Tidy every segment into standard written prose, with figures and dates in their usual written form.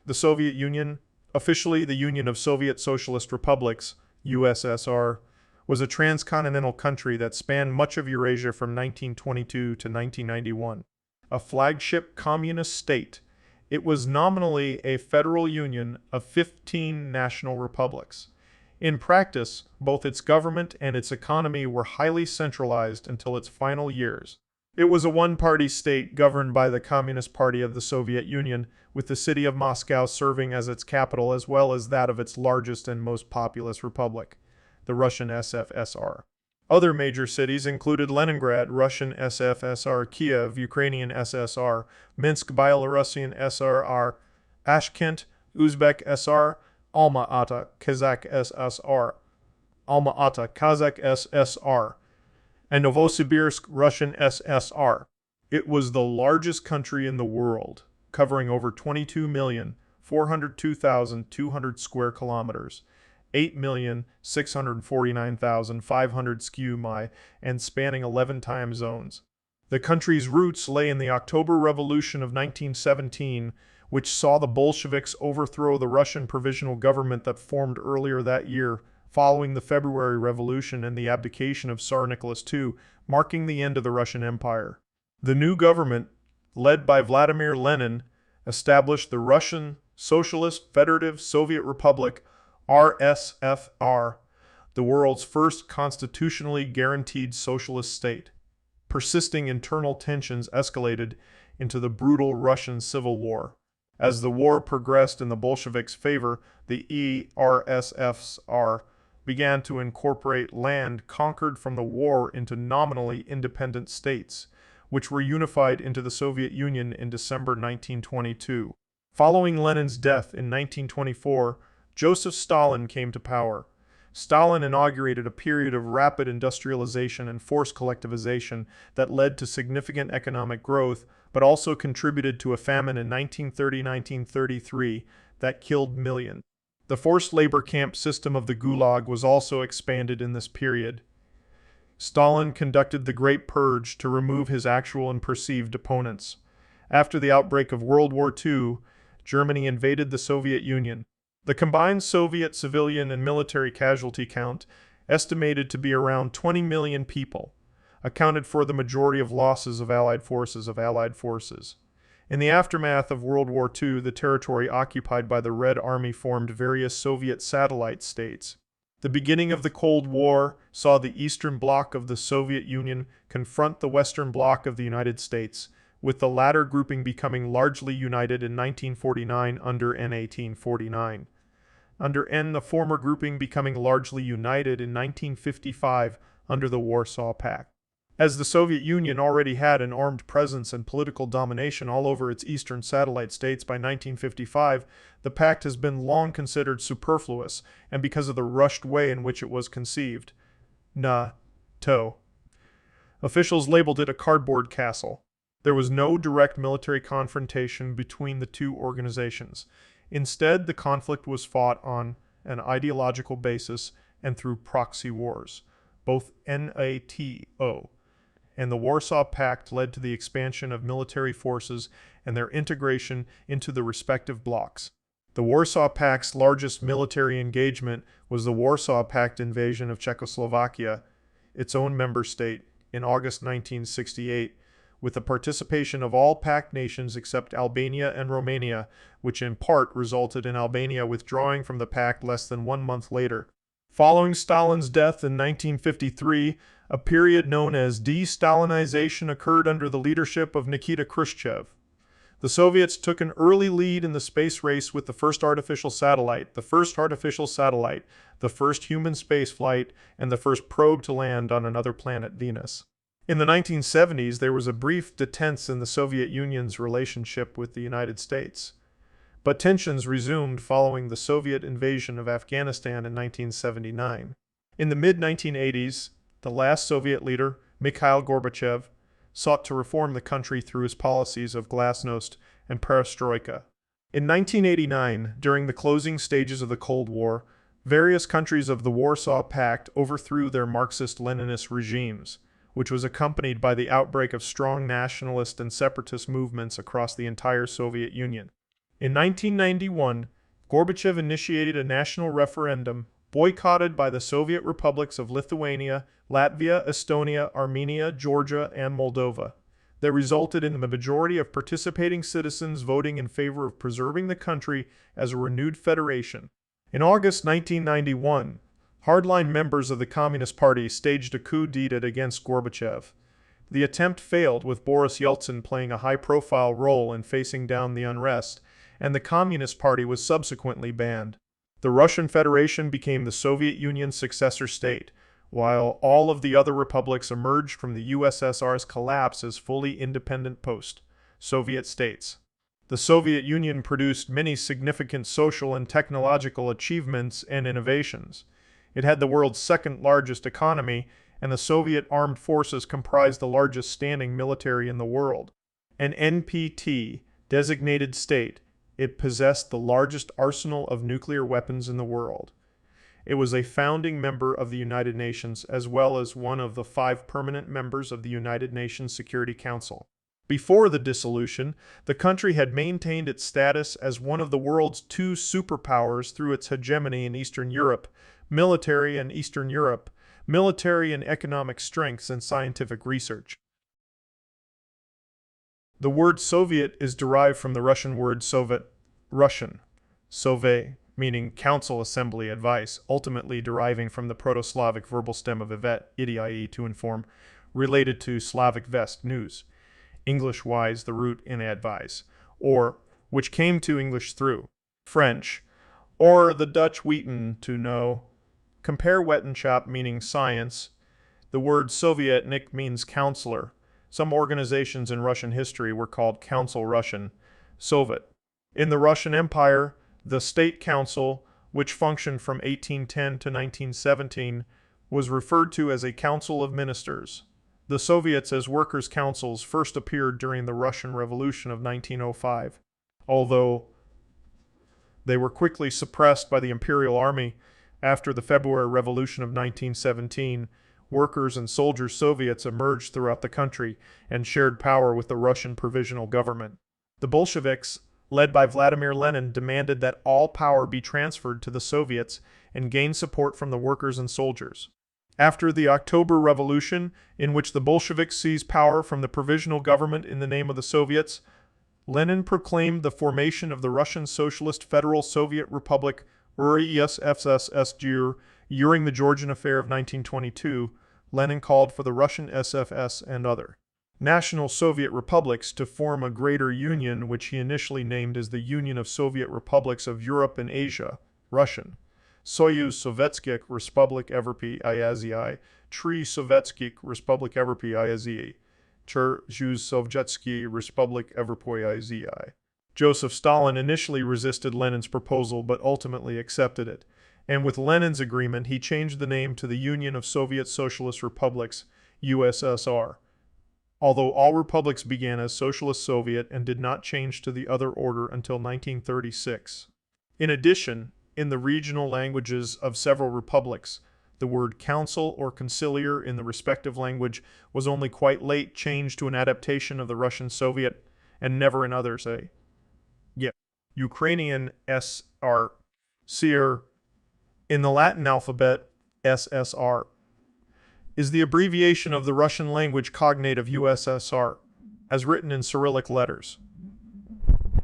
The Soviet Union, officially the Union of Soviet Socialist Republics, USSR, was a transcontinental country that spanned much of Eurasia from 1922 to 1991. A flagship communist state, it was nominally a federal union of 15 national republics. In practice, both its government and its economy were highly centralized until its final years. It was a one-party state governed by the Communist Party of the Soviet Union, with the city of Moscow serving as its capital as well as that of its largest and most populous republic, the Russian SFSR. Other major cities included Leningrad, Russian SFSR, Kiev, Ukrainian SSR, Minsk, Belarusian SRR, Ashkent, Uzbek SR, Alma-Ata, Kazakh SSR, Alma-Ata, Kazakh SSR, and Novosibirsk, Russian SSR. It was the largest country in the world, covering over 22,402,200 square kilometers, 8,649,500 sq mi, and spanning 11 time zones. The country's roots lay in the October Revolution of 1917, which saw the Bolsheviks overthrow the Russian provisional government that formed earlier that year, following the February Revolution and the abdication of Tsar Nicholas II, marking the end of the Russian Empire. The new government, led by Vladimir Lenin, established the Russian Socialist Federative Soviet Republic, RSFR, the world's first constitutionally guaranteed socialist state. Persisting internal tensions escalated into the brutal Russian Civil War. As the war progressed in the Bolsheviks' favor, the ERSFR began to incorporate land conquered from the war into nominally independent states, which were unified into the Soviet Union in December 1922. Following Lenin's death in 1924, Joseph Stalin came to power. Stalin inaugurated a period of rapid industrialization and forced collectivization that led to significant economic growth, but also contributed to a famine in 1930-1933 that killed millions. The forced labor camp system of the Gulag was also expanded in this period. Stalin conducted the Great Purge to remove his actual and perceived opponents. After the outbreak of World War II, Germany invaded the Soviet Union. The combined Soviet civilian and military casualty count, estimated to be around 20 million people, accounted for the majority of losses of Allied forces. In the aftermath of World War II, the territory occupied by the Red Army formed various Soviet satellite states. The beginning of the Cold War saw the Eastern Bloc of the Soviet Union confront the Western Bloc of the United States, with the latter grouping becoming largely united in 1949 under N-1849. Under N, the former grouping becoming largely united in 1955 under the Warsaw Pact. As the Soviet Union already had an armed presence and political domination all over its eastern satellite states by 1955, the pact has been long considered superfluous, and because of the rushed way in which it was conceived. NATO. Officials labeled it a cardboard castle. There was no direct military confrontation between the two organizations. Instead, the conflict was fought on an ideological basis and through proxy wars. Both NATO and the Warsaw Pact led to the expansion of military forces and their integration into the respective blocs. The Warsaw Pact's largest military engagement was the Warsaw Pact invasion of Czechoslovakia, its own member state, in August 1968, with the participation of all Pact nations except Albania and Romania, which in part resulted in Albania withdrawing from the Pact less than 1 month later. Following Stalin's death in 1953, a period known as De-Stalinization occurred under the leadership of Nikita Khrushchev. The Soviets took an early lead in the space race with the first artificial satellite, the first human spaceflight, and the first probe to land on another planet, Venus. In the 1970s, there was a brief detente in the Soviet Union's relationship with the United States. But tensions resumed following the Soviet invasion of Afghanistan in 1979. In the mid-1980s, the last Soviet leader, Mikhail Gorbachev, sought to reform the country through his policies of Glasnost and Perestroika. In 1989, during the closing stages of the Cold War, various countries of the Warsaw Pact overthrew their Marxist-Leninist regimes, which was accompanied by the outbreak of strong nationalist and separatist movements across the entire Soviet Union. In 1991, Gorbachev initiated a national referendum boycotted by the Soviet republics of Lithuania, Latvia, Estonia, Armenia, Georgia, and Moldova that resulted in the majority of participating citizens voting in favor of preserving the country as a renewed federation. In August 1991, hardline members of the Communist Party staged a coup d'etat against Gorbachev. The attempt failed, with Boris Yeltsin playing a high-profile role in facing down the unrest, and the Communist Party was subsequently banned. The Russian Federation became the Soviet Union's successor state, while all of the other republics emerged from the USSR's collapse as fully independent post-Soviet states. The Soviet Union produced many significant social and technological achievements and innovations. It had the world's second-largest economy, and the Soviet armed forces comprised the largest standing military in the world. An NPT designated state, it possessed the largest arsenal of nuclear weapons in the world. It was a founding member of the United Nations, as well as one of the 5 permanent members of the United Nations Security Council. Before the dissolution, the country had maintained its status as one of the world's 2 superpowers through its hegemony in Eastern Europe, military and economic strengths and scientific research. The word Soviet is derived from the Russian word Sovet, Russian, Sove, meaning council, assembly, advice, ultimately deriving from the Proto-Slavic verbal stem of evet, idii, to inform, related to Slavic vest, news, English-wise the root in advise, or, which came to English through French, or the Dutch weten, to know. Compare wetenschap, meaning science. The word Sovietnik means counselor. Some organizations in Russian history were called Council Russian, Sovet. In the Russian Empire, the State Council, which functioned from 1810 to 1917, was referred to as a Council of Ministers. The Soviets as workers' councils first appeared during the Russian Revolution of 1905, although they were quickly suppressed by the Imperial Army. After the February Revolution of 1917, workers and soldiers Soviets emerged throughout the country and shared power with the Russian Provisional Government. The Bolsheviks, led by Vladimir Lenin, demanded that all power be transferred to the Soviets and gain support from the workers and soldiers. After the October Revolution, in which the Bolsheviks seized power from the Provisional Government in the name of the Soviets, Lenin proclaimed the formation of the Russian Socialist Federal Soviet Republic USSR. During the Georgian Affair of 1922, Lenin called for the Russian SFS and other national Soviet republics to form a greater union, which he initially named as the Union of Soviet Republics of Europe and Asia, Russian. Soyuz Sovetskих Respublik Evropy Azii, Tri Sovetskich Respublik Evropy Azii, Soyuz Sovetski Respublik Evropy Azii. Joseph Stalin initially resisted Lenin's proposal but ultimately accepted it, and with Lenin's agreement he changed the name to the Union of Soviet Socialist Republics, USSR. Although all republics began as Socialist Soviet and did not change to the other order until 1936. In addition, in the regional languages of several republics, the word council or conciliar in the respective language was only quite late changed to an adaptation of the Russian Soviet, and never in others. Ukrainian SR, Sir. In the Latin alphabet, SSR is the abbreviation of the Russian language cognate of USSR, as written in Cyrillic letters.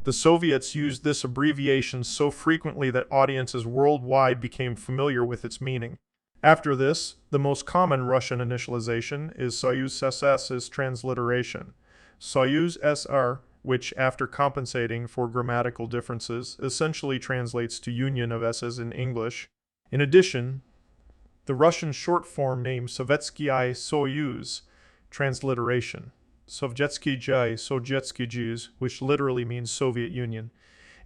The Soviets used this abbreviation so frequently that audiences worldwide became familiar with its meaning. After this, the most common Russian initialization is Soyuz SS's transliteration, Soyuz SR, which, after compensating for grammatical differences, essentially translates to Union of S's in English. In addition, the Russian short form name Sovetskiy Soyuz, transliteration, Sovetskiy Sovetskiy, which literally means Soviet Union,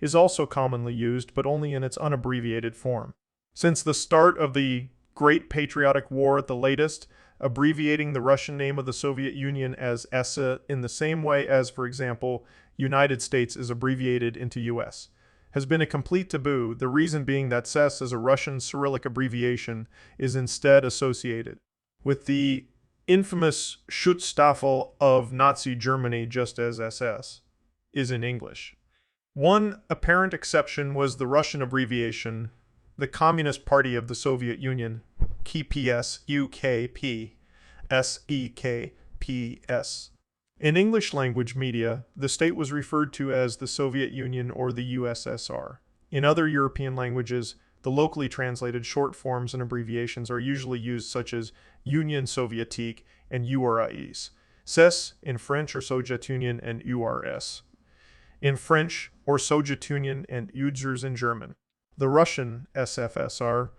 is also commonly used, but only in its unabbreviated form. Since the start of the Great Patriotic War at the latest, abbreviating the Russian name of the Soviet Union as SA in the same way as, for example, United States is abbreviated into US, has been a complete taboo, the reason being that SS as a Russian Cyrillic abbreviation is instead associated with the infamous Schutzstaffel of Nazi Germany, just as SS is in English. One apparent exception was the Russian abbreviation, the Communist Party of the Soviet Union, KPS, UKP, SEKPS. In English-language media, the state was referred to as the Soviet Union or the USSR. In other European languages, the locally translated short forms and abbreviations are usually used, such as Union Soviétique and URSS, CES in French or Soviet Union and URS in French, or Soviet Union and USSR in German. The Russian SFSR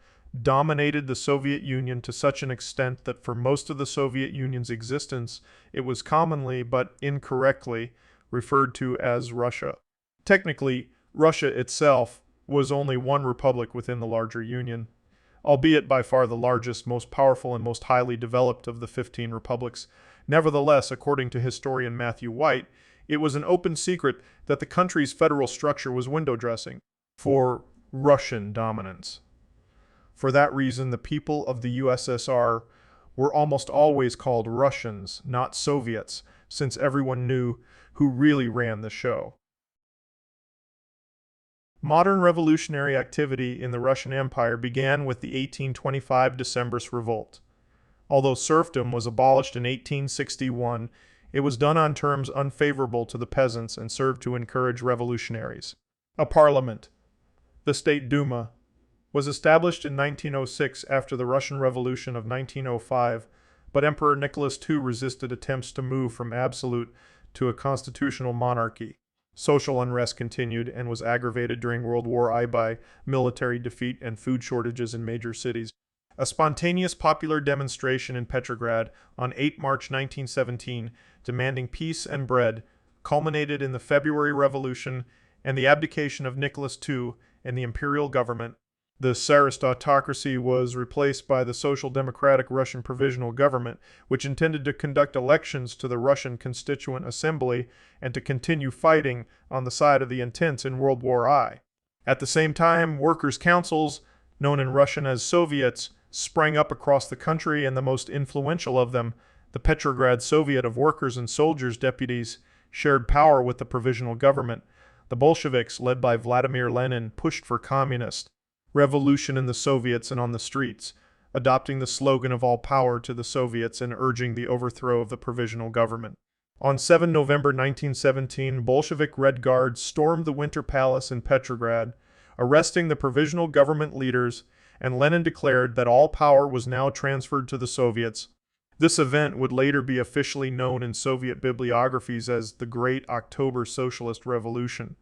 dominated the Soviet Union to such an extent that for most of the Soviet Union's existence, it was commonly, but incorrectly, referred to as Russia. Technically, Russia itself was only one republic within the larger Union, albeit by far the largest, most powerful, and most highly developed of the 15 republics. Nevertheless, according to historian Matthew White, it was an open secret that the country's federal structure was window dressing for Russian dominance. For that reason, the people of the USSR were almost always called Russians, not Soviets, since everyone knew who really ran the show. Modern revolutionary activity in the Russian Empire began with the 1825 Decembrist Revolt. Although serfdom was abolished in 1861, it was done on terms unfavorable to the peasants and served to encourage revolutionaries. A parliament, the State Duma, was established in 1906 after the Russian Revolution of 1905, but Emperor Nicholas II resisted attempts to move from absolute to a constitutional monarchy. Social unrest continued and was aggravated during World War I by military defeat and food shortages in major cities. A spontaneous popular demonstration in Petrograd on 8 March 1917, demanding peace and bread, culminated in the February Revolution and the abdication of Nicholas II and the imperial government. The Tsarist autocracy was replaced by the Social Democratic Russian Provisional Government, which intended to conduct elections to the Russian Constituent Assembly and to continue fighting on the side of the Entente in World War I. At the same time, workers' councils, known in Russian as Soviets, sprang up across the country, and the most influential of them, the Petrograd Soviet of Workers' and Soldiers' Deputies, shared power with the provisional government. The Bolsheviks, led by Vladimir Lenin, pushed for communist revolution in the Soviets and on the streets, adopting the slogan of all power to the Soviets and urging the overthrow of the provisional government. On 7 November 1917, Bolshevik Red Guards stormed the Winter Palace in Petrograd, arresting the provisional government leaders, and Lenin declared that all power was now transferred to the Soviets. This event would later be officially known in Soviet bibliographies as the Great October Socialist Revolution.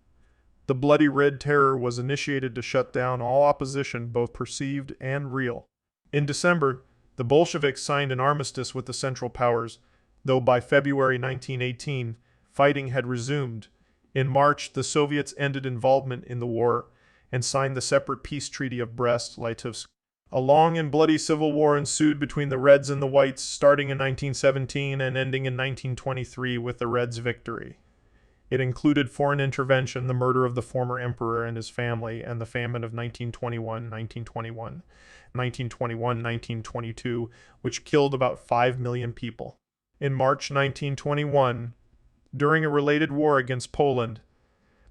The Bloody Red Terror was initiated to shut down all opposition, both perceived and real. In December, the Bolsheviks signed an armistice with the Central Powers, though by February 1918, fighting had resumed. In March, the Soviets ended involvement in the war and signed the separate peace treaty of Brest-Litovsk. A long and bloody civil war ensued between the Reds and the Whites, starting in 1917 and ending in 1923 with the Reds' victory. It included foreign intervention, the murder of the former emperor and his family, and the famine of 1921-1922, which killed about 5 million people. In March 1921, during a related war against Poland,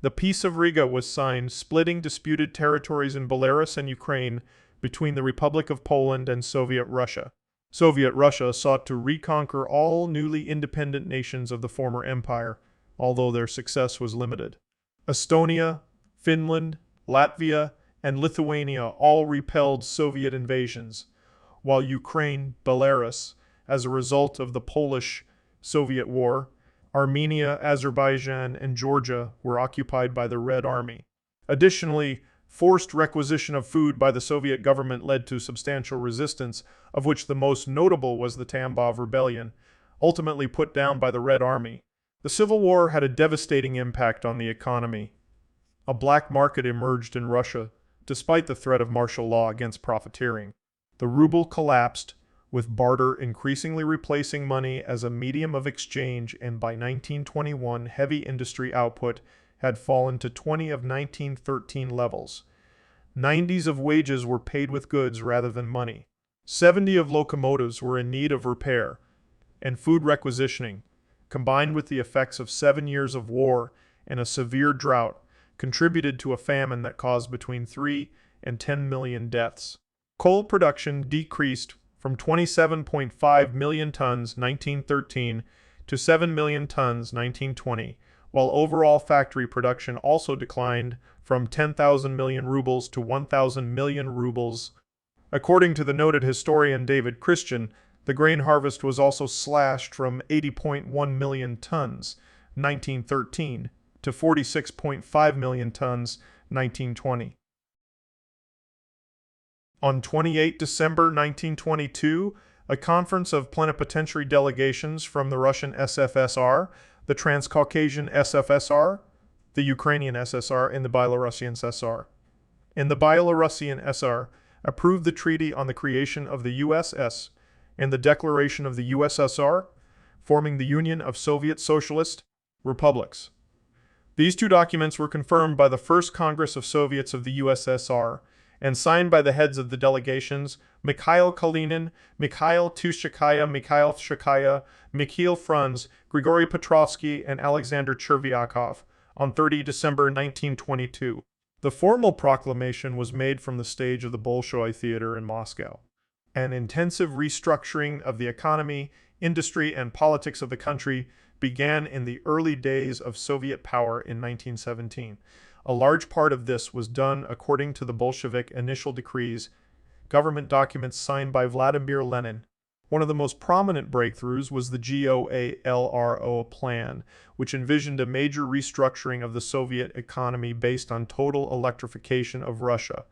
the Peace of Riga was signed, splitting disputed territories in Belarus and Ukraine between the Republic of Poland and Soviet Russia. Soviet Russia sought to reconquer all newly independent nations of the former empire, although their success was limited. Estonia, Finland, Latvia, and Lithuania all repelled Soviet invasions, while Ukraine, Belarus, as a result of the Polish-Soviet War, Armenia, Azerbaijan, and Georgia were occupied by the Red Army. Additionally, forced requisition of food by the Soviet government led to substantial resistance, of which the most notable was the Tambov Rebellion, ultimately put down by the Red Army. The Civil War had a devastating impact on the economy. A black market emerged in Russia, despite the threat of martial law against profiteering. The ruble collapsed, with barter increasingly replacing money as a medium of exchange, and by 1921 heavy industry output had fallen to 20 of 1913 levels. 90s of wages were paid with goods rather than money. 70 of locomotives were in need of repair, and food requisitioning, combined with the effects of 7 years of war and a severe drought, contributed to a famine that caused between 3 and 10 million deaths. Coal production decreased from 27.5 million tons 1913 to 7 million tons 1920, while overall factory production also declined from 10,000 million rubles to 1,000 million rubles. According to the noted historian David Christian, the grain harvest was also slashed from 80.1 million tons 1913 to 46.5 million tons 1920. On 28 December 1922, a conference of plenipotentiary delegations from the Russian SFSR, the Transcaucasian SFSR, the Ukrainian SSR, and the Belarusian SSR, and the Belarusian SR approved the Treaty on the Creation of the USSR and the Declaration of the USSR, forming the Union of Soviet Socialist Republics. These two documents were confirmed by the First Congress of Soviets of the USSR and signed by the heads of the delegations Mikhail Kalinin, Mikhail Tushchakaya, Mikhail Shakaya, Mikhail Frunz, Grigory Petrovsky, and Alexander Chervyakov on 30 December 1922. The formal proclamation was made from the stage of the Bolshoi Theater in Moscow. An intensive restructuring of the economy, industry, and politics of the country began in the early days of Soviet power in 1917. A large part of this was done according to the Bolshevik initial decrees, government documents signed by Vladimir Lenin. One of the most prominent breakthroughs was the GOALRO plan, which envisioned a major restructuring of the Soviet economy based on total electrification of Russia.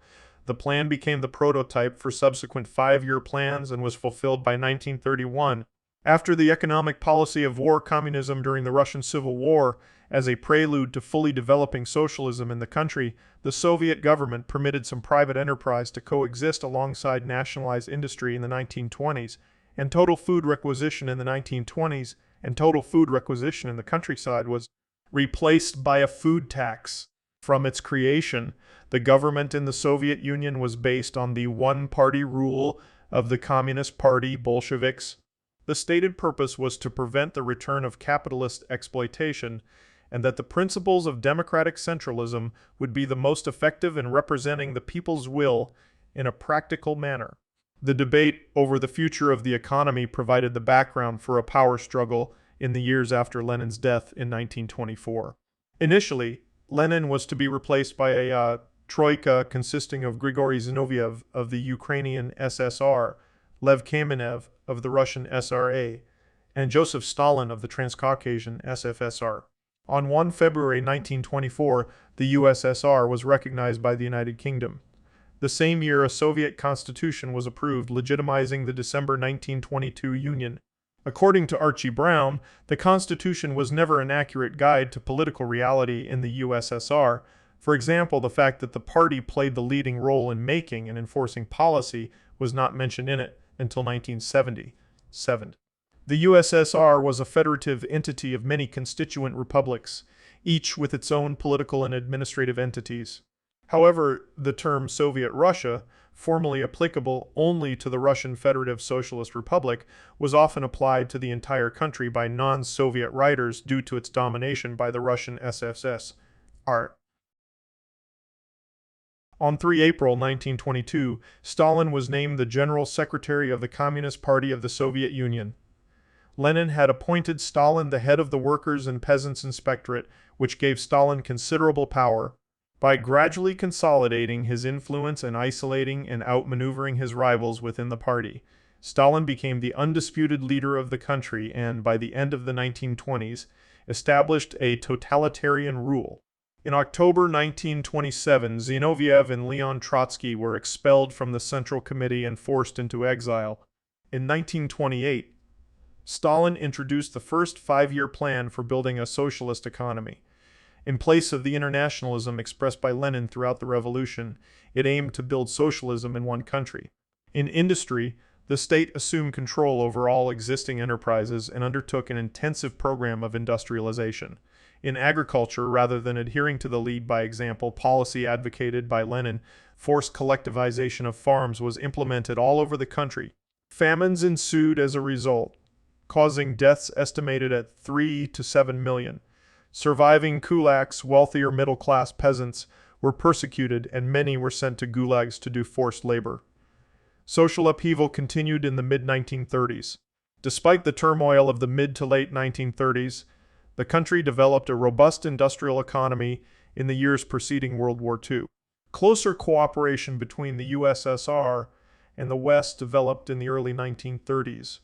The plan became the prototype for subsequent five-year plans and was fulfilled by 1931. After the economic policy of war communism during the Russian Civil War, as a prelude to fully developing socialism in the country, the Soviet government permitted some private enterprise to coexist alongside nationalized industry in the 1920s, and total food requisition in the 1920s, and total food requisition in the countryside was replaced by a food tax. From its creation, the government in the Soviet Union was based on the one-party rule of the Communist Party, Bolsheviks. The stated purpose was to prevent the return of capitalist exploitation, and that the principles of democratic centralism would be the most effective in representing the people's will in a practical manner. The debate over the future of the economy provided the background for a power struggle in the years after Lenin's death in 1924. Initially, Lenin was to be replaced by a troika consisting of Grigory Zinoviev of the Ukrainian SSR, Lev Kamenev of the Russian SRA, and Joseph Stalin of the Transcaucasian SFSR. On 1 February 1924, the USSR was recognized by the United Kingdom. The same year, a Soviet constitution was approved, legitimizing the December 1922 union. According to Archie Brown, the constitution was never an accurate guide to political reality in the USSR. For example, the fact that the party played the leading role in making and enforcing policy was not mentioned in it until 1977. The USSR was a federative entity of many constituent republics, each with its own political and administrative entities. However, the term Soviet Russia, formally applicable only to the Russian Federative Socialist Republic, was often applied to the entire country by non-Soviet writers due to its domination by the Russian SSR. On 3 April 1922, Stalin was named the General Secretary of the Communist Party of the Soviet Union. Lenin had appointed Stalin the head of the Workers' and Peasants' Inspectorate, which gave Stalin considerable power. By gradually consolidating his influence and isolating and outmaneuvering his rivals within the party, Stalin became the undisputed leader of the country and, by the end of the 1920s, established a totalitarian rule. In October 1927, Zinoviev and Leon Trotsky were expelled from the Central Committee and forced into exile. In 1928, Stalin introduced the first five-year plan for building a socialist economy. In place of the internationalism expressed by Lenin throughout the revolution, it aimed to build socialism in one country. In industry, the state assumed control over all existing enterprises and undertook an intensive program of industrialization. In agriculture, rather than adhering to the lead-by-example policy advocated by Lenin, forced collectivization of farms was implemented all over the country. Famines ensued as a result, causing deaths estimated at 3 to 7 million. Surviving kulaks, wealthier middle-class peasants, were persecuted and many were sent to gulags to do forced labor. Social upheaval continued in the mid-1930s. Despite the turmoil of the mid to late 1930s, the country developed a robust industrial economy in the years preceding World War II. Closer cooperation between the USSR and the West developed in the early 1930s.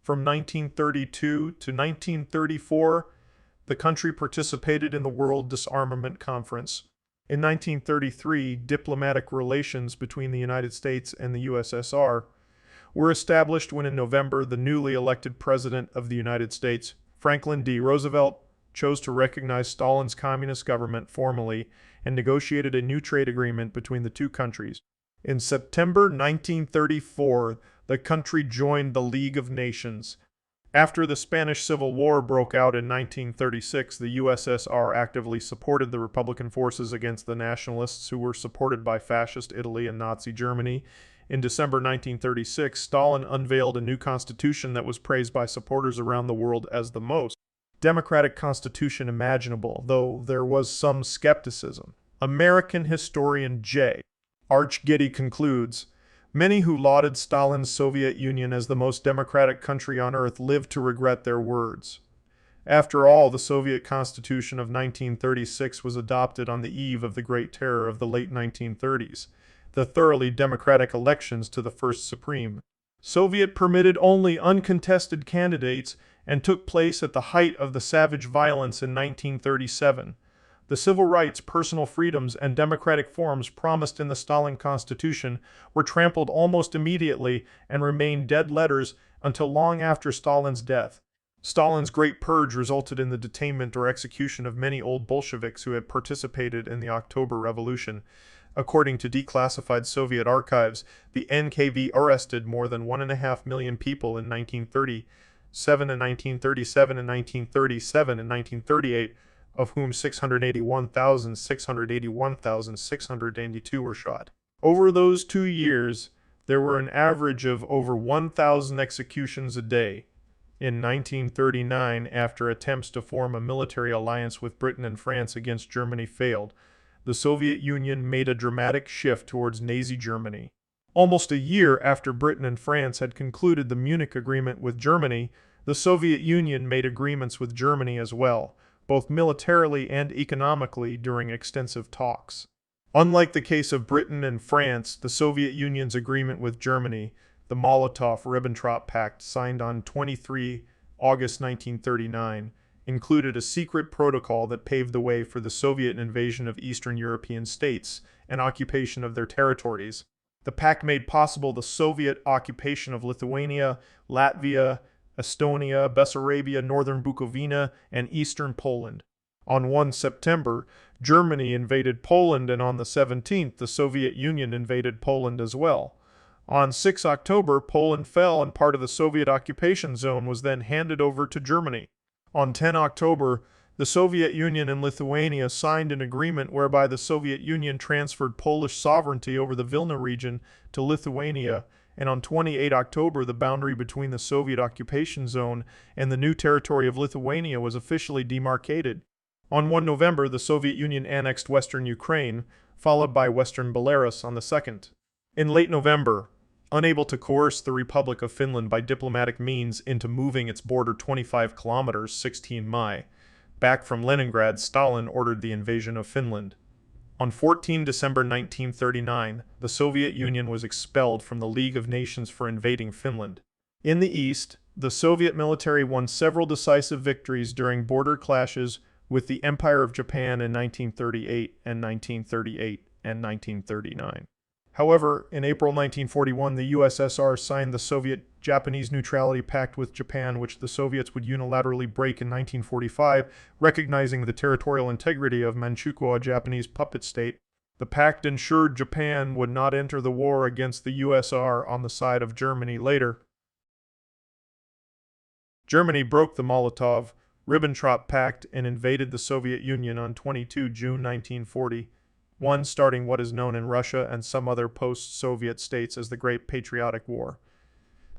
From 1932 to 1934, the country participated in the World Disarmament Conference. In 1933, diplomatic relations between the United States and the USSR were established when in November the newly elected President of the United States, Franklin D. Roosevelt, chose to recognize Stalin's communist government formally and negotiated a new trade agreement between the two countries. In September 1934, the country joined the League of Nations. After the Spanish Civil War broke out in 1936, the USSR actively supported the Republican forces against the Nationalists who were supported by Fascist Italy and Nazi Germany. In December 1936, Stalin unveiled a new constitution that was praised by supporters around the world as the most democratic constitution imaginable, though there was some skepticism. American historian J. Arch Getty concludes, "Many who lauded Stalin's Soviet Union as the most democratic country on earth lived to regret their words. After all, the Soviet Constitution of 1936 was adopted on the eve of the Great Terror of the late 1930s, the thoroughly democratic elections to the First Supreme Soviet permitted only uncontested candidates and took place at the height of the savage violence in 1937. The civil rights, personal freedoms, and democratic forms promised in the Stalin Constitution were trampled almost immediately and remained dead letters until long after Stalin's death. Stalin's Great Purge resulted in the detainment or execution of many old Bolsheviks who had participated in the October Revolution. According to declassified Soviet archives, the NKV arrested more than 1.5 million people in 1937 and 1937 and 1937 and 1938, of whom 681,682 were shot. Over those 2 years, there were an average of over 1,000 executions a day. In 1939, after attempts to form a military alliance with Britain and France against Germany failed, the Soviet Union made a dramatic shift towards Nazi Germany. Almost a year after Britain and France had concluded the Munich Agreement with Germany, the Soviet Union made agreements with Germany as well, both militarily and economically during extensive talks. Unlike the case of Britain and France, the Soviet Union's agreement with Germany, the Molotov-Ribbentrop Pact signed on 23 August 1939, included a secret protocol that paved the way for the Soviet invasion of Eastern European states and occupation of their territories. The pact made possible the Soviet occupation of Lithuania, Latvia, Estonia, Bessarabia, northern Bukovina, and eastern Poland. On 1 September, Germany invaded Poland, and on the 17th, the Soviet Union invaded Poland as well. On 6 October, Poland fell and part of the Soviet occupation zone was then handed over to Germany. On 10 October, the Soviet Union and Lithuania signed an agreement whereby the Soviet Union transferred Polish sovereignty over the Vilna region to Lithuania, and on 28 October, the boundary between the Soviet occupation zone and the new territory of Lithuania was officially demarcated. On 1 November, the Soviet Union annexed western Ukraine, followed by western Belarus on the 2nd. In late November, unable to coerce the Republic of Finland by diplomatic means into moving its border 25 kilometers 16 mi back from Leningrad, Stalin ordered the invasion of Finland. On 14 December 1939, the Soviet Union was expelled from the League of Nations for invading Finland. In the east, the Soviet military won several decisive victories during border clashes with the Empire of Japan in 1938 and 1938 and 1939. However, in April 1941, the USSR signed the Soviet-Japanese Neutrality Pact with Japan, which the Soviets would unilaterally break in 1945, recognizing the territorial integrity of Manchukuo, a Japanese puppet state. The pact ensured Japan would not enter the war against the USSR on the side of Germany later. Germany broke the Molotov-Ribbentrop Pact and invaded the Soviet Union on 22 June 1940. Starting what is known in Russia and some other post-Soviet states as the Great Patriotic War.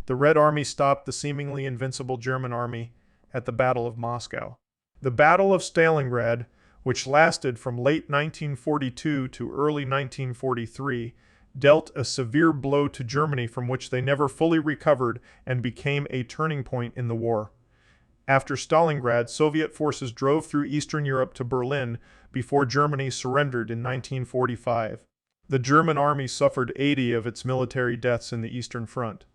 The Red Army stopped the seemingly invincible German army at the Battle of Moscow. The Battle of Stalingrad, which lasted from late 1942 to early 1943, dealt a severe blow to Germany from which they never fully recovered and became a turning point in the war. After Stalingrad, Soviet forces drove through Eastern Europe to Berlin before Germany surrendered in 1945. The German army suffered 80 of its military deaths in the Eastern Front.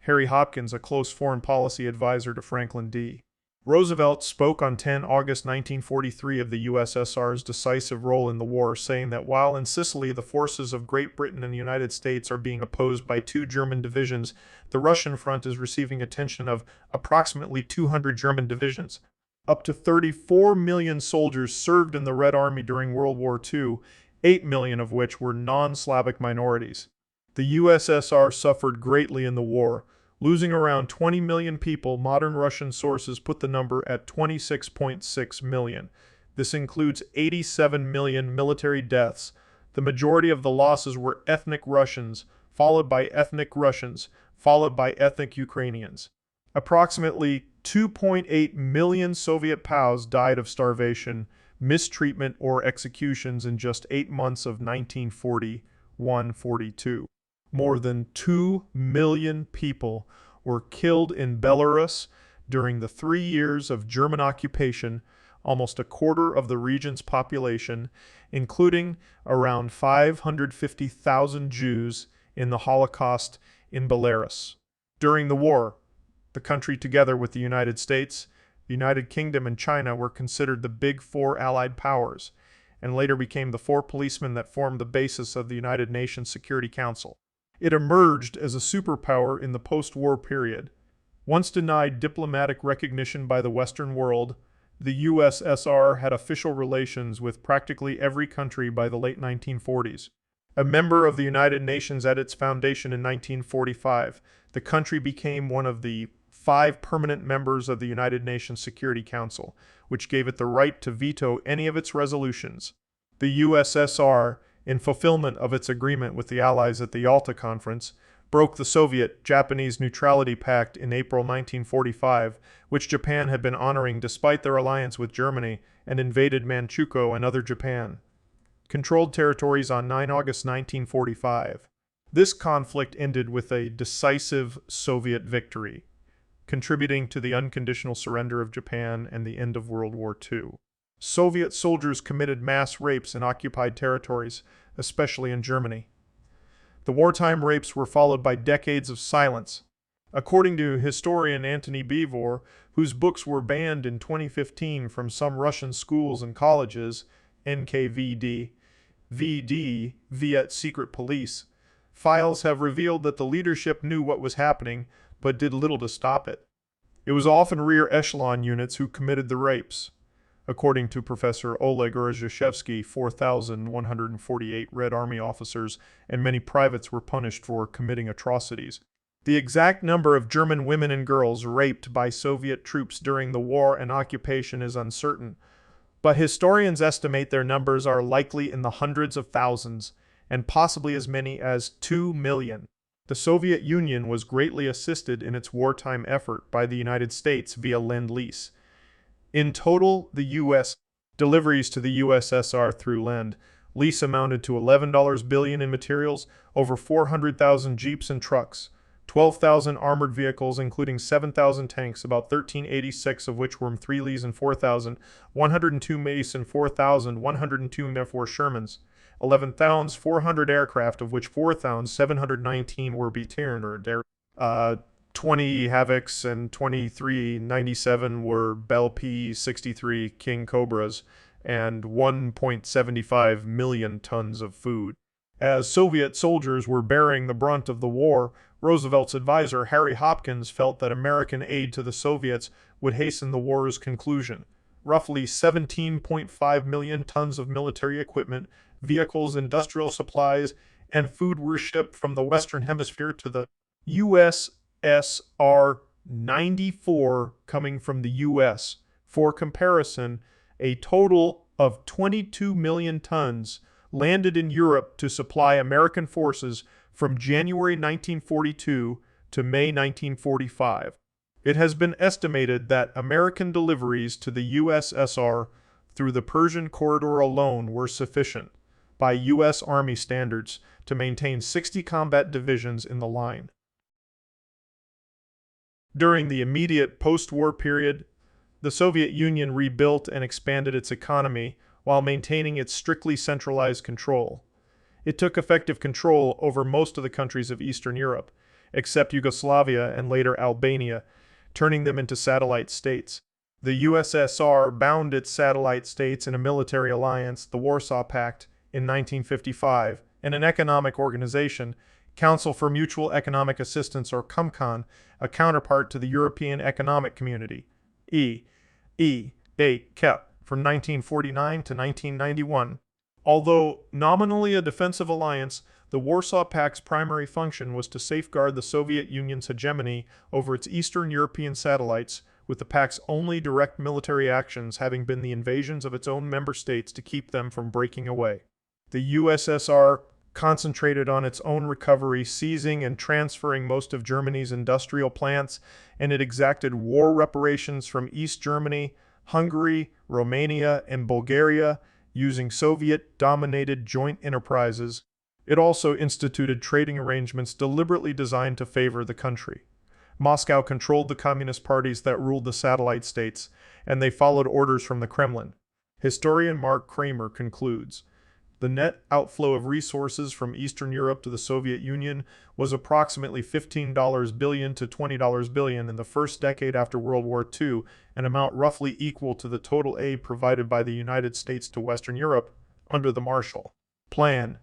Harry Hopkins, a close foreign policy advisor to Franklin D. Roosevelt, spoke on 10 August 1943 of the USSR's decisive role in the war, saying that while in Sicily the forces of Great Britain and the United States are being opposed by 2 German divisions, the Russian front is receiving attention of approximately 200 German divisions. Up to 34 million soldiers served in the Red Army during World War II, 8 million of which were non-Slavic minorities. The USSR suffered greatly in the war, losing around 20 million people. Modern Russian sources put the number at 26.6 million. This includes 87 million military deaths. The majority of the losses were ethnic Russians, followed by ethnic Russians, followed by ethnic Ukrainians. Approximately 2.8 million Soviet POWs died of starvation, mistreatment, or executions in just 8 months of 1941-42. More than 2 million people were killed in Belarus during the 3 years of German occupation, almost a quarter of the region's population, including around 550,000 Jews in the Holocaust in Belarus. During the war, the country, together with the United States, the United Kingdom, and China, were considered the Big Four Allied powers, and later became the 4 policemen that formed the basis of the United Nations Security Council. It emerged as a superpower in the post-war period. Once denied diplomatic recognition by the Western world, the USSR had official relations with practically every country by the late 1940s. A member of the United Nations at its foundation in 1945, the country became one of the 5 permanent members of the United Nations Security Council, which gave it the right to veto any of its resolutions. The USSR, in fulfillment of its agreement with the Allies at the Yalta Conference, broke the Soviet-Japanese Neutrality Pact in April 1945, which Japan had been honoring despite their alliance with Germany, and invaded Manchukuo and other Japan-controlled territories on 9 August 1945. This conflict ended with a decisive Soviet victory, contributing to the unconditional surrender of Japan and the end of World War II. Soviet soldiers committed mass rapes in occupied territories, especially in Germany. The wartime rapes were followed by decades of silence. According to historian Antony Beevor, whose books were banned in 2015 from some Russian schools and colleges, NKVD, VD, Viet Secret Police, files have revealed that the leadership knew what was happening, but did little to stop it. It was often rear echelon units who committed the rapes. According to Professor Oleg Urzhashevsky, 4,148 Red Army officers and many privates were punished for committing atrocities. The exact number of German women and girls raped by Soviet troops during the war and occupation is uncertain, but historians estimate their numbers are likely in the hundreds of thousands, and possibly as many as 2 million. The Soviet Union was greatly assisted in its wartime effort by the United States via Lend-Lease. In total, the U.S. deliveries to the USSR through Lend-Lease amounted to $11 billion in materials, over 400,000 jeeps and trucks, 12,000 armored vehicles including 7,000 tanks, about 1,386 of which were M3Ls and 4,102 Mace and 4,102 M4 Shermans, 11,400 aircraft of which 4,719 were B-10 or 20 Havocs and 2397 were Bell P-63 King Cobras, and 1.75 million tons of food. As Soviet soldiers were bearing the brunt of the war, Roosevelt's advisor Harry Hopkins felt that American aid to the Soviets would hasten the war's conclusion. Roughly 17.5 million tons of military equipment, vehicles, industrial supplies, and food were shipped from the Western Hemisphere to the USSR, 94 coming from the U.S. For comparison, a total of 22 million tons landed in Europe to supply American forces from January 1942 to May 1945. It has been estimated that American deliveries to the USSR through the Persian Corridor alone were sufficient, by U.S. Army standards, to maintain 60 combat divisions in the line. During the immediate post-war period, the Soviet Union rebuilt and expanded its economy while maintaining its strictly centralized control. It took effective control over most of the countries of Eastern Europe, except Yugoslavia and later Albania, turning them into satellite states. The USSR bound its satellite states in a military alliance, the Warsaw Pact, in 1955, and an economic organization, Council for Mutual Economic Assistance, or CUMCON, a counterpart to the European Economic Community, EEA, from 1949 to 1991. Although nominally a defensive alliance, the Warsaw Pact's primary function was to safeguard the Soviet Union's hegemony over its Eastern European satellites, with the Pact's only direct military actions having been the invasions of its own member states to keep them from breaking away. The USSR concentrated on its own recovery, seizing and transferring most of Germany's industrial plants, and it exacted war reparations from East Germany, Hungary, Romania, and Bulgaria, using Soviet-dominated joint enterprises. It also instituted trading arrangements deliberately designed to favor the country. Moscow controlled the communist parties that ruled the satellite states, and they followed orders from the Kremlin. Historian Mark Kramer concludes, the net outflow of resources from Eastern Europe to the Soviet Union was approximately $15 billion to $20 billion in the first decade after World War II, an amount roughly equal to the total aid provided by the United States to Western Europe under the Marshall Plan.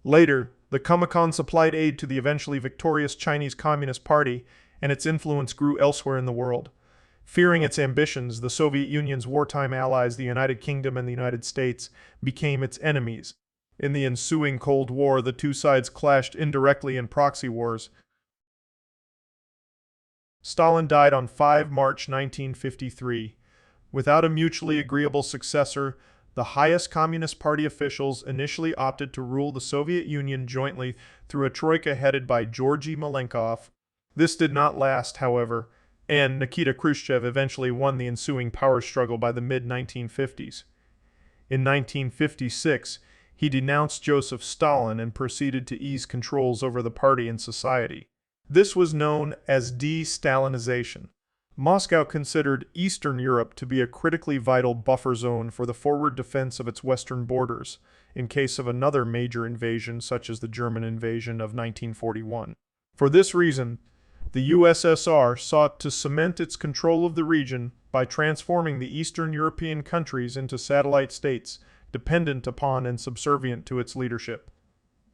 Later, the CUMCON supplied aid to the eventually victorious Chinese Communist Party, and its influence grew elsewhere in the world. Fearing its ambitions, the Soviet Union's wartime allies, the United Kingdom and the United States, became its enemies. In the ensuing Cold War, the two sides clashed indirectly in proxy wars. Stalin died on 5 March 1953. Without a mutually agreeable successor, the highest Communist Party officials initially opted to rule the Soviet Union jointly through a troika headed by Georgy Malenkov. This did not last, however, and Nikita Khrushchev eventually won the ensuing power struggle by the mid-1950s. In 1956, he denounced Joseph Stalin and proceeded to ease controls over the party and society. This was known as De-Stalinization. Moscow considered Eastern Europe to be a critically vital buffer zone for the forward defense of its western borders, in case of another major invasion such as the German invasion of 1941. For this reason, the USSR sought to cement its control of the region by transforming the Eastern European countries into satellite states, dependent upon and subservient to its leadership.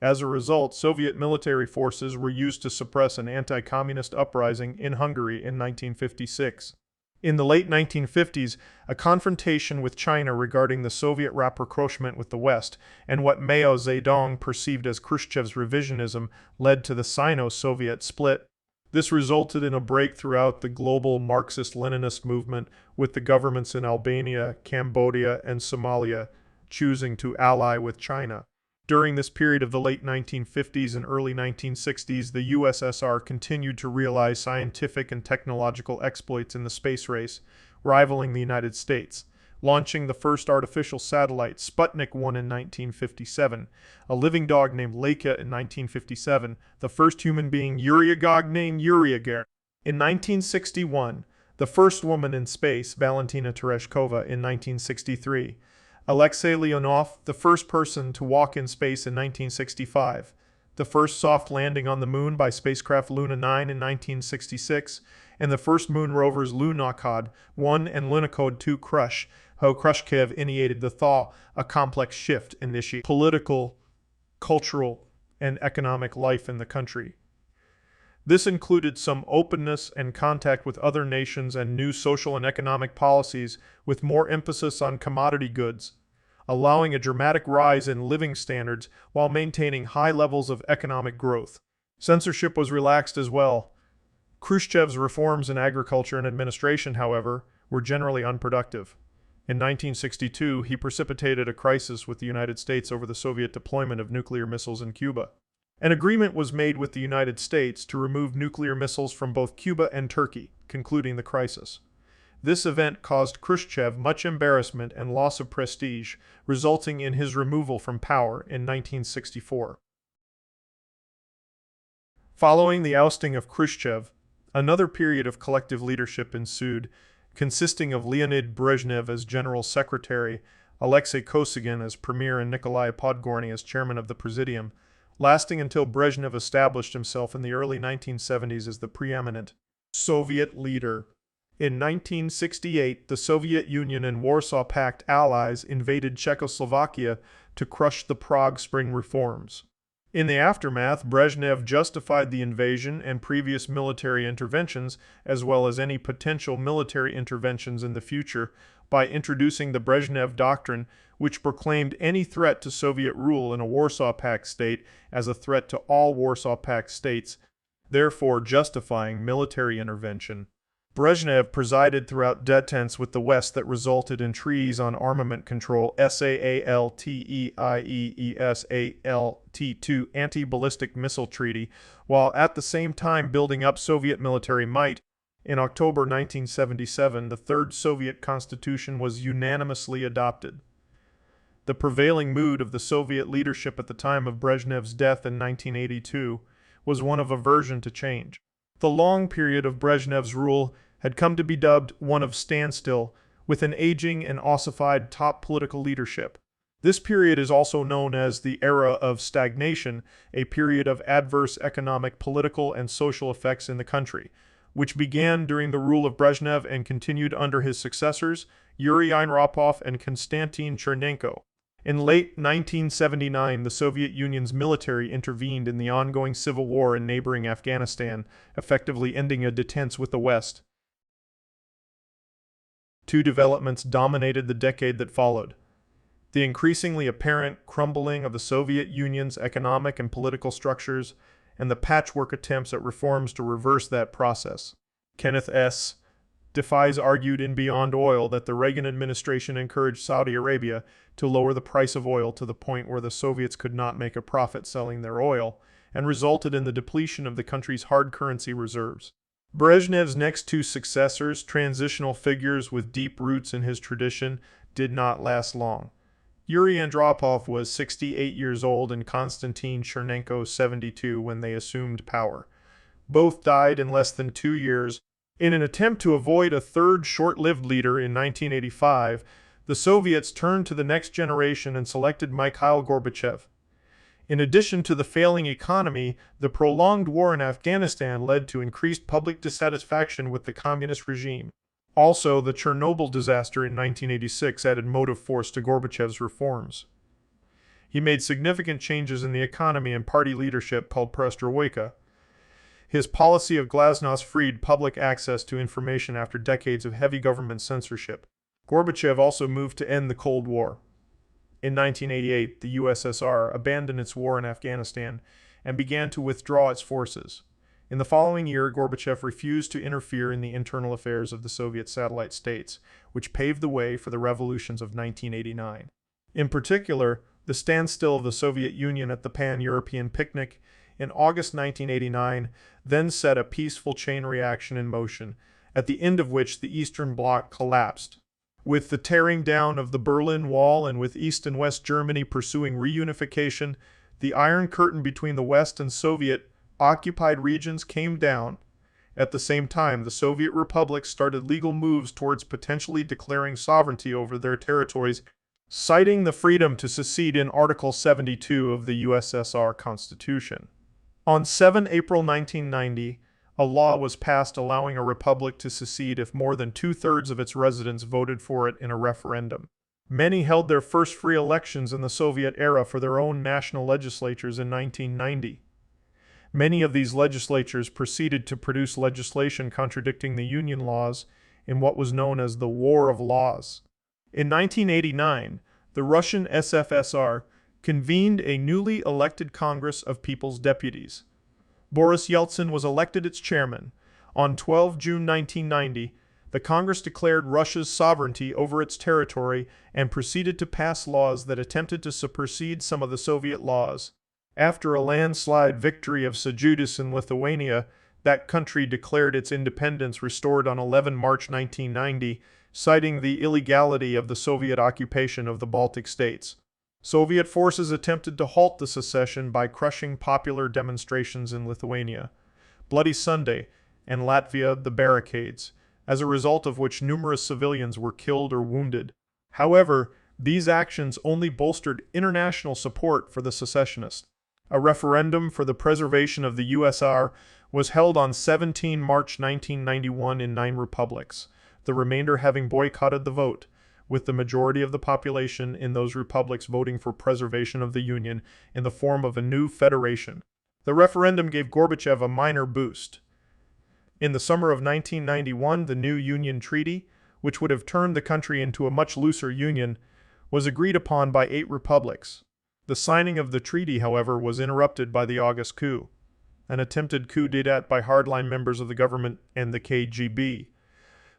As a result, Soviet military forces were used to suppress an anti-communist uprising in Hungary in 1956. In the late 1950s, a confrontation with China regarding the Soviet rapprochement with the West and what Mao Zedong perceived as Khrushchev's revisionism led to the Sino-Soviet split. This resulted in a break throughout the global Marxist-Leninist movement, with the governments in Albania, Cambodia, and Somalia choosing to ally with China. During this period of the late 1950s and early 1960s, the USSR continued to realize scientific and technological exploits in the space race, rivaling the United States, launching the first artificial satellite, Sputnik 1, in 1957, a living dog named Laika in 1957, the first human being, Yuri Gagarin, named Yuri Gagarin. In 1961, the first woman in space, Valentina Tereshkova, in 1963, Alexei Leonov, the first person to walk in space in 1965, the first soft landing on the moon by spacecraft Luna 9 in 1966, and the first moon rovers Lunokhod 1 and Lunokhod 2 Khrushchev initiated the Thaw, a complex shift in the political, cultural, and economic life in the country. This included some openness and contact with other nations and new social and economic policies with more emphasis on commodity goods, allowing a dramatic rise in living standards while maintaining high levels of economic growth. Censorship was relaxed as well. Khrushchev's reforms in agriculture and administration, however, were generally unproductive. In 1962, he precipitated a crisis with the United States over the Soviet deployment of nuclear missiles in Cuba. An agreement was made with the United States to remove nuclear missiles from both Cuba and Turkey, concluding the crisis. This event caused Khrushchev much embarrassment and loss of prestige, resulting in his removal from power in 1964. Following the ousting of Khrushchev, another period of collective leadership ensued, consisting of Leonid Brezhnev as General Secretary, Alexei Kosygin as Premier, and Nikolai Podgorny as Chairman of the Presidium, lasting until Brezhnev established himself in the early 1970s as the preeminent Soviet leader. In 1968, the Soviet Union and Warsaw Pact allies invaded Czechoslovakia to crush the Prague Spring reforms. In the aftermath, Brezhnev justified the invasion and previous military interventions, as well as any potential military interventions in the future, by introducing the Brezhnev Doctrine, which proclaimed any threat to Soviet rule in a Warsaw Pact state as a threat to all Warsaw Pact states, therefore justifying military intervention. Brezhnev presided throughout detentes with the West that resulted in treaties on armament control SALTEIESALT2 anti-ballistic missile treaty, while at the same time building up Soviet military might. In October 1977, the Third Soviet Constitution was unanimously adopted. The prevailing mood of the Soviet leadership at the time of Brezhnev's death in 1982 was one of aversion to change. The long period of Brezhnev's rule had come to be dubbed one of standstill, with an aging and ossified top political leadership. This period is also known as the era of stagnation, a period of adverse economic, political, and social effects in the country, which began during the rule of Brezhnev and continued under his successors, Yuri Andropov and Konstantin Chernenko. In late 1979, the Soviet Union's military intervened in the ongoing civil war in neighboring Afghanistan, effectively ending a détente with the West. Two developments dominated the decade that followed: the increasingly apparent crumbling of the Soviet Union's economic and political structures, and the patchwork attempts at reforms to reverse that process. Kenneth S. Defies argued in Beyond Oil that the Reagan administration encouraged Saudi Arabia to lower the price of oil to the point where the Soviets could not make a profit selling their oil, and resulted in the depletion of the country's hard currency reserves. Brezhnev's next two successors, transitional figures with deep roots in his tradition, did not last long. Yuri Andropov was 68 years old and Konstantin Chernenko 72 when they assumed power. Both died in less than 2 years. In an attempt to avoid a third short-lived leader in 1985, the Soviets turned to the next generation and selected Mikhail Gorbachev. In addition to the failing economy, the prolonged war in Afghanistan led to increased public dissatisfaction with the communist regime. Also, the Chernobyl disaster in 1986 added motive force to Gorbachev's reforms. He made significant changes in the economy and party leadership called Perestroika. His policy of Glasnost freed public access to information after decades of heavy government censorship. Gorbachev also moved to end the Cold War. In 1988, the USSR abandoned its war in Afghanistan and began to withdraw its forces. In the following year, Gorbachev refused to interfere in the internal affairs of the Soviet satellite states, which paved the way for the revolutions of 1989. In particular, the standstill of the Soviet Union at the Pan-European picnic in August 1989 then set a peaceful chain reaction in motion, at the end of which the Eastern Bloc collapsed. With the tearing down of the Berlin Wall and with East and West Germany pursuing reunification, the Iron Curtain between the West and Soviet occupied regions came down. At the same time, the Soviet republics started legal moves towards potentially declaring sovereignty over their territories, citing the freedom to secede in Article 72 of the USSR Constitution. On 7 April 1990, a law was passed allowing a republic to secede if more than two-thirds of its residents voted for it in a referendum. Many held their first free elections in the Soviet era for their own national legislatures in 1990. Many of these legislatures proceeded to produce legislation contradicting the Union laws in what was known as the War of Laws. In 1989, the Russian SFSR convened a newly elected Congress of People's Deputies. Boris Yeltsin was elected its chairman. On 12 June 1990, the Congress declared Russia's sovereignty over its territory and proceeded to pass laws that attempted to supersede some of the Soviet laws. After a landslide victory of Sejudis in Lithuania, that country declared its independence restored on 11 March 1990, citing the illegality of the Soviet occupation of the Baltic states. Soviet forces attempted to halt the secession by crushing popular demonstrations in Lithuania, Bloody Sunday, and Latvia, the barricades, as a result of which numerous civilians were killed or wounded. However, these actions only bolstered international support for the secessionists. A referendum for the preservation of the USSR was held on 17 March 1991 in 9 republics, the remainder having boycotted the vote, with the majority of the population in those republics voting for preservation of the Union in the form of a new federation. The referendum gave Gorbachev a minor boost. In the summer of 1991, the new Union Treaty, which would have turned the country into a much looser union, was agreed upon by 8 republics. The signing of the treaty, however, was interrupted by the August coup, an attempted coup d'état by hardline members of the government and the KGB,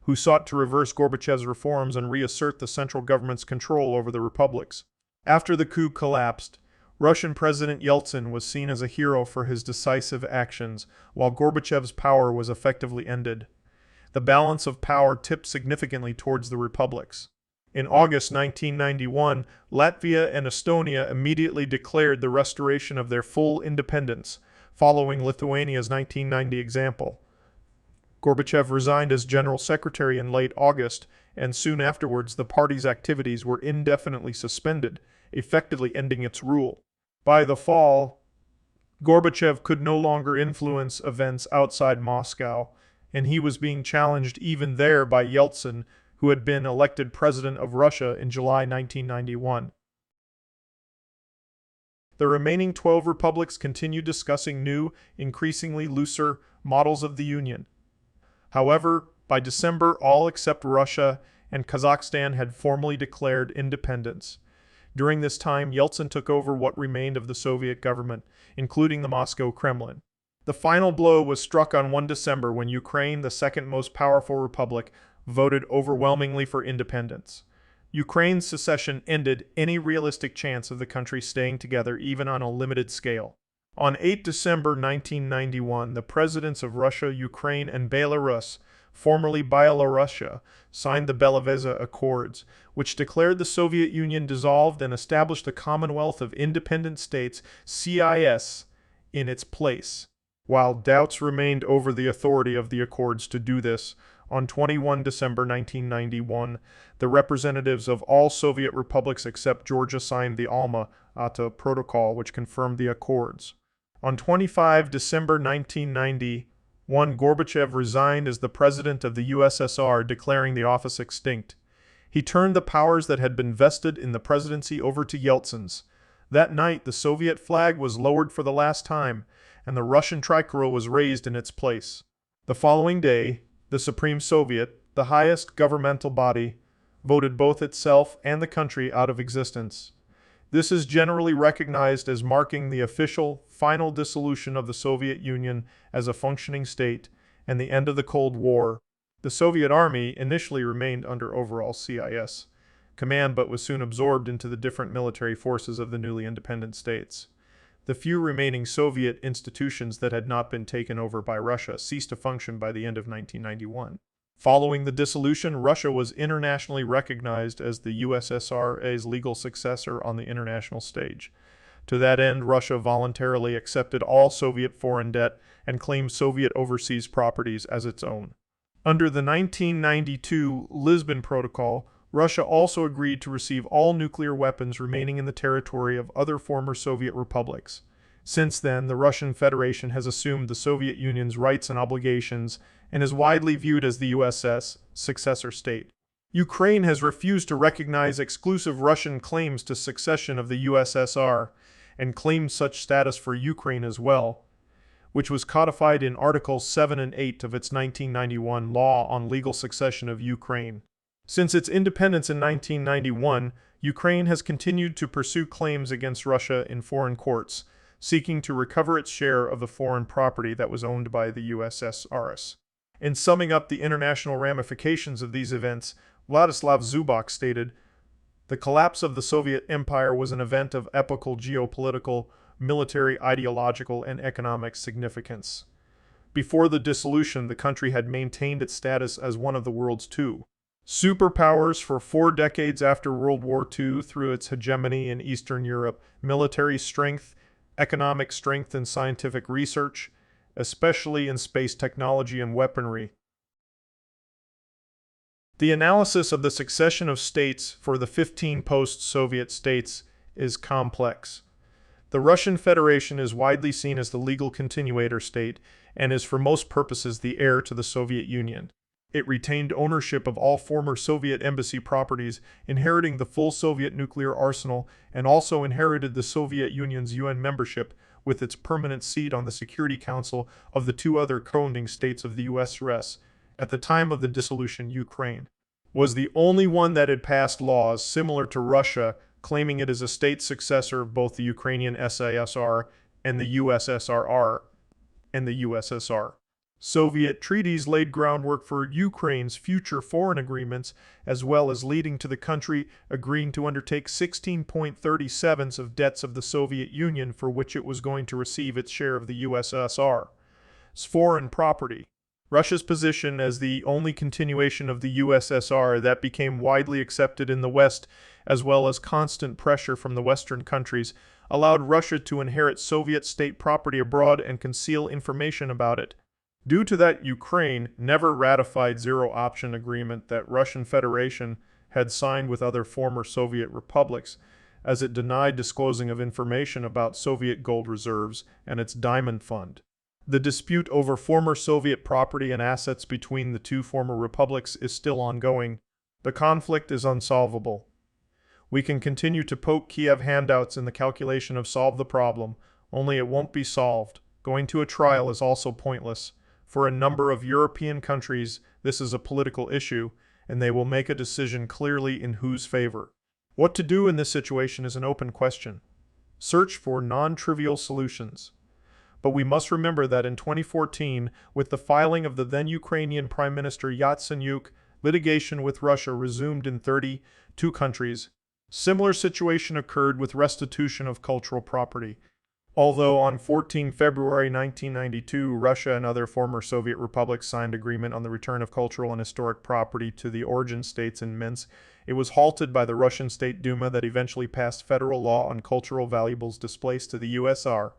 who sought to reverse Gorbachev's reforms and reassert the central government's control over the republics. After the coup collapsed, Russian President Yeltsin was seen as a hero for his decisive actions, while Gorbachev's power was effectively ended. The balance of power tipped significantly towards the republics. In August 1991, Latvia and Estonia immediately declared the restoration of their full independence, following Lithuania's 1990 example. Gorbachev resigned as General Secretary in late August, and soon afterwards the party's activities were indefinitely suspended, effectively ending its rule. By the fall, Gorbachev could no longer influence events outside Moscow, and he was being challenged even there by Yeltsin, who had been elected president of Russia in July 1991. The remaining 12 republics continued discussing new, increasingly looser models of the Union. However, by December, all except Russia and Kazakhstan had formally declared independence. During this time, Yeltsin took over what remained of the Soviet government, including the Moscow Kremlin. The final blow was struck on 1 December when Ukraine, the second most powerful republic, voted overwhelmingly for independence. Ukraine's secession ended any realistic chance of the country staying together even on a limited scale. On 8 December 1991, the presidents of Russia, Ukraine, and Belarus, formerly Byelorussia, signed the Belovezh Accords, which declared the Soviet Union dissolved and established the Commonwealth of Independent States, CIS, in its place. While doubts remained over the authority of the accords to do this, on 21 December 1991, the representatives of all Soviet republics except Georgia signed the Alma-Ata Protocol, which confirmed the accords. On 25 December 1991, Gorbachev resigned as the president of the USSR, declaring the office extinct. He turned the powers that had been vested in the presidency over to Yeltsin's. That night, the Soviet flag was lowered for the last time, and the Russian tricolor was raised in its place. The following day, the Supreme Soviet, the highest governmental body, voted both itself and the country out of existence. This is generally recognized as marking the official, final dissolution of the Soviet Union as a functioning state and the end of the Cold War. The Soviet Army initially remained under overall CIS command but was soon absorbed into the different military forces of the newly independent states. The few remaining Soviet institutions that had not been taken over by Russia ceased to function by the end of 1991. Following the dissolution, Russia was internationally recognized as the USSR's legal successor on the international stage. To that end, Russia voluntarily accepted all Soviet foreign debt and claimed Soviet overseas properties as its own. Under the 1992 Lisbon Protocol, Russia also agreed to receive all nuclear weapons remaining in the territory of other former Soviet republics. Since then, the Russian Federation has assumed the Soviet Union's rights and obligations and is widely viewed as the USSR's successor state. Ukraine has refused to recognize exclusive Russian claims to succession of the USSR and claimed such status for Ukraine as well, which was codified in Articles 7 and 8 of its 1991 Law on Legal Succession of Ukraine. Since its independence in 1991, Ukraine has continued to pursue claims against Russia in foreign courts, seeking to recover its share of the foreign property that was owned by the USSR. In summing up the international ramifications of these events, Vladislav Zubak stated, "The collapse of the Soviet Empire was an event of epochal geopolitical, military, ideological, and economic significance. Before the dissolution, the country had maintained its status as one of the world's two superpowers for 4 decades after World War II through its hegemony in Eastern Europe, military strength, economic strength, and scientific research, especially in space technology and weaponry. The analysis of the succession of states for the 15 post-Soviet states is complex. The Russian Federation is widely seen as the legal continuator state and is for most purposes the heir to the Soviet Union. It retained ownership of all former Soviet embassy properties, inheriting the full Soviet nuclear arsenal, and also inherited the Soviet Union's UN membership with its permanent seat on the Security Council of the 2 other co-founding states of the USSR. At the time of the dissolution, Ukraine was the only one that had passed laws similar to Russia, claiming it as a state successor of both the Ukrainian SASR and the USSR and the USSR. Soviet treaties laid groundwork for Ukraine's future foreign agreements, as well as leading to the country agreeing to undertake 16.37% of debts of the Soviet Union, for which it was going to receive its share of the USSR's foreign property. Russia's position as the only continuation of the USSR that became widely accepted in the West, as well as constant pressure from the Western countries, allowed Russia to inherit Soviet state property abroad and conceal information about it. Due to that, Ukraine never ratified zero-option agreement that Russian Federation had signed with other former Soviet republics, as it denied disclosing of information about Soviet gold reserves and its diamond fund. The dispute over former Soviet property and assets between the 2 former republics is still ongoing. The conflict is unsolvable. We can continue to poke Kiev handouts in the calculation of solve the problem, only it won't be solved. Going to a trial is also pointless. For a number of European countries, this is a political issue, and they will make a decision clearly in whose favor. What to do in this situation is an open question. Search for non-trivial solutions. But we must remember that in 2014, with the filing of the then Ukrainian Prime Minister Yatsenyuk, litigation with Russia resumed in 32 countries. Similar situation occurred with restitution of cultural property. Although on 14 February 1992, Russia and other former Soviet republics signed agreement on the return of cultural and historic property to the origin states in Minsk, it was halted by the Russian State Duma that eventually passed federal law on cultural valuables displaced to the USSR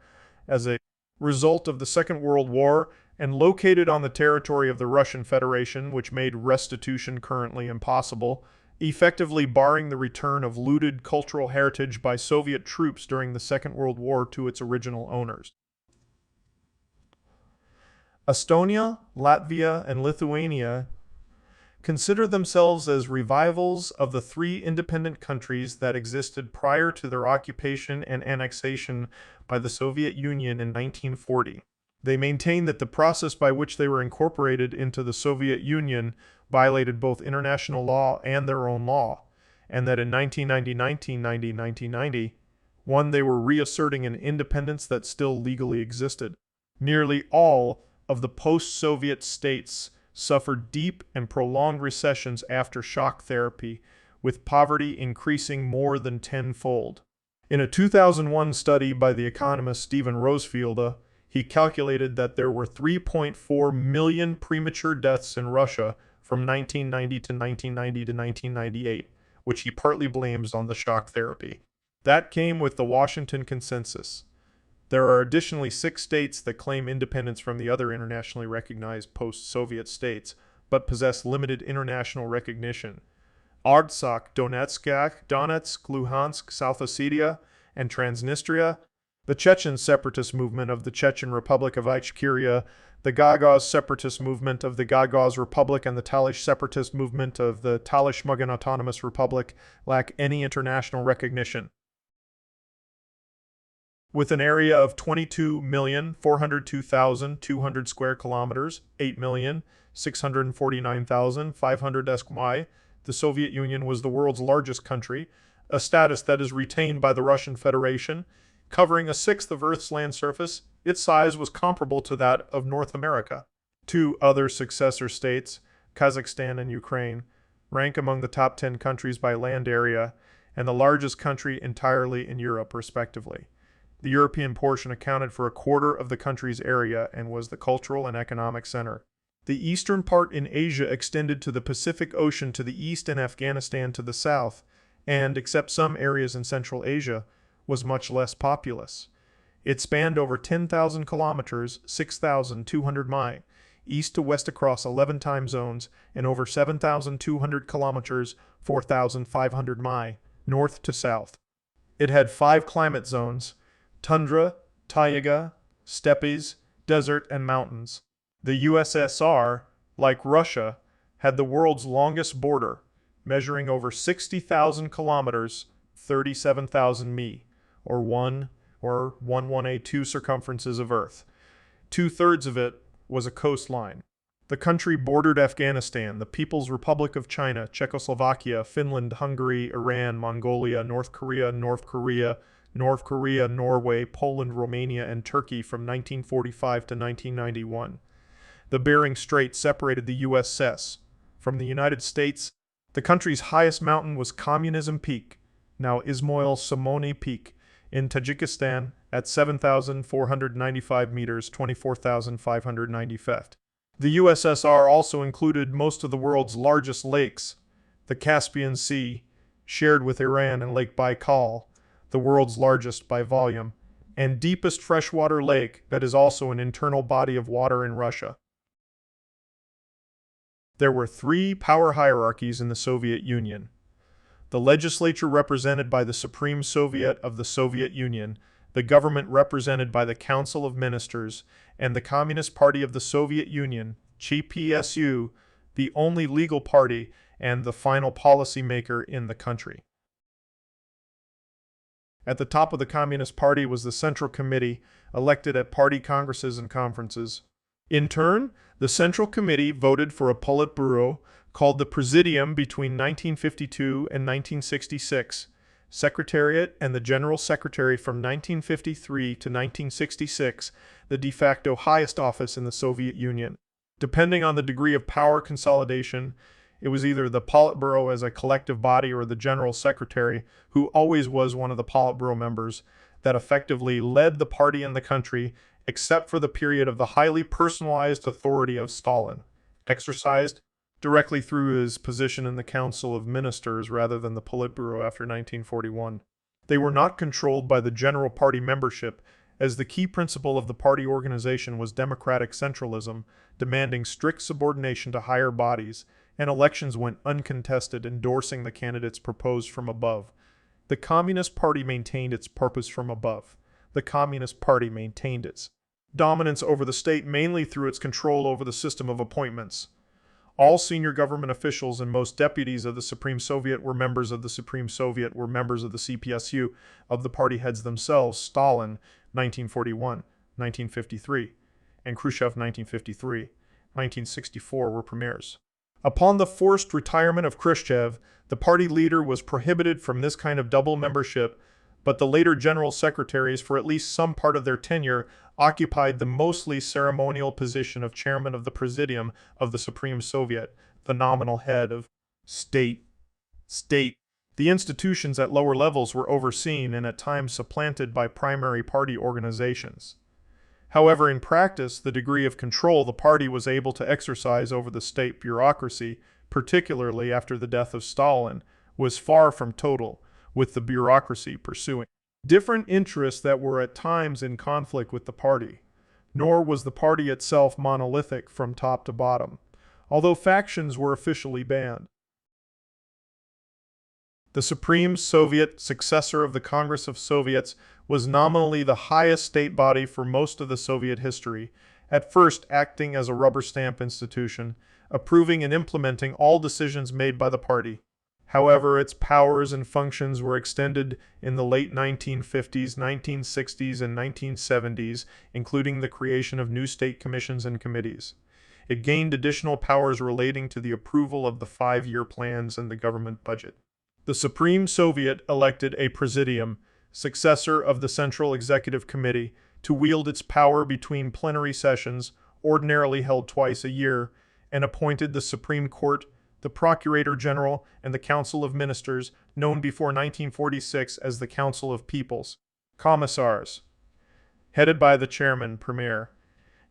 as a result of the Second World War and located on the territory of the Russian Federation, which made restitution currently impossible, effectively barring the return of looted cultural heritage by Soviet troops during the Second World War to its original owners. Estonia, Latvia, and Lithuania consider themselves as revivals of the 3 independent countries that existed prior to their occupation and annexation by the Soviet Union in 1940. They maintain that the process by which they were incorporated into the Soviet Union violated both international law and their own law, and that in 1990, they were reasserting an independence that still legally existed. Nearly all of the post-Soviet states suffered deep and prolonged recessions after shock therapy, with poverty increasing more than tenfold. In a 2001 study by the economist Stephen Rosefield, he calculated that there were 3.4 million premature deaths in Russia from 1990 to 1990 to 1998, which he partly blames on the shock therapy. That came with the Washington Consensus. There are additionally 6 states that claim independence from the other internationally recognized post-Soviet states, but possess limited international recognition. Artsakh, Donetsk, Luhansk, South Ossetia, and Transnistria, the Chechen separatist movement of the Chechen Republic of Ichkeria, the Gagauz separatist movement of the Gagauz Republic, and the Talish separatist movement of the Talish Mugan Autonomous Republic lack any international recognition. With an area of 22,402,200 square kilometers, 8,649,500 sq mi, the Soviet Union was the world's largest country, a status that is retained by the Russian Federation. Covering a sixth of Earth's land surface, its size was comparable to that of North America. 2 other successor states, Kazakhstan and Ukraine, rank among the top 10 countries by land area and the largest country entirely in Europe, respectively. The European portion accounted for a quarter of the country's area and was the cultural and economic center. The eastern part in Asia extended to the Pacific Ocean to the east and Afghanistan to the south, and, except some areas in Central Asia, was much less populous. It spanned over 10,000 kilometers, 6,200 miles, east to west across 11 time zones, and over 7,200 kilometers, 4,500 miles, north to south. It had 5 climate zones: tundra, taiga, steppes, desert, and mountains. The USSR, like Russia, had the world's longest border, measuring over 60,000 kilometers, 37,000 mi, or 1/182 circumferences of Earth. 2/3 of it was a coastline. The country bordered Afghanistan, the People's Republic of China, Czechoslovakia, Finland, Hungary, Iran, Mongolia, North Korea, Norway, Poland, Romania, and Turkey from 1945 to 1991. The Bering Strait separated the USSR from the United States. The country's highest mountain was Communism Peak, now Ismoil Somoni Peak, in Tajikistan at 7,495 meters, 24,590 feet. The USSR also included most of the world's largest lakes: the Caspian Sea, shared with Iran, and Lake Baikal, the world's largest by volume, and deepest freshwater lake that is also an internal body of water in Russia. There were 3 power hierarchies in the Soviet Union: the legislature represented by the Supreme Soviet of the Soviet Union, the government represented by the Council of Ministers, and the Communist Party of the Soviet Union, CPSU, the only legal party and the final policy maker in the country. At the top of the Communist Party was the Central Committee, elected at party congresses and conferences. In turn, the Central Committee voted for a Politburo, called the Presidium between 1952 and 1966, Secretariat, and the General Secretary from 1953 to 1966, the de facto highest office in the Soviet Union. Depending on the degree of power consolidation, it was either the Politburo as a collective body or the General Secretary, who always was one of the Politburo members, that effectively led the party in the country, except for the period of the highly personalized authority of Stalin, exercised directly through his position in the Council of Ministers rather than the Politburo after 1941. They were not controlled by the general party membership, as the key principle of the party organization was democratic centralism, demanding strict subordination to higher bodies, and elections went uncontested, endorsing the candidates proposed from above. The Communist Party maintained its purpose from above. The Communist Party maintained its dominance over the state mainly through its control over the system of appointments. All senior government officials and most deputies of the Supreme Soviet were members of the Supreme Soviet, were members of the CPSU, of the party heads themselves. Stalin, 1941, 1953, and Khrushchev, 1953, 1964 were premiers. Upon the forced retirement of Khrushchev, the party leader was prohibited from this kind of double membership, but the later general secretaries, for at least some part of their tenure, occupied the mostly ceremonial position of chairman of the Presidium of the Supreme Soviet, the nominal head of state. The institutions at lower levels were overseen and at times supplanted by primary party organizations. However, in practice, the degree of control the party was able to exercise over the state bureaucracy, particularly after the death of Stalin, was far from total, with the bureaucracy pursuing different interests that were at times in conflict with the party. Nor was the party itself monolithic from top to bottom, although factions were officially banned. The Supreme Soviet, successor of the Congress of Soviets, was nominally the highest state body for most of the Soviet history, at first acting as a rubber stamp institution, approving and implementing all decisions made by the party. However, its powers and functions were extended in the late 1950s, 1960s, and 1970s, including the creation of new state commissions and committees. It gained additional powers relating to the approval of the 5-year plans and the government budget. The Supreme Soviet elected a Presidium, successor of the Central Executive Committee, to wield its power between plenary sessions, ordinarily held twice a year, and appointed the Supreme Court, the Procurator General, and the Council of Ministers, known before 1946 as the Council of People's Commissars. headed by the chairman, premier,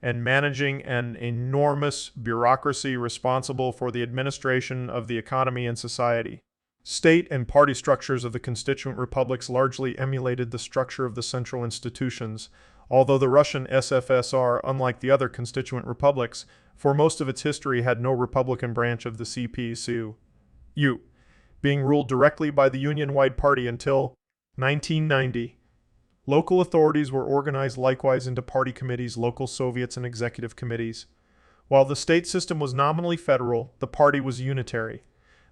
and managing an enormous bureaucracy responsible for the administration of the economy and society. State and party structures of the constituent republics largely emulated the structure of the central institutions, although the Russian SFSR, unlike the other constituent republics, for most of its history had no republican branch of the CPCU, being ruled directly by the Union-wide party until 1990. Local authorities were organized likewise into party committees, local Soviets, and executive committees. While the state system was nominally federal, the party was unitary.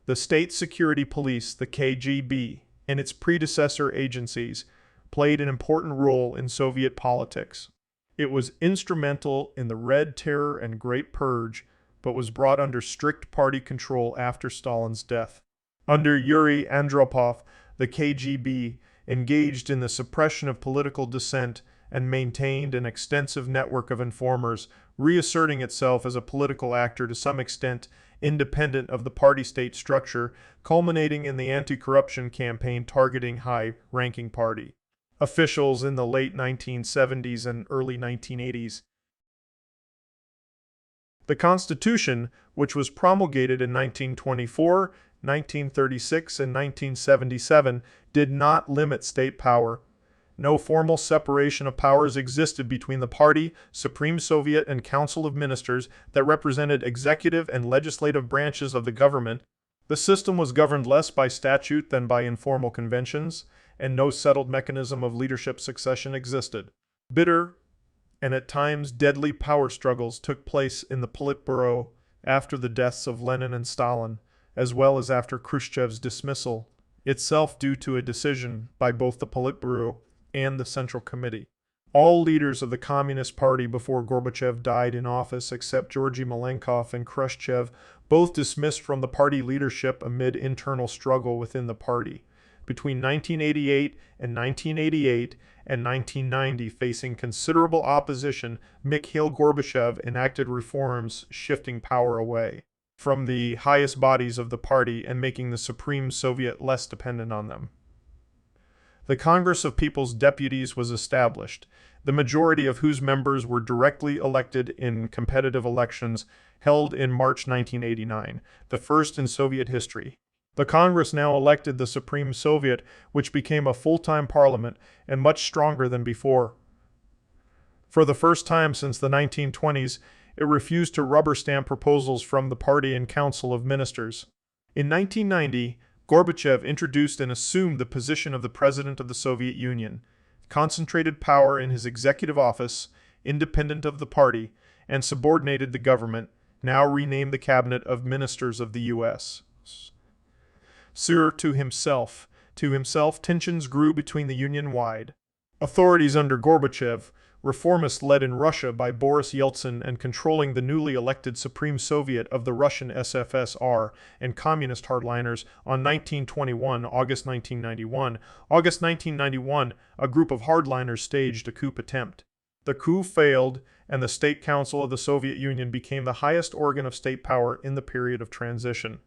The State Security Police, the KGB, and its predecessor agencies played an important role in Soviet politics. It was instrumental in the Red Terror and Great Purge, but was brought under strict party control after Stalin's death. Under Yuri Andropov, the KGB engaged in the suppression of political dissent and maintained an extensive network of informers, reasserting itself as a political actor to some extent independent of the party-state structure, culminating in the anti-corruption campaign targeting high-ranking party officials in the late 1970s and early 1980s. The Constitution, which was promulgated in 1924, 1936, and 1977, did not limit state power. No formal separation of powers existed between the Party, Supreme Soviet, and Council of Ministers that represented executive and legislative branches of the government. The system was governed less by statute than by informal conventions, and no settled mechanism of leadership succession existed. Bitter and at times deadly power struggles took place in the Politburo after the deaths of Lenin and Stalin, as well as after Khrushchev's dismissal, itself due to a decision by both the Politburo and the Central Committee. All leaders of the Communist Party before Gorbachev died in office, except Georgy Malenkov and Khrushchev, both dismissed from the party leadership amid internal struggle within the party. Between 1988 and 1990, facing considerable opposition, Mikhail Gorbachev enacted reforms shifting power away from the highest bodies of the party and making the Supreme Soviet less dependent on them. The Congress of People's Deputies was established, the majority of whose members were directly elected in competitive elections held in March 1989, the first in Soviet history. The Congress now elected the Supreme Soviet, which became a full-time parliament and much stronger than before. For the first time since the 1920s, it refused to rubber stamp proposals from the party and Council of Ministers. In 1990, Gorbachev introduced and assumed the position of the President of the Soviet Union, concentrated power in his executive office, independent of the party, and subordinated the government, now renamed the Cabinet of Ministers of the USSR, to himself. Tensions grew between the Union-wide authorities under Gorbachev, reformists led in Russia by Boris Yeltsin and controlling the newly elected Supreme Soviet of the Russian SFSR, and communist hardliners on August 1991, a group of hardliners staged a coup attempt. The coup failed, and the State Council of the Soviet Union became the highest organ of state power in the period of transition.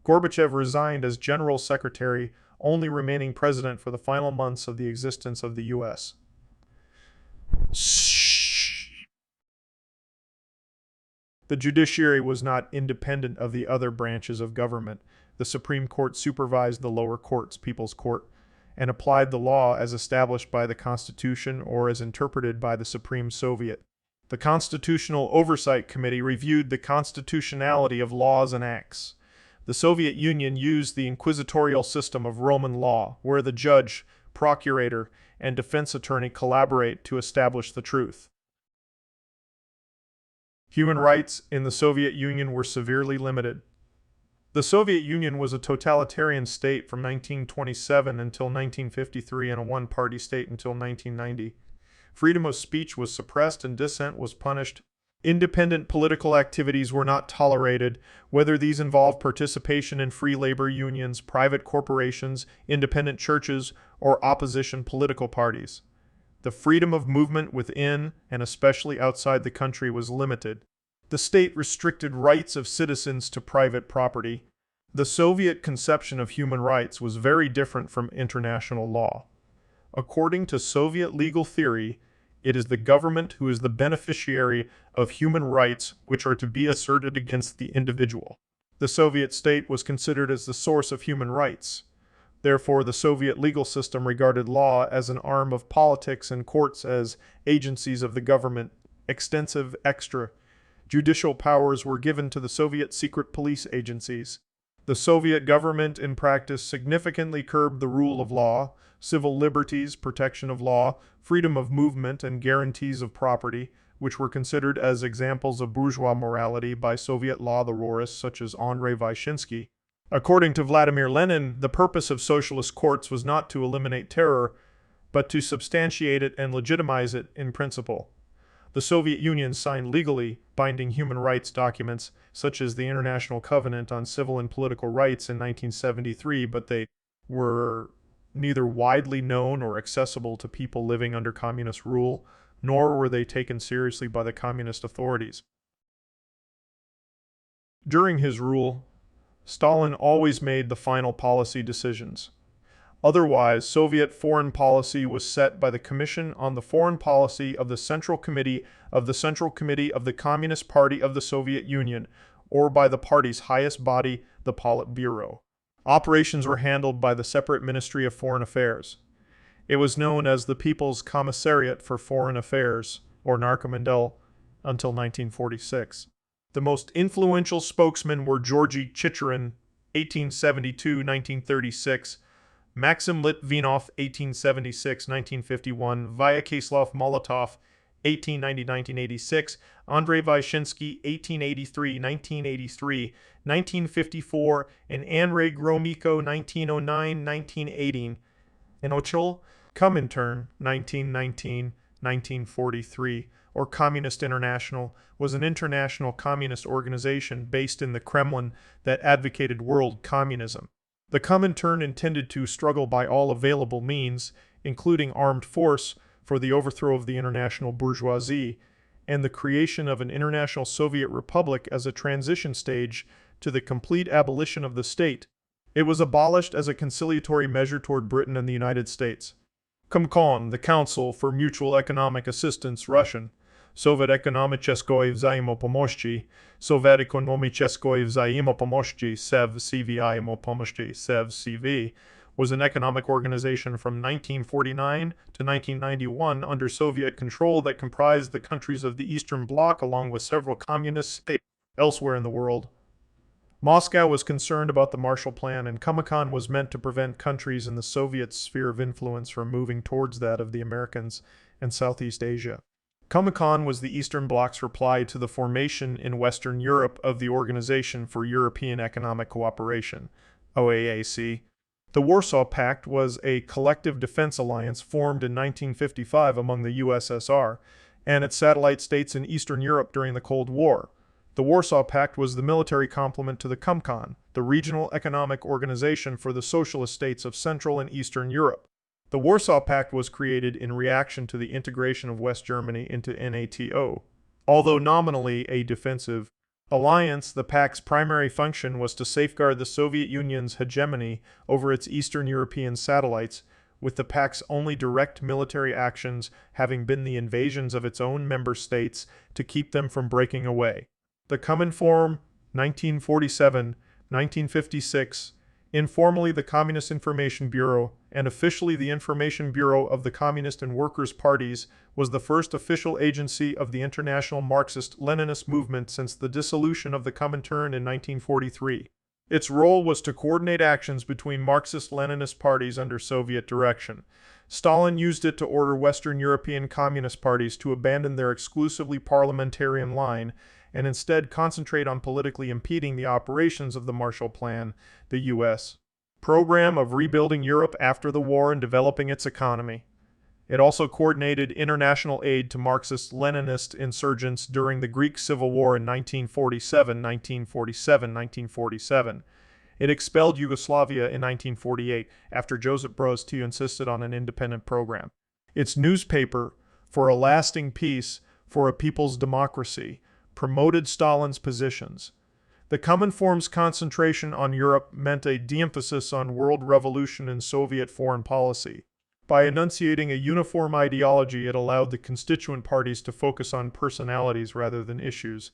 Gorbachev resigned as General Secretary, only remaining president for the final months of the existence of the U.S. The judiciary was not independent of the other branches of government. The Supreme Court supervised the lower courts, People's Court, and applied the law as established by the Constitution or as interpreted by the Supreme Soviet. The Constitutional Oversight Committee reviewed the constitutionality of laws and acts. The Soviet Union used the inquisitorial system of Roman law, where the judge, procurator, and defense attorney collaborate to establish the truth. Human rights in the Soviet Union were severely limited. The Soviet Union was a totalitarian state from 1927 until 1953 and a one-party state until 1990. Freedom of speech was suppressed and dissent was punished. Independent political activities were not tolerated, whether these involved participation in free labor unions, private corporations, independent churches, or opposition political parties. The freedom of movement within and especially outside the country was limited. The state restricted rights of citizens to private property. The Soviet conception of human rights was very different from international law. According to Soviet legal theory, It is the government who is the beneficiary of human rights which are to be asserted against the individual. The Soviet state was considered as the source of human rights. Therefore, the Soviet legal system regarded law as an arm of politics and courts as agencies of the government. Extensive judicial powers were given to the Soviet secret police agencies. The Soviet government in practice significantly curbed the rule of law, civil liberties, protection of law, freedom of movement, and guarantees of property, which were considered as examples of bourgeois morality by Soviet law theorists such as Andrei Vyshinsky. According to Vladimir Lenin, the purpose of socialist courts was not to eliminate terror, but to substantiate it and legitimize it in principle. The Soviet Union signed legally binding human rights documents, such as the International Covenant on Civil and Political Rights in 1973, but they were neither widely known or accessible to people living under communist rule, nor were they taken seriously by the communist authorities. During his rule, Stalin always made the final policy decisions. Otherwise, Soviet foreign policy was set by the Commission on the Foreign Policy of the Central Committee of the Communist Party of the Soviet Union, or by the party's highest body, the Politburo. Operations were handled by the separate Ministry of Foreign Affairs. It was known as the People's Commissariat for Foreign Affairs, or Narkomandel, until 1946. The most influential spokesmen were Georgy Chicherin, 1872-1936, Maxim Litvinov, 1876-1951, Vyacheslav Molotov, 1890-1986, Andrei Vyshinsky, 1883-1983, 1954, and Andrei Gromyko, 1909-1918, and Ochil Comintern, 1919-1943, or Communist International, was an international communist organization based in the Kremlin that advocated world communism. The Comintern intended to struggle by all available means, including armed force, for the overthrow of the international bourgeoisie and the creation of an international Soviet republic as a transition stage to the complete abolition of the state. It was abolished as a conciliatory measure toward Britain and the United States. Comcon, the Council for Mutual Economic Assistance, Russian, Sovet Ekonomicheskoye Взаимопомощи, Sovet Ekonomicheskoye Взаимопомощи, Sev CVIMopomощи, Sev CV, was an economic organization from 1949 to 1991 under Soviet control that comprised the countries of the Eastern Bloc along with several communist states elsewhere in the world. Moscow was concerned about the Marshall Plan, and Comecon was meant to prevent countries in the Soviet sphere of influence from moving towards that of the Americans and Southeast Asia. Comecon was the Eastern Bloc's reply to the formation in Western Europe of the Organization for European Economic Cooperation, OEAC. The Warsaw Pact was a collective defense alliance formed in 1955 among the USSR and its satellite states in Eastern Europe during the Cold War. The Warsaw Pact was the military complement to the Comecon, the regional economic organization for the socialist states of Central and Eastern Europe. The Warsaw Pact was created in reaction to the integration of West Germany into NATO. Although nominally a defensive alliance, the Pact's primary function was to safeguard the Soviet Union's hegemony over its Eastern European satellites, with the Pact's only direct military actions having been the invasions of its own member states to keep them from breaking away. The Cominform, 1947-1956, informally the Communist Information Bureau, and officially the Information Bureau of the Communist and Workers' Parties, was the first official agency of the international Marxist-Leninist movement since the dissolution of the Comintern in 1943. Its role was to coordinate actions between Marxist-Leninist parties under Soviet direction. Stalin used it to order Western European Communist parties to abandon their exclusively parliamentarian line and instead concentrate on politically impeding the operations of the Marshall Plan, the U.S. program of rebuilding Europe after the war and developing its economy. It also coordinated international aid to Marxist-Leninist insurgents during the Greek Civil War in 1947. It expelled Yugoslavia in 1948 after Josip Broz Tito insisted on an independent program. Its newspaper, For a Lasting Peace, For a People's Democracy, promoted Stalin's positions. The Cominform's concentration on Europe meant a de-emphasis on world revolution in Soviet foreign policy. By enunciating a uniform ideology, it allowed the constituent parties to focus on personalities rather than issues.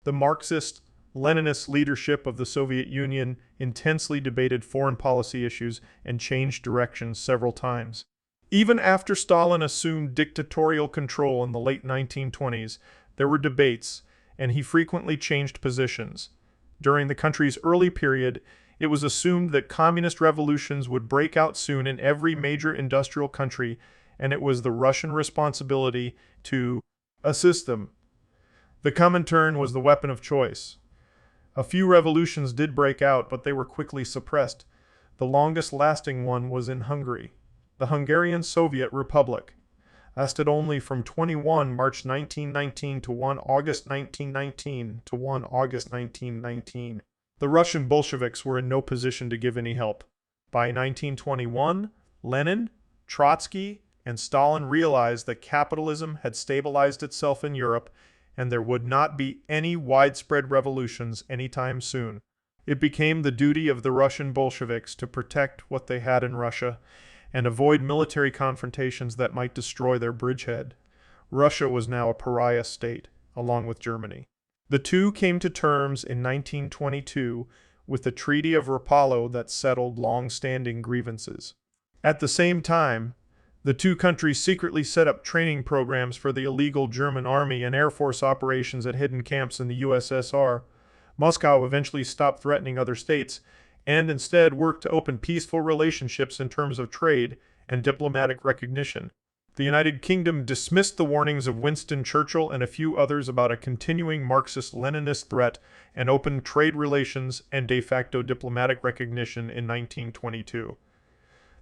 The Marxist-Leninist leadership of the Soviet Union intensely debated foreign policy issues and changed directions several times. Even after Stalin assumed dictatorial control in the late 1920s, there were debates, and he frequently changed positions. During the country's early period, it was assumed that communist revolutions would break out soon in every major industrial country, and it was the Russian responsibility to assist them. The Comintern was the weapon of choice. A few revolutions did break out, but they were quickly suppressed. The longest-lasting one was in Hungary. The Hungarian Soviet Republic lasted only from 21 March 1919 to 1 August 1919 to 1 August 1919. The Russian Bolsheviks were in no position to give any help. By 1921, Lenin, Trotsky, and Stalin realized that capitalism had stabilized itself in Europe and there would not be any widespread revolutions anytime soon. It became the duty of the Russian Bolsheviks to protect what they had in Russia and avoid military confrontations that might destroy their bridgehead. Russia was now a pariah state, along with Germany. The two came to terms in 1922 with the Treaty of Rapallo that settled long-standing grievances. At the same time, the two countries secretly set up training programs for the illegal German army and air force operations at hidden camps in the USSR. Moscow eventually stopped threatening other states and instead worked to open peaceful relationships in terms of trade and diplomatic recognition. The United Kingdom dismissed the warnings of Winston Churchill and a few others about a continuing Marxist-Leninist threat and opened trade relations and de facto diplomatic recognition in 1922.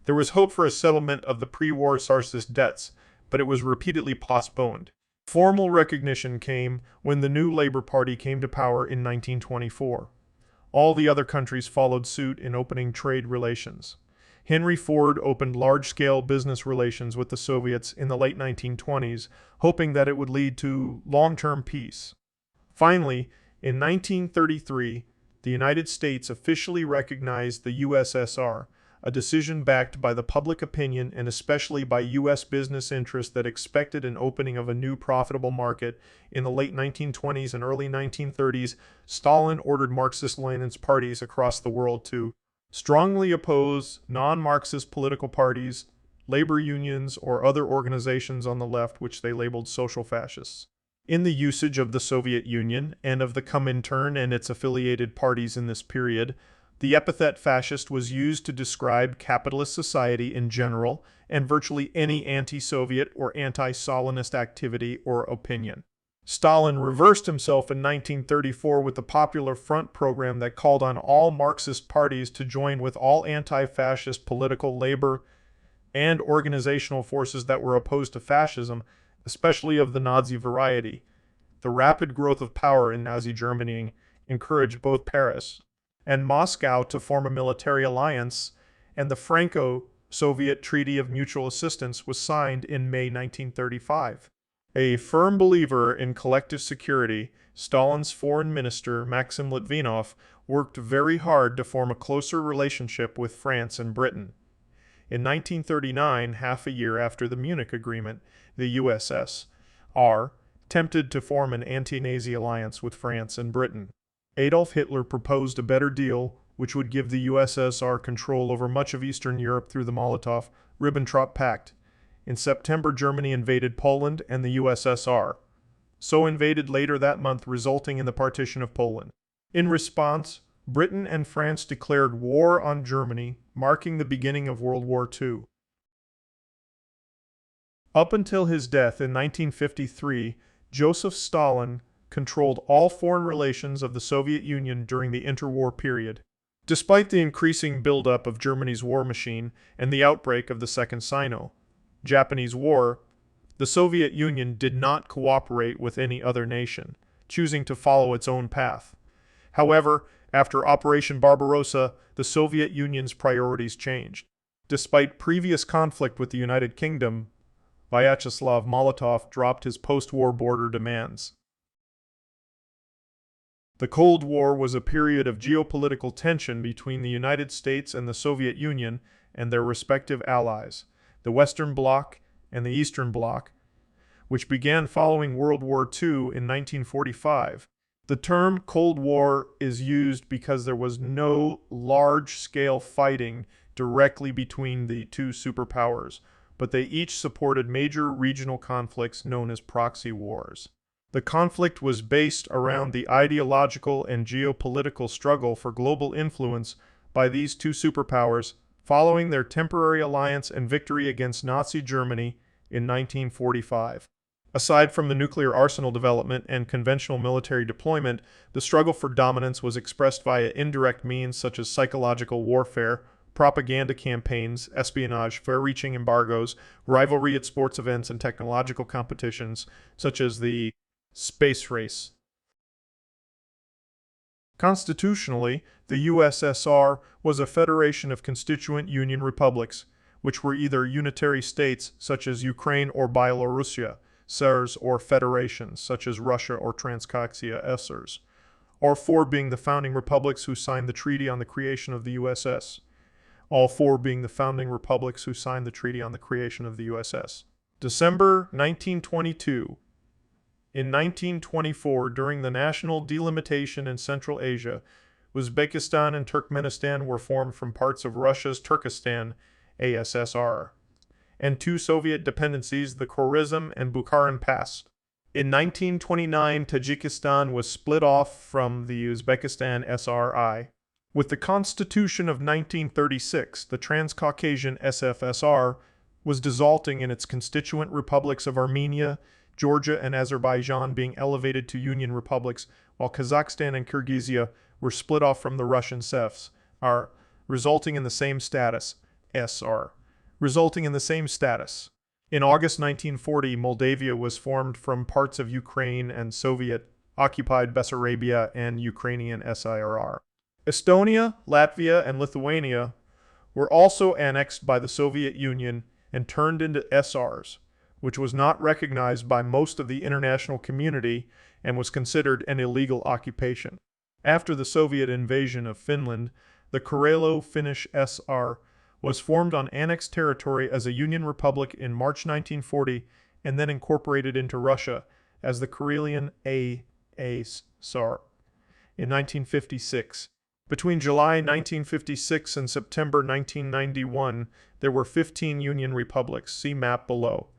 There was hope for a settlement of the pre-war Tsarist debts, but it was repeatedly postponed. Formal recognition came when the new Labour Party came to power in 1924. All the other countries followed suit in opening trade relations. Henry Ford opened large-scale business relations with the Soviets in the late 1920s, hoping that it would lead to long-term peace. Finally, in 1933, the United States officially recognized the USSR, a decision backed by the public opinion and especially by U.S. business interests that expected an opening of a new profitable market. In the late 1920s and early 1930s, Stalin ordered Marxist-Leninist parties across the world to strongly oppose non-Marxist political parties, labor unions, or other organizations on the left which they labeled social fascists. In the usage of the Soviet Union and of the Comintern and its affiliated parties in this period, the epithet fascist was used to describe capitalist society in general and virtually any anti-Soviet or anti-Stalinist activity or opinion. Stalin reversed himself in 1934 with the Popular Front program that called on all Marxist parties to join with all anti-fascist political, labor, and organizational forces that were opposed to fascism, especially of the Nazi variety. The rapid growth of power in Nazi Germany encouraged both Paris and Moscow to form a military alliance, and the Franco-Soviet Treaty of Mutual Assistance was signed in May 1935. A firm believer in collective security, Stalin's foreign minister, Maxim Litvinov, worked very hard to form a closer relationship with France and Britain. In 1939, half a year after the Munich Agreement, the USSR attempted to form an anti-Nazi alliance with France and Britain. Adolf Hitler proposed a better deal, which would give the USSR control over much of Eastern Europe through the Molotov-Ribbentrop Pact. In September, Germany invaded Poland and the USSR, so invaded later that month, resulting in the partition of Poland. In response, Britain and France declared war on Germany, marking the beginning of World War II. Up until his death in 1953, Joseph Stalin controlled all foreign relations of the Soviet Union during the interwar period. Despite the increasing buildup of Germany's war machine and the outbreak of the Second Sino-Japanese War, the Soviet Union did not cooperate with any other nation, choosing to follow its own path. However, after Operation Barbarossa, the Soviet Union's priorities changed. Despite previous conflict with the United Kingdom, Vyacheslav Molotov dropped his post-war border demands. The Cold War was a period of geopolitical tension between the United States and the Soviet Union and their respective allies, the Western Bloc and the Eastern Bloc, which began following World War II in 1945. The term Cold War is used because there was no large-scale fighting directly between the two superpowers, but they each supported major regional conflicts known as proxy wars. The conflict was based around the ideological and geopolitical struggle for global influence by these two superpowers following their temporary alliance and victory against Nazi Germany in 1945. Aside from the nuclear arsenal development and conventional military deployment, the struggle for dominance was expressed via indirect means such as psychological warfare, propaganda campaigns, espionage, far-reaching embargoes, rivalry at sports events, and technological competitions such as the space race. Constitutionally, the USSR was a federation of constituent union republics, which were either unitary states such as Ukraine or Byelorusia, SARs, or federations such as Russia or Transcaucasia SARs, or four being the founding republics who signed the Treaty on the Creation of the USS, all four being the founding republics who signed the Treaty on the Creation of the USS. December 1922. In 1924, during the national delimitation in Central Asia, Uzbekistan and Turkmenistan were formed from parts of Russia's Turkestan, ASSR, and two Soviet dependencies, the Khorizm and Bukharan Pass. In 1929, Tajikistan was split off from the Uzbekistan SRI. With the Constitution of 1936, the Transcaucasian SFSR was dissolving in its constituent republics of Armenia, Georgia, and Azerbaijan being elevated to union republics, while Kazakhstan and Kyrgyzia were split off from the Russian SFSR, resulting in the same status. In August 1940, Moldavia was formed from parts of Ukraine and Soviet-occupied Bessarabia and Ukrainian SIRR. Estonia, Latvia, and Lithuania were also annexed by the Soviet Union and turned into SRs, which was not recognized by most of the international community and was considered an illegal occupation. After the Soviet invasion of Finland, the Karelo-Finnish SR was formed on annexed territory as a Union Republic in March 1940 and then incorporated into Russia as the Karelian SR in 1956. Between July 1956 and September 1991, there were 15 Union republics, see map below,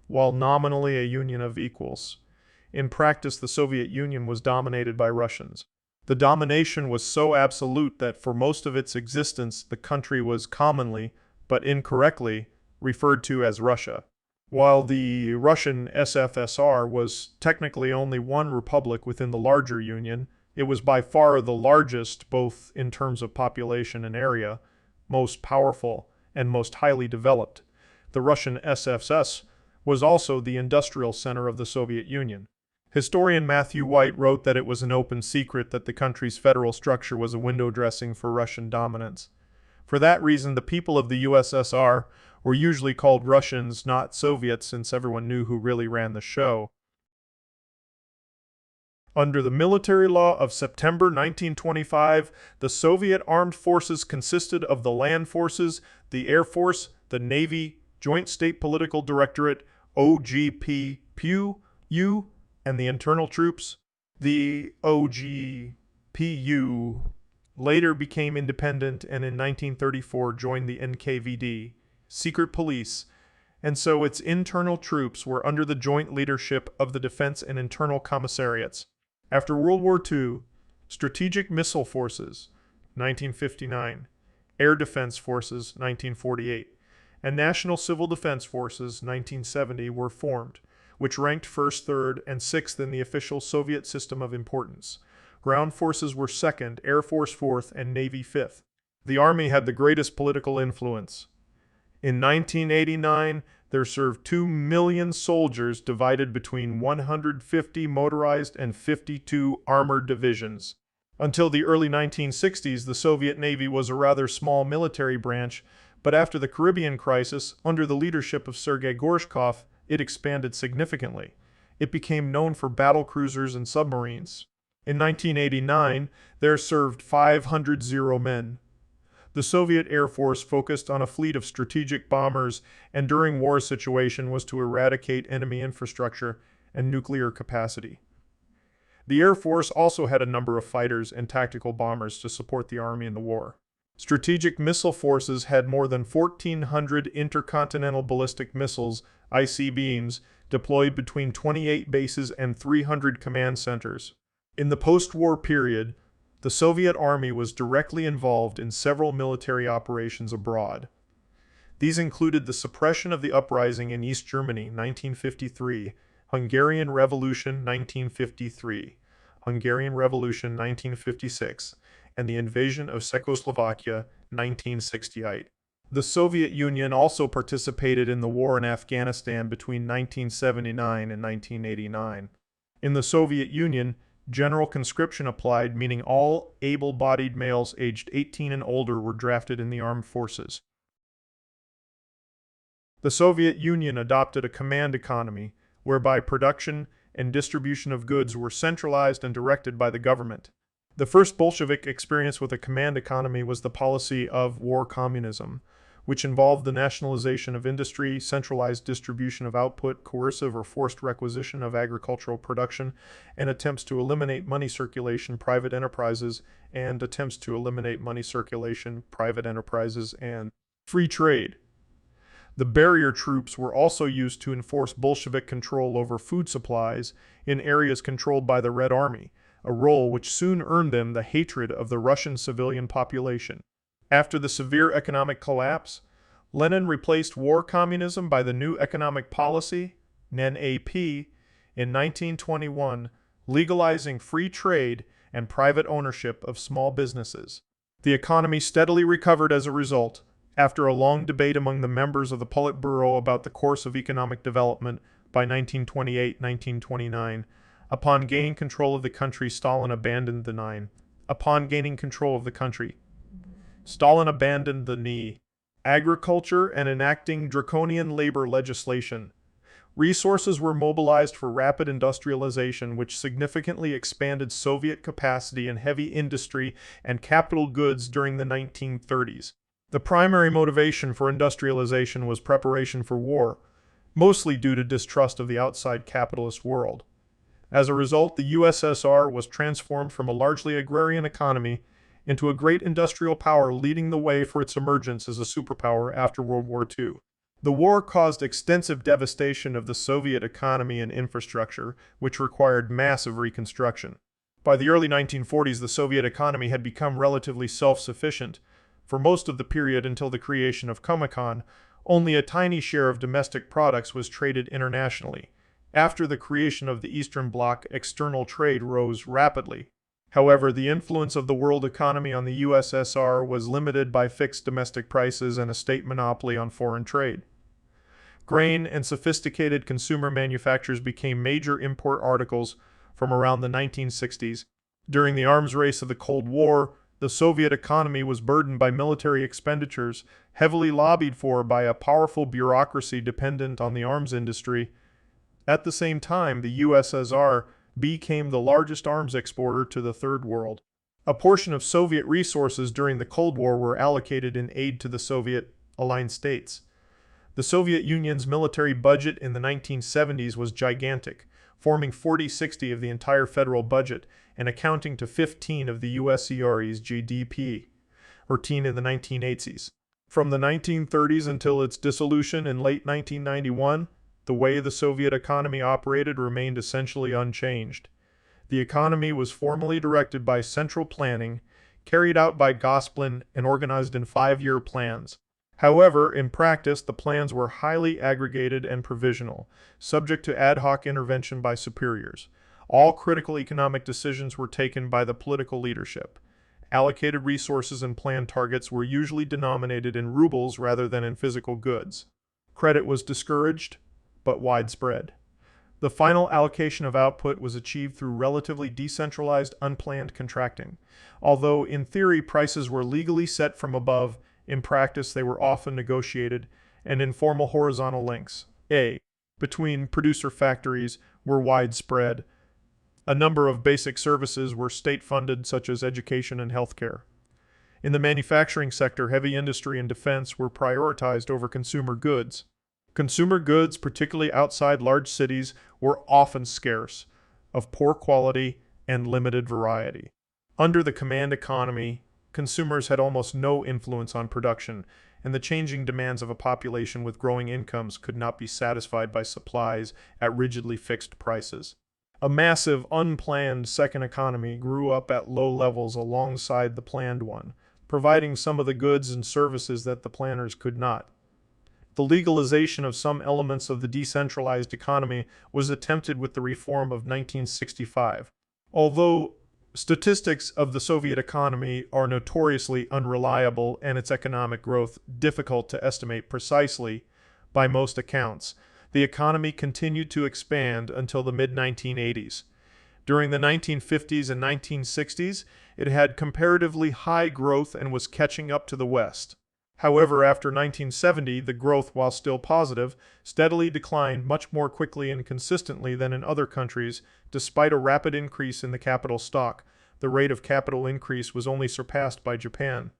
while nominally a union of equals. In practice, the Soviet Union was dominated by Russians. The domination was so absolute that for most of its existence, the country was commonly, but incorrectly, referred to as Russia. While the Russian SFSR was technically only one republic within the larger union, it was by far the largest, both in terms of population and area, most powerful, and most highly developed. The Russian SFSR was also the industrial center of the Soviet Union. Historian Matthew White wrote that it was an open secret that the country's federal structure was a window dressing for Russian dominance. For that reason, the people of the USSR were usually called Russians, not Soviets, since everyone knew who really ran the show. Under the military law of September 1925, the Soviet armed forces consisted of the land forces, the Air Force, the Navy, Joint State Political Directorate, OGPU, and the internal troops. The OGPU later became independent and in 1934 joined the NKVD, secret police, and so its internal troops were under the joint leadership of the Defense and Internal Commissariats. After World War II, Strategic Missile Forces, 1959, Air Defense Forces, 1948, and National Civil Defense Forces, 1970, were formed, which ranked first, third, and sixth in the official Soviet system of importance. Ground forces were second, Air Force fourth, and Navy fifth. The Army had the greatest political influence. In 1989, there served 2 million soldiers divided between 150 motorized and 52 armored divisions. Until the early 1960s, the Soviet Navy was a rather small military branch, but after the Caribbean crisis, under the leadership of Sergei Gorshkov, it expanded significantly. It became known for battle cruisers and submarines. In 1989, there served 500 men. The Soviet Air Force focused on a fleet of strategic bombers and during war situation was to eradicate enemy infrastructure and nuclear capacity. The Air Force also had a number of fighters and tactical bombers to support the Army in the war. Strategic missile forces had more than 1,400 intercontinental ballistic missiles, ICBMs, deployed between 28 bases and 300 command centers. In the post-war period, the Soviet Army was directly involved in several military operations abroad. These included the suppression of the uprising in East Germany, 1953, Hungarian Revolution, 1953, Hungarian Revolution, 1956, and the invasion of Czechoslovakia, 1968. The Soviet Union also participated in the war in Afghanistan between 1979 and 1989. In the Soviet Union, general conscription applied, meaning all able-bodied males aged 18 and older were drafted in the armed forces. The Soviet Union adopted a command economy, whereby production and distribution of goods were centralized and directed by the government. The first Bolshevik experience with a command economy was the policy of war communism, which involved the nationalization of industry, centralized distribution of output, coercive or forced requisition of agricultural production, and attempts to eliminate money circulation, private enterprises, and free trade. The barrier troops were also used to enforce Bolshevik control over food supplies in areas controlled by the Red Army, a role which soon earned them the hatred of the Russian civilian population. After the severe economic collapse, Lenin replaced war communism by the new economic policy, NEP, in 1921, legalizing free trade and private ownership of small businesses. The economy steadily recovered as a result, after a long debate among the members of the Politburo about the course of economic development by 1928-1929. Upon gaining control of the country, Stalin abandoned the agriculture and enacting draconian labor legislation. Resources were mobilized for rapid industrialization, which significantly expanded Soviet capacity in heavy industry and capital goods during the 1930s. The primary motivation for industrialization was preparation for war, mostly due to distrust of the outside capitalist world. As a result, the USSR was transformed from a largely agrarian economy into a great industrial power, leading the way for its emergence as a superpower after World War II. The war caused extensive devastation of the Soviet economy and infrastructure, which required massive reconstruction. By the early 1940s, the Soviet economy had become relatively self-sufficient. For most of the period until the creation of Comecon, only a tiny share of domestic products was traded internationally. After the creation of the Eastern Bloc, external trade rose rapidly. However, the influence of the world economy on the USSR was limited by fixed domestic prices and a state monopoly on foreign trade. Grain and sophisticated consumer manufactures became major import articles from around the 1960s. During the arms race of the Cold War, the Soviet economy was burdened by military expenditures, heavily lobbied for by a powerful bureaucracy dependent on the arms industry. At the same time, the USSR became the largest arms exporter to the Third World. A portion of Soviet resources during the Cold War were allocated in aid to the Soviet-aligned states. The Soviet Union's military budget in the 1970s was gigantic, forming 40-60% of the entire federal budget and accounting to 15% of the USSR's GDP, or teen in the 1980s. From the 1930s until its dissolution in late 1991, the way the Soviet economy operated remained essentially unchanged. The economy was formally directed by central planning, carried out by Gosplan, and organized in 5-year plans. However, in practice, the plans were highly aggregated and provisional, subject to ad hoc intervention by superiors. All critical economic decisions were taken by the political leadership. Allocated resources and planned targets were usually denominated in rubles rather than in physical goods. Credit was discouraged, but widespread. The final allocation of output was achieved through relatively decentralized, unplanned contracting. Although in theory prices were legally set from above, in practice they were often negotiated, and informal horizontal links, between producer factories, were widespread. A number of basic services were state-funded, such as education and healthcare. In the manufacturing sector, heavy industry and defense were prioritized over consumer goods. Consumer goods, particularly outside large cities, were often scarce, of poor quality, and limited variety. Under the command economy, consumers had almost no influence on production, and the changing demands of a population with growing incomes could not be satisfied by supplies at rigidly fixed prices. A massive, unplanned second economy grew up at low levels alongside the planned one, providing some of the goods and services that the planners could not. The legalization of some elements of the decentralized economy was attempted with the reform of 1965. Although statistics of the Soviet economy are notoriously unreliable and its economic growth difficult to estimate precisely, by most accounts, the economy continued to expand until the mid-1980s. During the 1950s and 1960s, it had comparatively high growth and was catching up to the West. However, after 1970, the growth, while still positive, steadily declined much more quickly and consistently than in other countries. Despite a rapid increase in the capital stock, the rate of capital increase was only surpassed by Japan.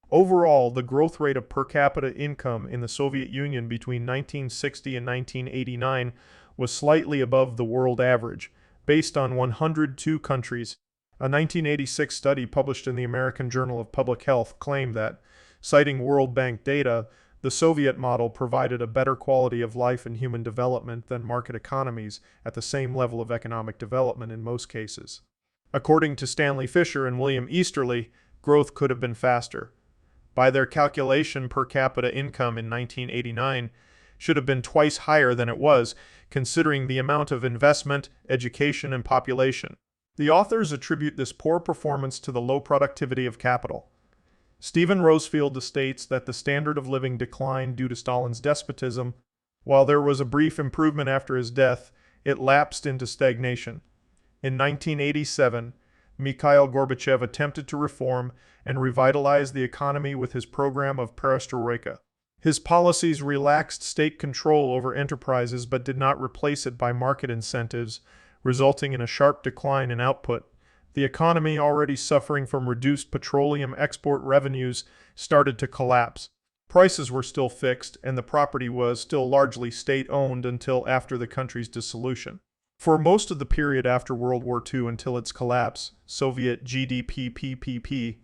Overall, the growth rate of per capita income in the Soviet Union between 1960 and 1989 was slightly above the world average, based on 102 countries. A 1986 study published in the American Journal of Public Health claimed that, citing World Bank data, the Soviet model provided a better quality of life and human development than market economies at the same level of economic development in most cases. According to Stanley Fisher and William Easterly, growth could have been faster. By their calculation, per capita income in 1989 should have been twice higher than it was, considering the amount of investment, education, and population. The authors attribute this poor performance to the low productivity of capital. Stephen Rosefield states that the standard of living declined due to Stalin's despotism. While there was a brief improvement after his death, it lapsed into stagnation. In 1987, Mikhail Gorbachev attempted to reform and revitalize the economy with his program of Perestroika. His policies relaxed state control over enterprises but did not replace it by market incentives, resulting in a sharp decline in output. The economy, already suffering from reduced petroleum export revenues, started to collapse. Prices were still fixed, and the property was still largely state-owned until after the country's dissolution. For most of the period after World War II until its collapse, Soviet GDP PPP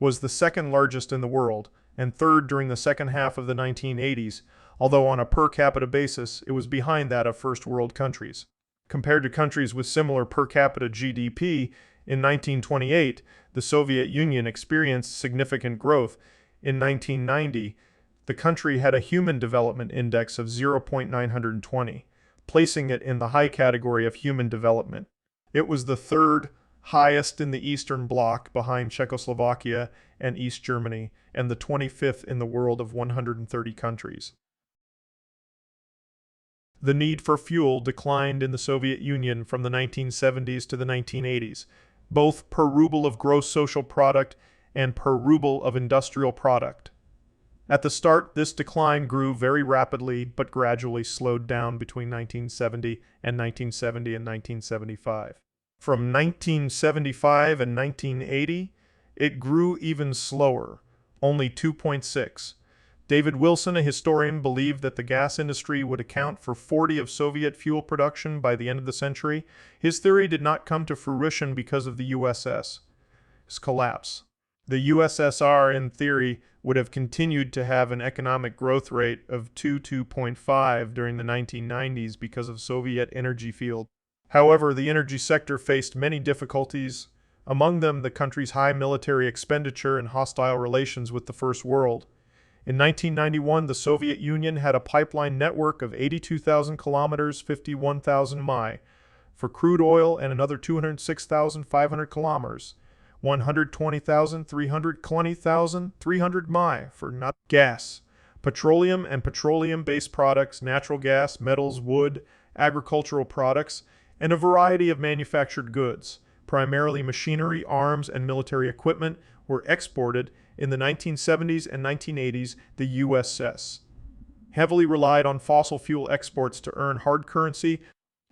was the second largest in the world, and third during the second half of the 1980s, although on a per capita basis it was behind that of first world countries. Compared to countries with similar per capita GDP, in 1928, the Soviet Union experienced significant growth. In 1990, the country had a Human Development Index of 0.920, placing it in the high category of human development. It was the third highest in the Eastern Bloc behind Czechoslovakia and East Germany, and the 25th in the world of 130 countries. The need for fuel declined in the Soviet Union from the 1970s to the 1980s, both per ruble of gross social product and per ruble of industrial product. At the start, this decline grew very rapidly but gradually slowed down between 1970 and 1975. From 1975 and 1980, it grew even slower, only 2.6. David Wilson, a historian, believed that the gas industry would account for 40% of Soviet fuel production by the end of the century. His theory did not come to fruition because of the USSR's collapse. The USSR, in theory, would have continued to have an economic growth rate of 2.5 during the 1990s because of Soviet energy field. However, the energy sector faced many difficulties, among them the country's high military expenditure and hostile relations with the First World. In 1991, the Soviet Union had a pipeline network of 82,000 kilometers, 51,000 mi, for crude oil and another 206,500 kilometers, 120,300 mi for not gas, petroleum and petroleum-based products, natural gas, metals, wood, agricultural products, and a variety of manufactured goods, primarily machinery, arms, and military equipment, were exported. In the 1970s and 1980s, the USSR heavily relied on fossil fuel exports to earn hard currency.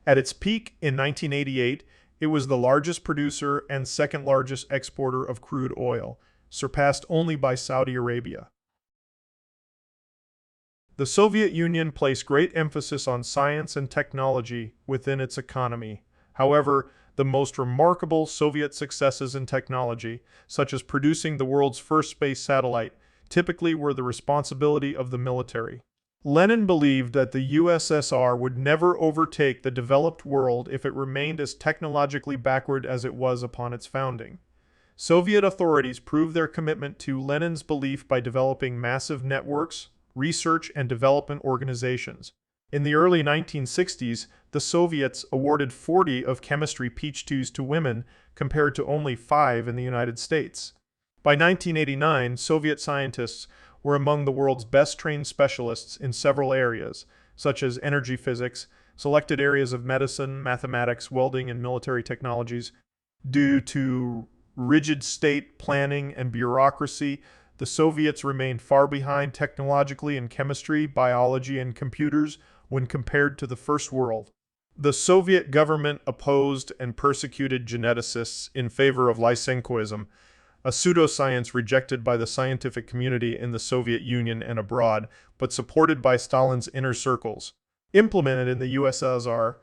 At its peak in 1988, It was the largest producer and second largest exporter of crude oil, surpassed only by Saudi Arabia. The Soviet Union placed great emphasis on science and technology within its economy. However, the most remarkable Soviet successes in technology, such as producing the world's first space satellite, typically were the responsibility of the military. Lenin believed that the USSR would never overtake the developed world if it remained as technologically backward as it was upon its founding. Soviet authorities proved their commitment to Lenin's belief by developing massive networks, research and development organizations. In the early 1960s, the Soviets awarded 40 of chemistry PhDs to women, compared to only 5 in the United States. By 1989, Soviet scientists were among the world's best-trained specialists in several areas, such as energy physics, selected areas of medicine, mathematics, welding, and military technologies. Due to rigid state planning and bureaucracy, the Soviets remained far behind technologically in chemistry, biology, and computers when compared to the First World. The Soviet government opposed and persecuted geneticists in favor of Lysenkoism, a pseudoscience rejected by the scientific community in the Soviet Union and abroad, but supported by Stalin's inner circles. Implemented in the USSR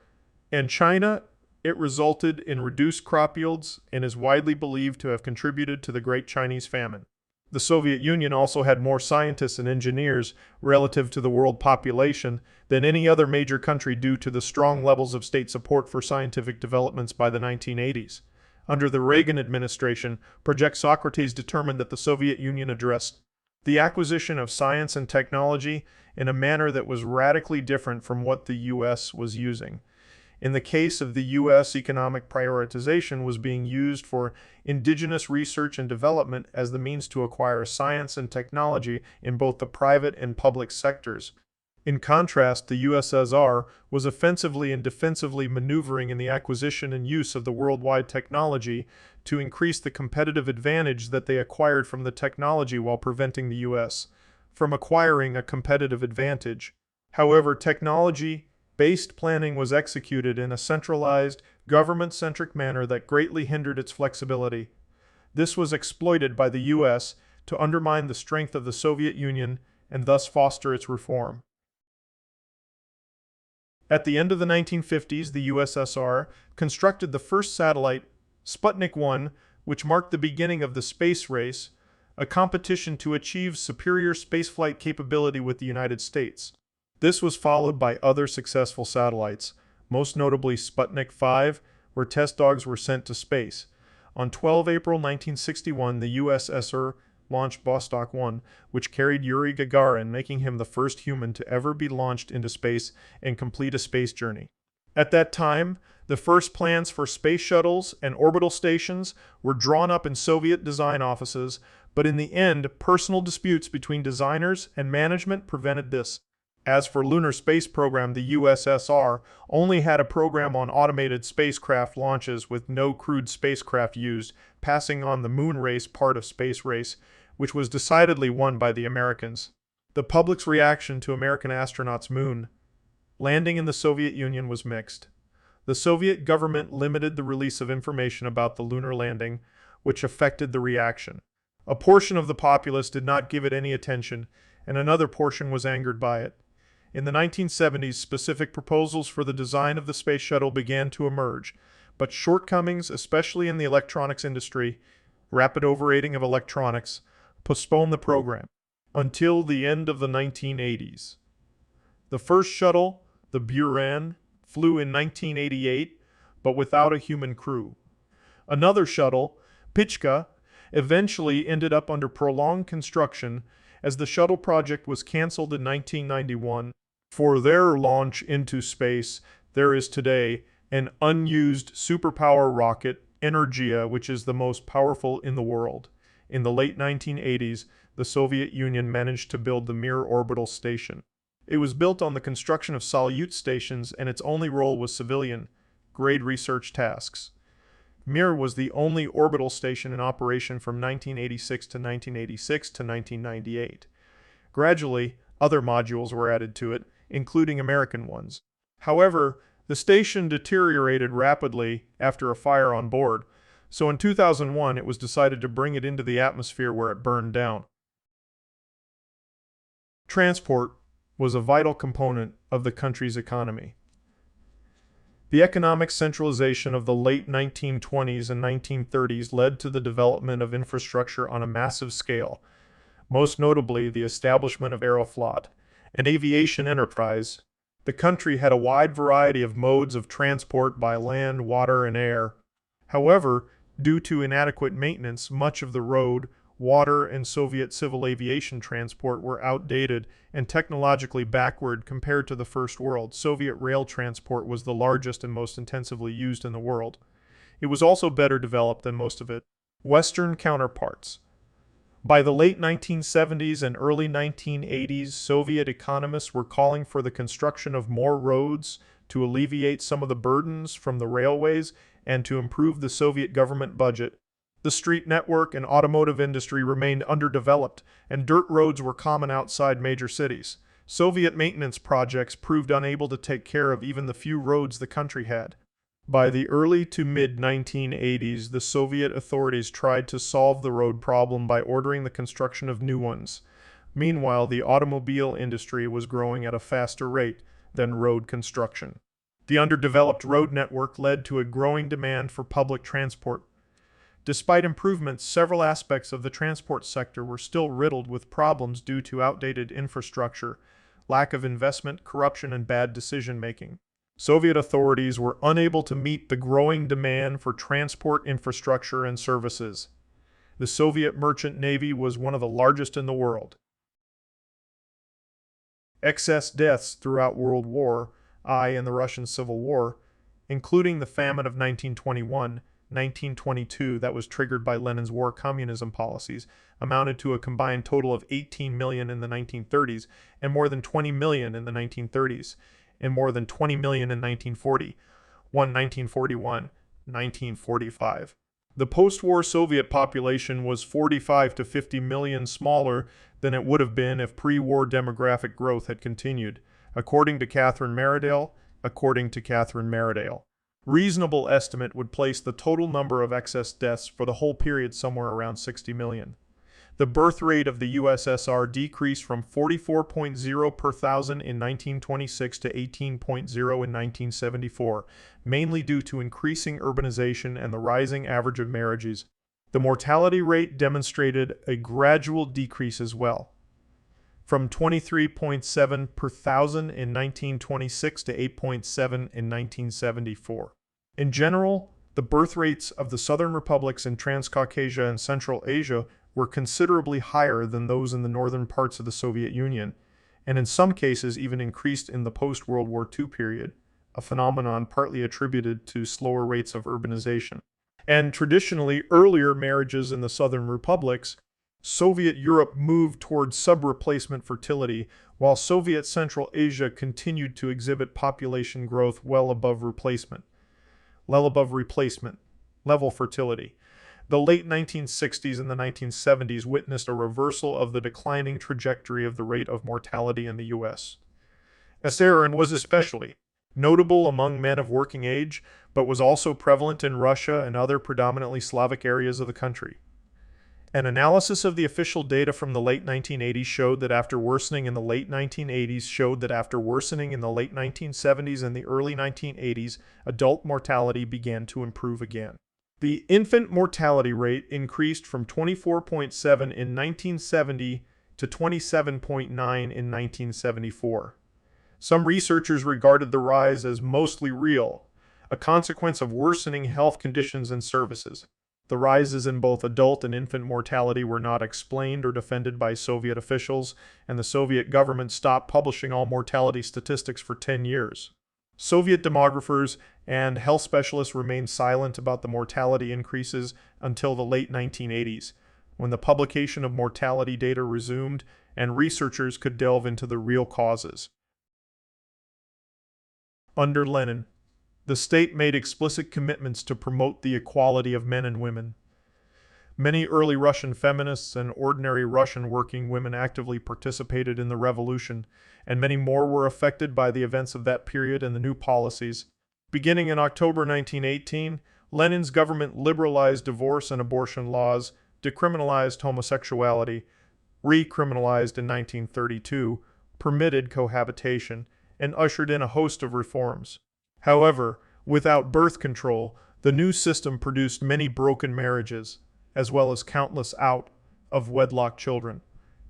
and China, it resulted in reduced crop yields and is widely believed to have contributed to the Great Chinese Famine. The Soviet Union also had more scientists and engineers relative to the world population than any other major country due to the strong levels of state support for scientific developments by the 1980s. Under the Reagan administration, Project Socrates determined that the Soviet Union addressed the acquisition of science and technology in a manner that was radically different from what the U.S. was using. In the case of the U.S., economic prioritization was being used for indigenous research and development as the means to acquire science and technology in both the private and public sectors. In contrast, the USSR was offensively and defensively maneuvering in the acquisition and use of the worldwide technology to increase the competitive advantage that they acquired from the technology while preventing the U.S. from acquiring a competitive advantage. However, technology-based planning was executed in a centralized, government-centric manner that greatly hindered its flexibility. This was exploited by the U.S. to undermine the strength of the Soviet Union and thus foster its reform. At the end of the 1950s, the USSR constructed the first satellite, Sputnik 1, which marked the beginning of the space race, a competition to achieve superior spaceflight capability with the United States. This was followed by other successful satellites, most notably Sputnik 5, where test dogs were sent to space. On 12 April 1961, the USSR launched Vostok 1, which carried Yuri Gagarin, making him the first human to ever be launched into space and complete a space journey. At that time, the first plans for space shuttles and orbital stations were drawn up in Soviet design offices, but in the end, personal disputes between designers and management prevented this. As for lunar space program, the USSR only had a program on automated spacecraft launches with no crewed spacecraft used, passing on the moon race part of space race, which was decidedly won by the Americans. The public's reaction to American astronauts' moon landing in the Soviet Union was mixed. The Soviet government limited the release of information about the lunar landing, which affected the reaction. A portion of the populace did not give it any attention, and another portion was angered by it. In the 1970s, specific proposals for the design of the space shuttle began to emerge, but shortcomings, especially in the electronics industry, rapid overrating of electronics, postponed the program until the end of the 1980s. The first shuttle, the Buran, flew in 1988, but without a human crew. Another shuttle, Pichka, eventually ended up under prolonged construction as the shuttle project was canceled in 1991. For their launch into space, there is today an unused superpower rocket, Energia, which is the most powerful in the world. In the late 1980s, the Soviet Union managed to build the Mir orbital station. It was built on the construction of Salyut stations, and its only role was civilian-grade research tasks. Mir was the only orbital station in operation from 1986 to 1986 to 1998. Gradually, other modules were added to it, including American ones. However, The station deteriorated rapidly after a fire on board, so in 2001 it was decided to bring it into the atmosphere where it burned down. Transport was a vital component of the country's economy. The economic centralization of the late 1920s and 1930s led to the development of infrastructure on a massive scale, most notably the establishment of Aeroflot, an aviation enterprise. The country had a wide variety of modes of transport by land, water, and air. However, due to inadequate maintenance, much of the road, water, and Soviet civil aviation transport were outdated and technologically backward compared to the First World. Soviet rail transport was the largest and most intensively used in the world. It was also better developed than most of its Western counterparts. By the late 1970s and early 1980s, Soviet economists were calling for the construction of more roads to alleviate some of the burdens from the railways and to improve the Soviet government budget. The street network and automotive industry remained underdeveloped, and dirt roads were common outside major cities. Soviet maintenance projects proved unable to take care of even the few roads the country had. By the early to mid-1980s, the Soviet authorities tried to solve the road problem by ordering the construction of new ones. Meanwhile, the automobile industry was growing at a faster rate than road construction. The underdeveloped road network led to a growing demand for public transport. Despite improvements, several aspects of the transport sector were still riddled with problems due to outdated infrastructure, lack of investment, corruption, and bad decision-making. Soviet authorities were unable to meet the growing demand for transport infrastructure and services. The Soviet merchant navy was one of the largest in the world. Excess deaths throughout World War I and the Russian Civil War, including the famine of 1921-1922 that was triggered by Lenin's war communism policies, amounted to a combined total of 18 million in the 1930s and more than 20 million in the 1930s, and more than 20 million in 1940, 1941, 1945. The post-war Soviet population was 45 to 50 million smaller than it would have been if pre-war demographic growth had continued, according to Catherine Meredale. Reasonable estimate would place the total number of excess deaths for the whole period somewhere around 60 million. The birth rate of the USSR decreased from 44.0 per thousand in 1926 to 18.0 in 1974, mainly due to increasing urbanization and the rising average of marriages. The mortality rate demonstrated a gradual decrease as well, from 23.7 per thousand in 1926 to 8.7 in 1974. In general, the birth rates of the southern republics in Transcaucasia and Central Asia were considerably higher than those in the northern parts of the Soviet Union, and in some cases even increased in the post-World War II period, a phenomenon partly attributed to slower rates of urbanization. And traditionally earlier marriages in the southern republics, Soviet Europe moved towards sub-replacement fertility, while Soviet Central Asia continued to exhibit population growth well above replacement level fertility. The late 1960s and the 1970s witnessed a reversal of the declining trajectory of the rate of mortality in the USSR, and was especially notable among men of working age, but was also prevalent in Russia and other predominantly Slavic areas of the country. An analysis of the official data from the late 1980s showed that after worsening in the late 1970s and the early 1980s, adult mortality began to improve again. The infant mortality rate increased from 24.7 in 1970 to 27.9 in 1974. Some researchers regarded the rise as mostly real, a consequence of worsening health conditions and services. The rises in both adult and infant mortality were not explained or defended by Soviet officials, and the Soviet government stopped publishing all mortality statistics for 10 years. Soviet demographers and health specialists remained silent about the mortality increases until the late 1980s, when the publication of mortality data resumed and researchers could delve into the real causes. Under Lenin, the state made explicit commitments to promote the equality of men and women. Many early Russian feminists and ordinary Russian working women actively participated in the revolution, and many more were affected by the events of that period and the new policies. Beginning in October 1918, Lenin's government liberalized divorce and abortion laws, decriminalized homosexuality, recriminalized in 1932, permitted cohabitation, and ushered in a host of reforms. However, without birth control, the new system produced many broken marriages, as well as countless out-of-wedlock children.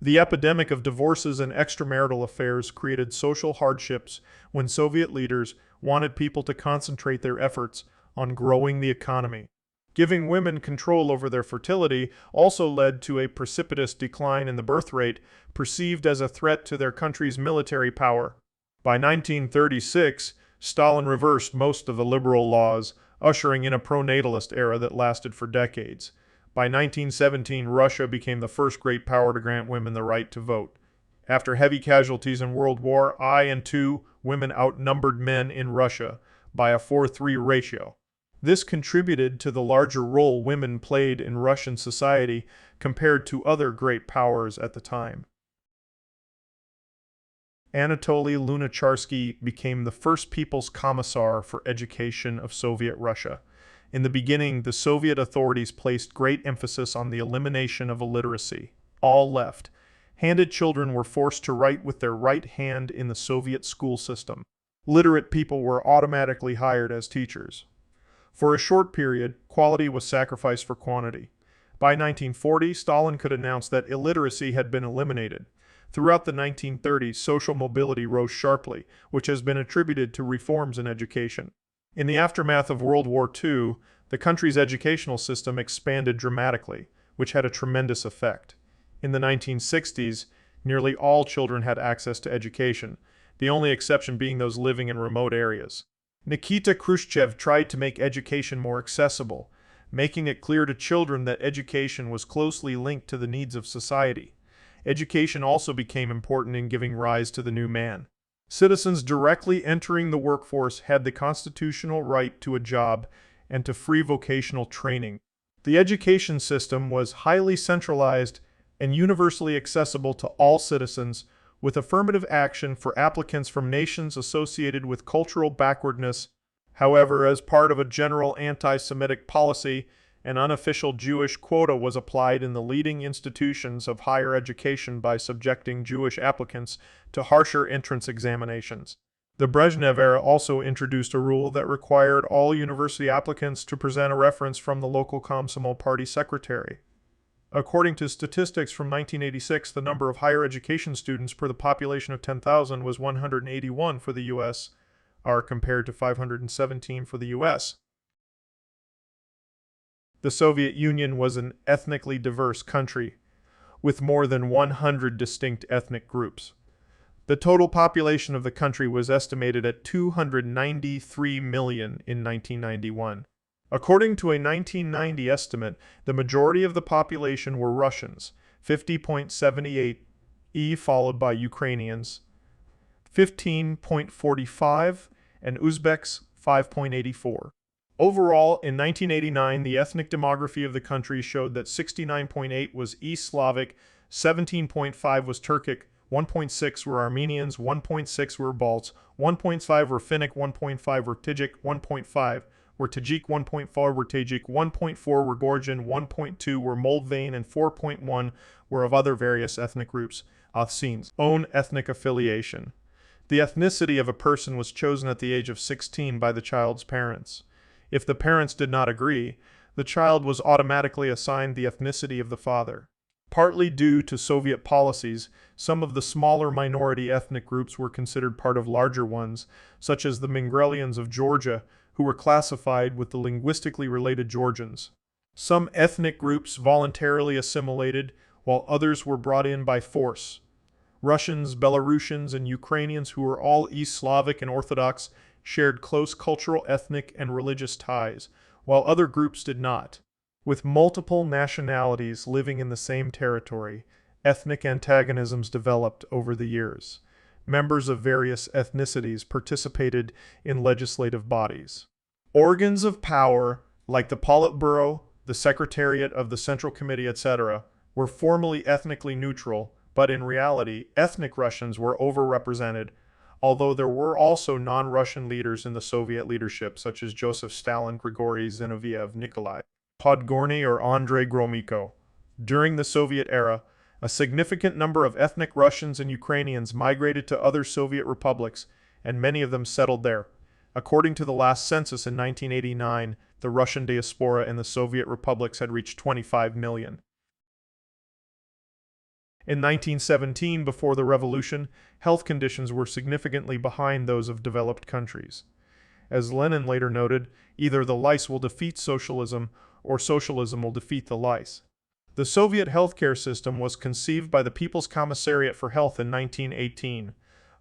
The epidemic of divorces and extramarital affairs created social hardships when Soviet leaders wanted people to concentrate their efforts on growing the economy. Giving women control over their fertility also led to a precipitous decline in the birth rate, perceived as a threat to their country's military power. By 1936, Stalin reversed most of the liberal laws, ushering in a pronatalist era that lasted for decades. By 1917, Russia became the first great power to grant women the right to vote. After heavy casualties in World War I and II, women outnumbered men in Russia by a 4-3 ratio. This contributed to the larger role women played in Russian society compared to other great powers at the time. Anatoly Lunacharsky became the first People's Commissar for Education of Soviet Russia. In the beginning, the Soviet authorities placed great emphasis on the elimination of illiteracy. All left-handed children were forced to write with their right hand in the Soviet school system. Literate people were automatically hired as teachers. For a short period, quality was sacrificed for quantity. By 1940, Stalin could announce that illiteracy had been eliminated. Throughout the 1930s, social mobility rose sharply, which has been attributed to reforms in education. In the aftermath of World War II, the country's educational system expanded dramatically, which had a tremendous effect. In the 1960s, nearly all children had access to education, the only exception being those living in remote areas. Nikita Khrushchev tried to make education more accessible, making it clear to children that education was closely linked to the needs of society. Education also became important in giving rise to the new man. Citizens directly entering the workforce had the constitutional right to a job and to free vocational training. The education system was highly centralized and universally accessible to all citizens, with affirmative action for applicants from nations associated with cultural backwardness. However, as part of a general anti-Semitic policy, an unofficial Jewish quota was applied in the leading institutions of higher education by subjecting Jewish applicants to harsher entrance examinations. The Brezhnev era also introduced a rule that required all university applicants to present a reference from the local Komsomol party secretary. According to statistics from 1986, the number of higher education students per the population of 10,000 was 181 for the USSR compared to 517 for the US. The Soviet Union was an ethnically diverse country, with more than 100 distinct ethnic groups. The total population of the country was estimated at 293 million in 1991. According to a 1990 estimate, the majority of the population were Russians, 50.78%, followed by Ukrainians, 15.45%, and Uzbeks, 5.84%. Overall, in 1989, the ethnic demography of the country showed that 69.8% was East Slavic, 17.5% was Turkic, 1.6% were Armenians, 1.6% were Balts, 1.5% were Finnic, 1.5% were Tajik, 1.5% were Tajik, 1.4% were Tajik, 1.4% were Georgian, 1.2% were Moldavian, and 4.1% were of other various ethnic groups. Othsin's own ethnic affiliation. The ethnicity of a person was chosen at the age of 16 by the child's parents. If the parents did not agree, the child was automatically assigned the ethnicity of the father. Partly due to Soviet policies, some of the smaller minority ethnic groups were considered part of larger ones, such as the Mingrelians of Georgia, who were classified with the linguistically related Georgians. Some ethnic groups voluntarily assimilated, while others were brought in by force. Russians, Belarusians, and Ukrainians, who were all East Slavic and Orthodox, shared close cultural, ethnic, and religious ties, while other groups did not. With multiple nationalities living in the same territory, ethnic antagonisms developed over the years. Members of various ethnicities participated in legislative bodies. Organs of power, like the Politburo, the Secretariat of the Central Committee, etc., were formally ethnically neutral, but in reality, ethnic Russians were overrepresented, although there were also non-Russian leaders in the Soviet leadership, such as Joseph Stalin, Grigory Zinoviev, Nikolai Podgorny, or Andrei Gromyko. During the Soviet era, a significant number of ethnic Russians and Ukrainians migrated to other Soviet republics, and many of them settled there. According to the last census in 1989, the Russian diaspora in the Soviet republics had reached 25 million. In 1917, before the revolution, health conditions were significantly behind those of developed countries. As Lenin later noted, either the lice will defeat socialism or socialism will defeat the lice. The Soviet healthcare system was conceived by the People's Commissariat for Health in 1918.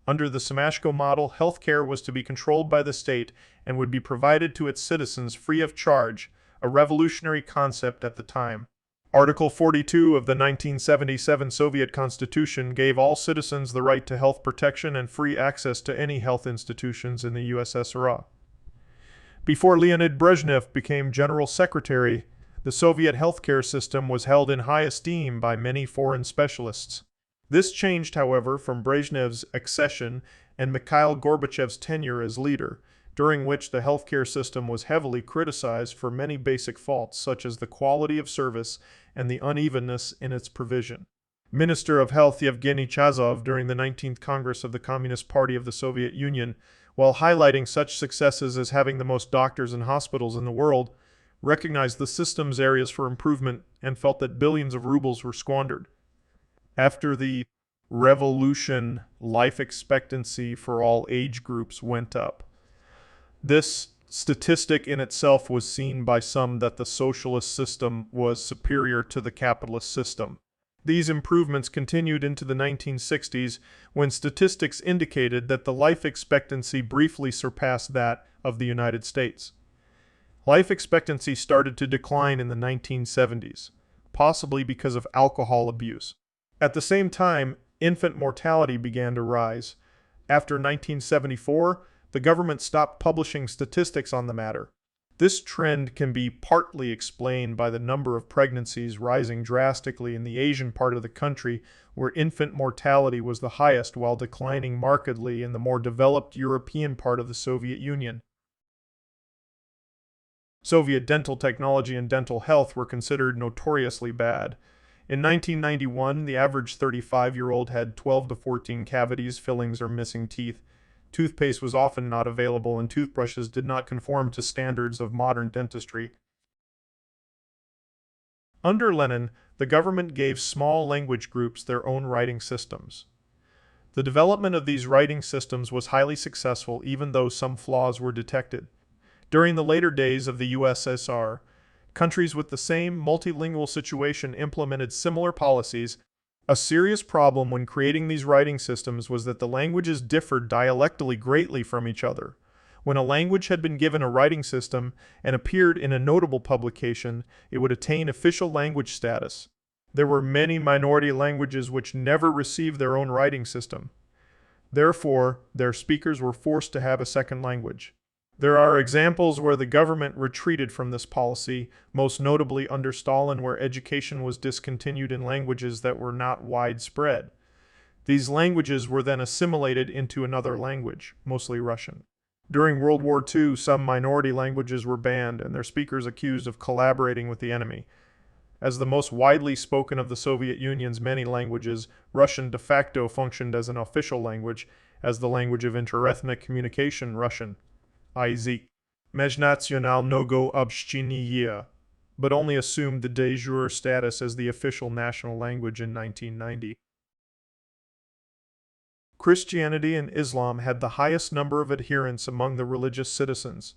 Under the Semashko model, healthcare was to be controlled by the state and would be provided to its citizens free of charge, a revolutionary concept at the time. Article 42 of the 1977 Soviet Constitution gave all citizens the right to health protection and free access to any health institutions in the USSR. Before Leonid Brezhnev became General Secretary, the Soviet healthcare system was held in high esteem by many foreign specialists. This changed, however, from Brezhnev's accession and Mikhail Gorbachev's tenure as leader, during which the healthcare system was heavily criticized for many basic faults, such as the quality of service and the unevenness in its provision. Minister of Health Yevgeny Chazov, during the 19th Congress of the Communist Party of the Soviet Union, while highlighting such successes as having the most doctors and hospitals in the world, recognized the system's areas for improvement and felt that billions of rubles were squandered. After the revolution, life expectancy for all age groups went up. This statistic in itself was seen by some that the socialist system was superior to the capitalist system. These improvements continued into the 1960s, when statistics indicated that the life expectancy briefly surpassed that of the United States. Life expectancy started to decline in the 1970s, possibly because of alcohol abuse. At the same time, infant mortality began to rise. After 1974, the government stopped publishing statistics on the matter. This trend can be partly explained by the number of pregnancies rising drastically in the Asian part of the country, where infant mortality was the highest, while declining markedly in the more developed European part of the Soviet Union. Soviet dental technology and dental health were considered notoriously bad. In 1991, the average 35-year-old had 12 to 14 cavities, fillings, or missing teeth. Toothpaste was often not available, and toothbrushes did not conform to standards of modern dentistry. Under Lenin, the government gave small language groups their own writing systems. The development of these writing systems was highly successful, even though some flaws were detected. During the later days of the USSR, countries with the same multilingual situation implemented similar policies. A serious problem when creating these writing systems was that the languages differed dialectally greatly from each other. When a language had been given a writing system and appeared in a notable publication, it would attain official language status. There were many minority languages which never received their own writing system. Therefore, their speakers were forced to have a second language. There are examples where the government retreated from this policy, most notably under Stalin, where education was discontinued in languages that were not widespread. These languages were then assimilated into another language, mostly Russian. During World War II, some minority languages were banned and their speakers accused of collaborating with the enemy. As the most widely spoken of the Soviet Union's many languages, Russian de facto functioned as an official language, as the language of interethnic communication, Russian. Язык межнационального общения, but only assumed the de jure status as the official national language in 1990. Christianity and Islam had the highest number of adherents among the religious citizens.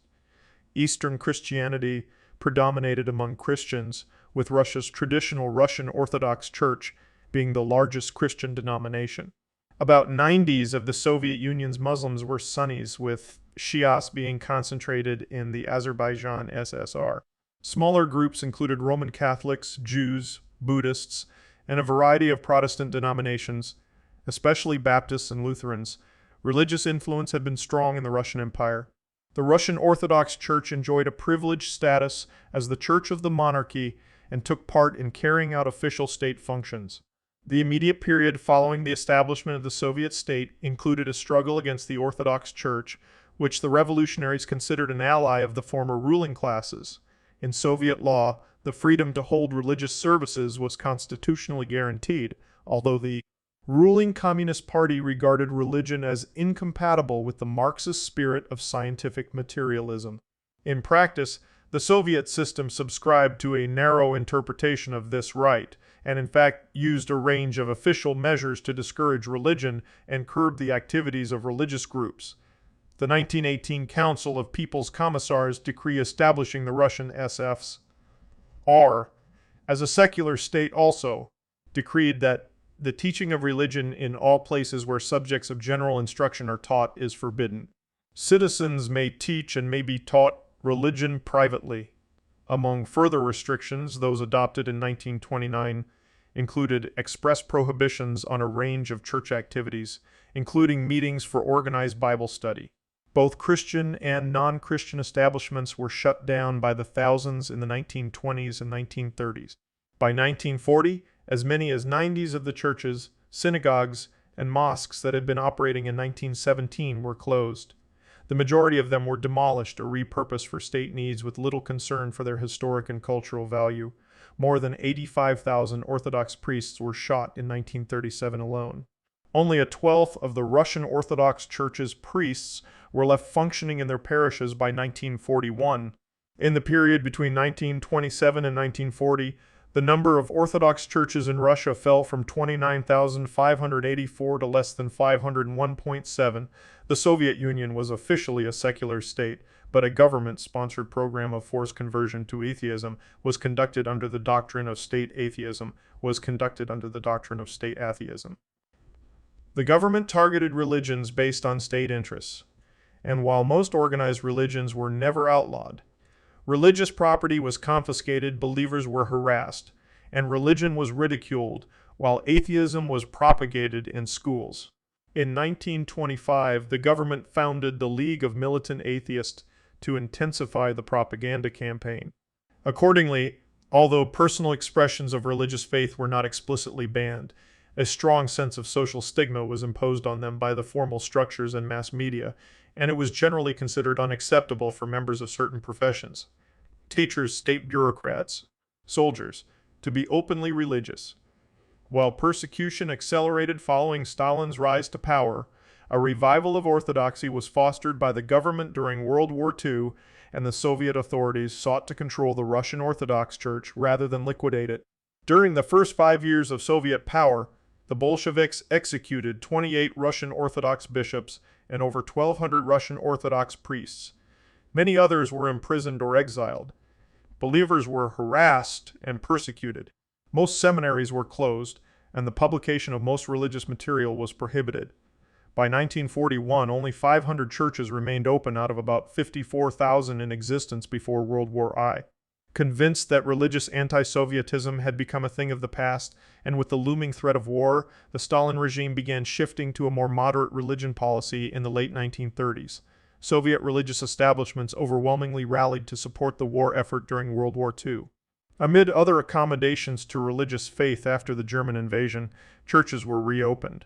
Eastern Christianity predominated among Christians, with Russia's traditional Russian Orthodox Church being the largest Christian denomination. About 90% of the Soviet Union's Muslims were Sunnis, with Shias being concentrated in the Azerbaijan SSR. Smaller groups included Roman Catholics, Jews, Buddhists, and a variety of Protestant denominations, especially Baptists and Lutherans. Religious influence had been strong in the Russian Empire. The Russian Orthodox Church enjoyed a privileged status as the church of the monarchy and took part in carrying out official state functions. The immediate period following the establishment of the Soviet state included a struggle against the Orthodox Church, which the revolutionaries considered an ally of the former ruling classes. In Soviet law, the freedom to hold religious services was constitutionally guaranteed, although the ruling Communist Party regarded religion as incompatible with the Marxist spirit of scientific materialism. In practice, the Soviet system subscribed to a narrow interpretation of this right, and in fact used a range of official measures to discourage religion and curb the activities of religious groups. The 1918 Council of People's Commissars decree establishing the Russian USSR as a secular state also decreed that the teaching of religion in all places where subjects of general instruction are taught is forbidden. Citizens may teach and may be taught religion privately. Among further restrictions, those adopted in 1929 included express prohibitions on a range of church activities, including meetings for organized Bible study. Both Christian and non-Christian establishments were shut down by the thousands in the 1920s and 1930s. By 1940, as many as 90 of the churches, synagogues, and mosques that had been operating in 1917 were closed. The majority of them were demolished or repurposed for state needs with little concern for their historic and cultural value. More than 85,000 Orthodox priests were shot in 1937 alone. Only a twelfth of the Russian Orthodox Church's priests were left functioning in their parishes by 1941. In the period between 1927 and 1940, the number of Orthodox churches in Russia fell from 29,584 to less than 501.7. The Soviet Union was officially a secular state, but a government-sponsored program of forced conversion to atheism was conducted under the doctrine of state atheism. The government targeted religions based on state interests, and while most organized religions were never outlawed, religious property was confiscated, believers were harassed, and religion was ridiculed, while atheism was propagated in schools. In 1925, the government founded the League of Militant Atheists to intensify the propaganda campaign. Accordingly, although personal expressions of religious faith were not explicitly banned, a strong sense of social stigma was imposed on them by the formal structures and mass media, and it was generally considered unacceptable for members of certain professions, teachers, state bureaucrats, soldiers, to be openly religious. While persecution accelerated following Stalin's rise to power, a revival of orthodoxy was fostered by the government during World War II, and the Soviet authorities sought to control the Russian Orthodox Church rather than liquidate it. During the first 5 years of Soviet power, the Bolsheviks executed 28 Russian Orthodox bishops and over 1,200 Russian Orthodox priests. Many others were imprisoned or exiled. Believers were harassed and persecuted. Most seminaries were closed, and the publication of most religious material was prohibited. By 1941, only 500 churches remained open out of about 54,000 in existence before World War I. Convinced that religious anti-Sovietism had become a thing of the past, and with the looming threat of war, the Stalin regime began shifting to a more moderate religion policy in the late 1930s. Soviet religious establishments overwhelmingly rallied to support the war effort during World War II. Amid other accommodations to religious faith after the German invasion, churches were reopened.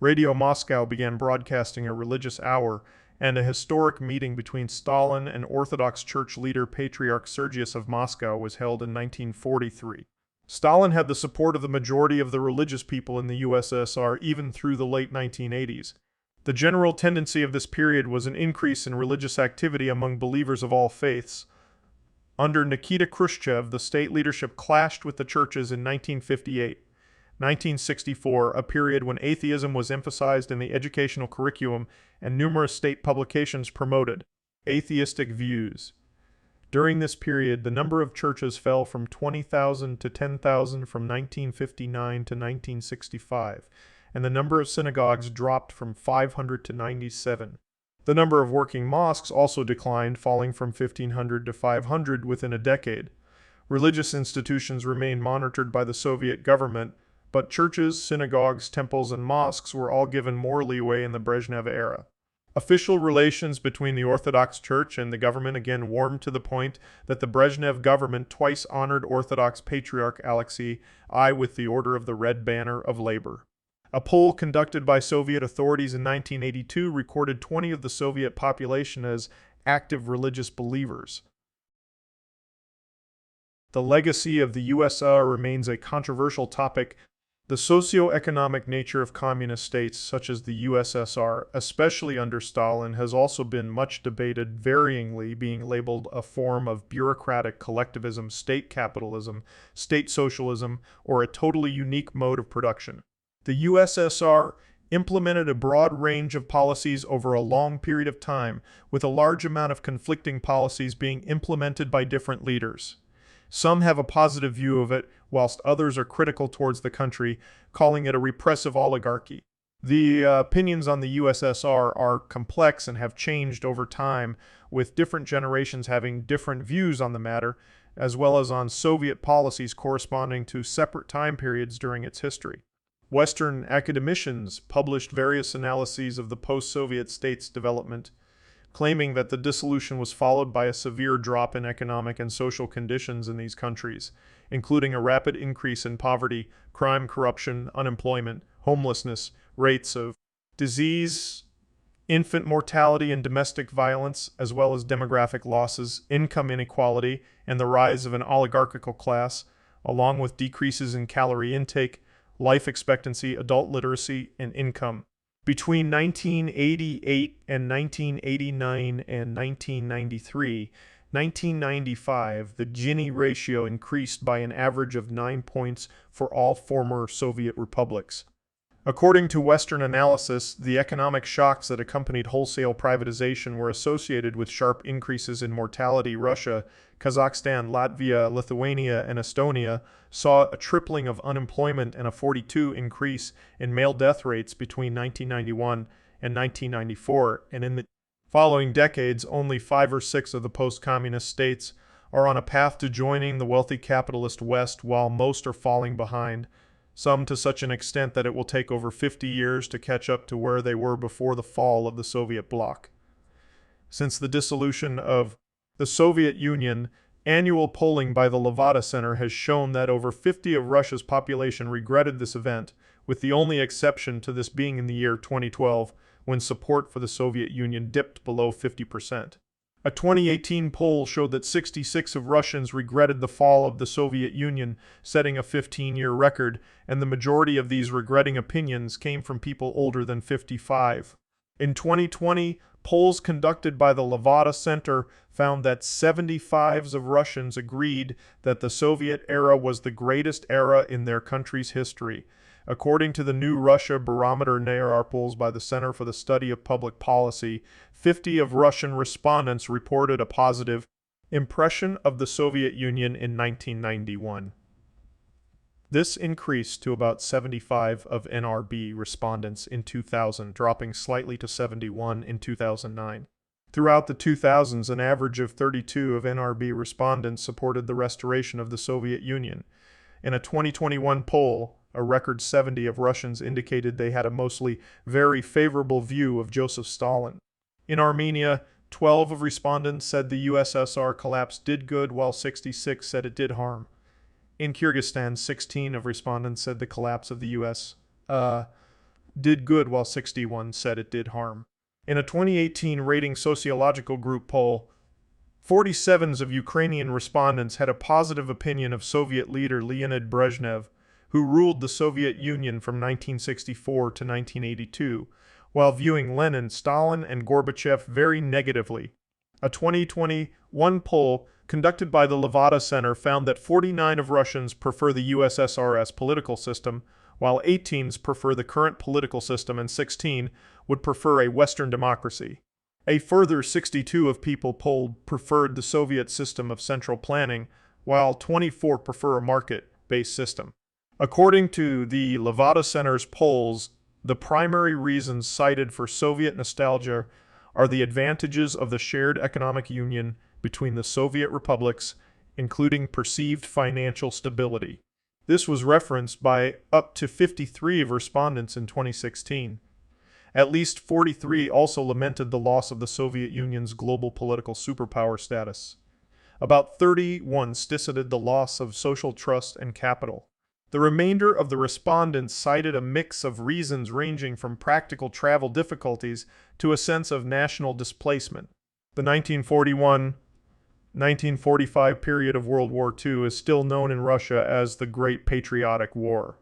Radio Moscow began broadcasting a religious hour, and a historic meeting between Stalin and Orthodox Church leader Patriarch Sergius of Moscow was held in 1943. Stalin had the support of the majority of the religious people in the USSR even through the late 1980s. The general tendency of this period was an increase in religious activity among believers of all faiths. Under Nikita Khrushchev, the state leadership clashed with the churches in 1958. 1964, a period when atheism was emphasized in the educational curriculum and numerous state publications promoted atheistic views. During this period, the number of churches fell from 20,000 to 10,000 from 1959 to 1965, and the number of synagogues dropped from 500 to 97. The number of working mosques also declined, falling from 1,500 to 500 within a decade. Religious institutions remained monitored by the Soviet government, but churches, synagogues, temples, and mosques were all given more leeway in the Brezhnev era. Official relations between the Orthodox Church and the government again warmed to the point that the Brezhnev government twice honored Orthodox Patriarch Alexei I with the Order of the Red Banner of Labor. A poll conducted by Soviet authorities in 1982 recorded 20% of the Soviet population as active religious believers. The legacy of the USSR remains a controversial topic. The socio-economic nature of communist states such as the USSR, especially under Stalin, has also been much debated, varyingly being labeled a form of bureaucratic collectivism, state capitalism, state socialism, or a totally unique mode of production. The USSR implemented a broad range of policies over a long period of time, with a large amount of conflicting policies being implemented by different leaders. Some have a positive view of it, whilst others are critical towards the country, calling it a repressive oligarchy. The opinions on the USSR are complex and have changed over time, with different generations having different views on the matter, as well as on Soviet policies corresponding to separate time periods during its history. Western academicians published various analyses of the post-Soviet states' development, claiming that the dissolution was followed by a severe drop in economic and social conditions in these countries, including a rapid increase in poverty, crime, corruption, unemployment, homelessness, rates of disease, infant mortality and domestic violence, as well as demographic losses, income inequality, and the rise of an oligarchical class, along with decreases in calorie intake, life expectancy, adult literacy, and income. Between 1988 and 1989 and 1995, the Gini ratio increased by an average of 9 points for all former Soviet republics. According to Western analysis, the economic shocks that accompanied wholesale privatization were associated with sharp increases in mortality. Russia, Kazakhstan, Latvia, Lithuania, and Estonia saw a tripling of unemployment and a 42% increase in male death rates between 1991 and 1994, and in the following decades, only 5 or 6 of the post-communist states are on a path to joining the wealthy capitalist West, while most are falling behind, some to such an extent that it will take over 50 years to catch up to where they were before the fall of the Soviet bloc. Since the dissolution of the Soviet Union, annual polling by the Levada Center has shown that over 50% of Russia's population regretted this event, with the only exception to this being in the year 2012, when support for the Soviet Union dipped below 50%. A 2018 poll showed that 66% of Russians regretted the fall of the Soviet Union, setting a 15-year record, and the majority of these regretting opinions came from people older than 55. In 2020, polls conducted by the Levada Center found that 75% of Russians agreed that the Soviet era was the greatest era in their country's history. According to the New Russia Barometer NAR polls by the Center for the Study of Public Policy, 50% of Russian respondents reported a positive impression of the Soviet Union in 1991. This increased to about 75% of NRB respondents in 2000, dropping slightly to 71% in 2009. Throughout the 2000s, an average of 32% of NRB respondents supported the restoration of the Soviet Union. In a 2021 poll, a record 70% of Russians indicated they had a mostly very favorable view of Joseph Stalin. In Armenia, 12% of respondents said the USSR collapse did good, while 66% said it did harm. In Kyrgyzstan, 16% of respondents said the collapse of the US did good, while 61% said it did harm. In a 2018 rating sociological group poll, 47% of Ukrainian respondents had a positive opinion of Soviet leader Leonid Brezhnev, who ruled the Soviet Union from 1964 to 1982, while viewing Lenin, Stalin, and Gorbachev very negatively. A 2021 poll conducted by the Levada Center found that 49% of Russians prefer the USSR as political system, while 18% prefer the current political system and 16% would prefer a Western democracy. A further 62% of people polled preferred the Soviet system of central planning, while 24% prefer a market-based system. According to the Levada Center's polls, the primary reasons cited for Soviet nostalgia are the advantages of the shared economic union between the Soviet republics, including perceived financial stability. This was referenced by up to 53% of respondents in 2016. At least 43 also lamented the loss of the Soviet Union's global political superpower status. About 31 stipulated the loss of social trust and capital. The remainder of the respondents cited a mix of reasons ranging from practical travel difficulties to a sense of national displacement. The 1941-1945 period of World War II is still known in Russia as the Great Patriotic War.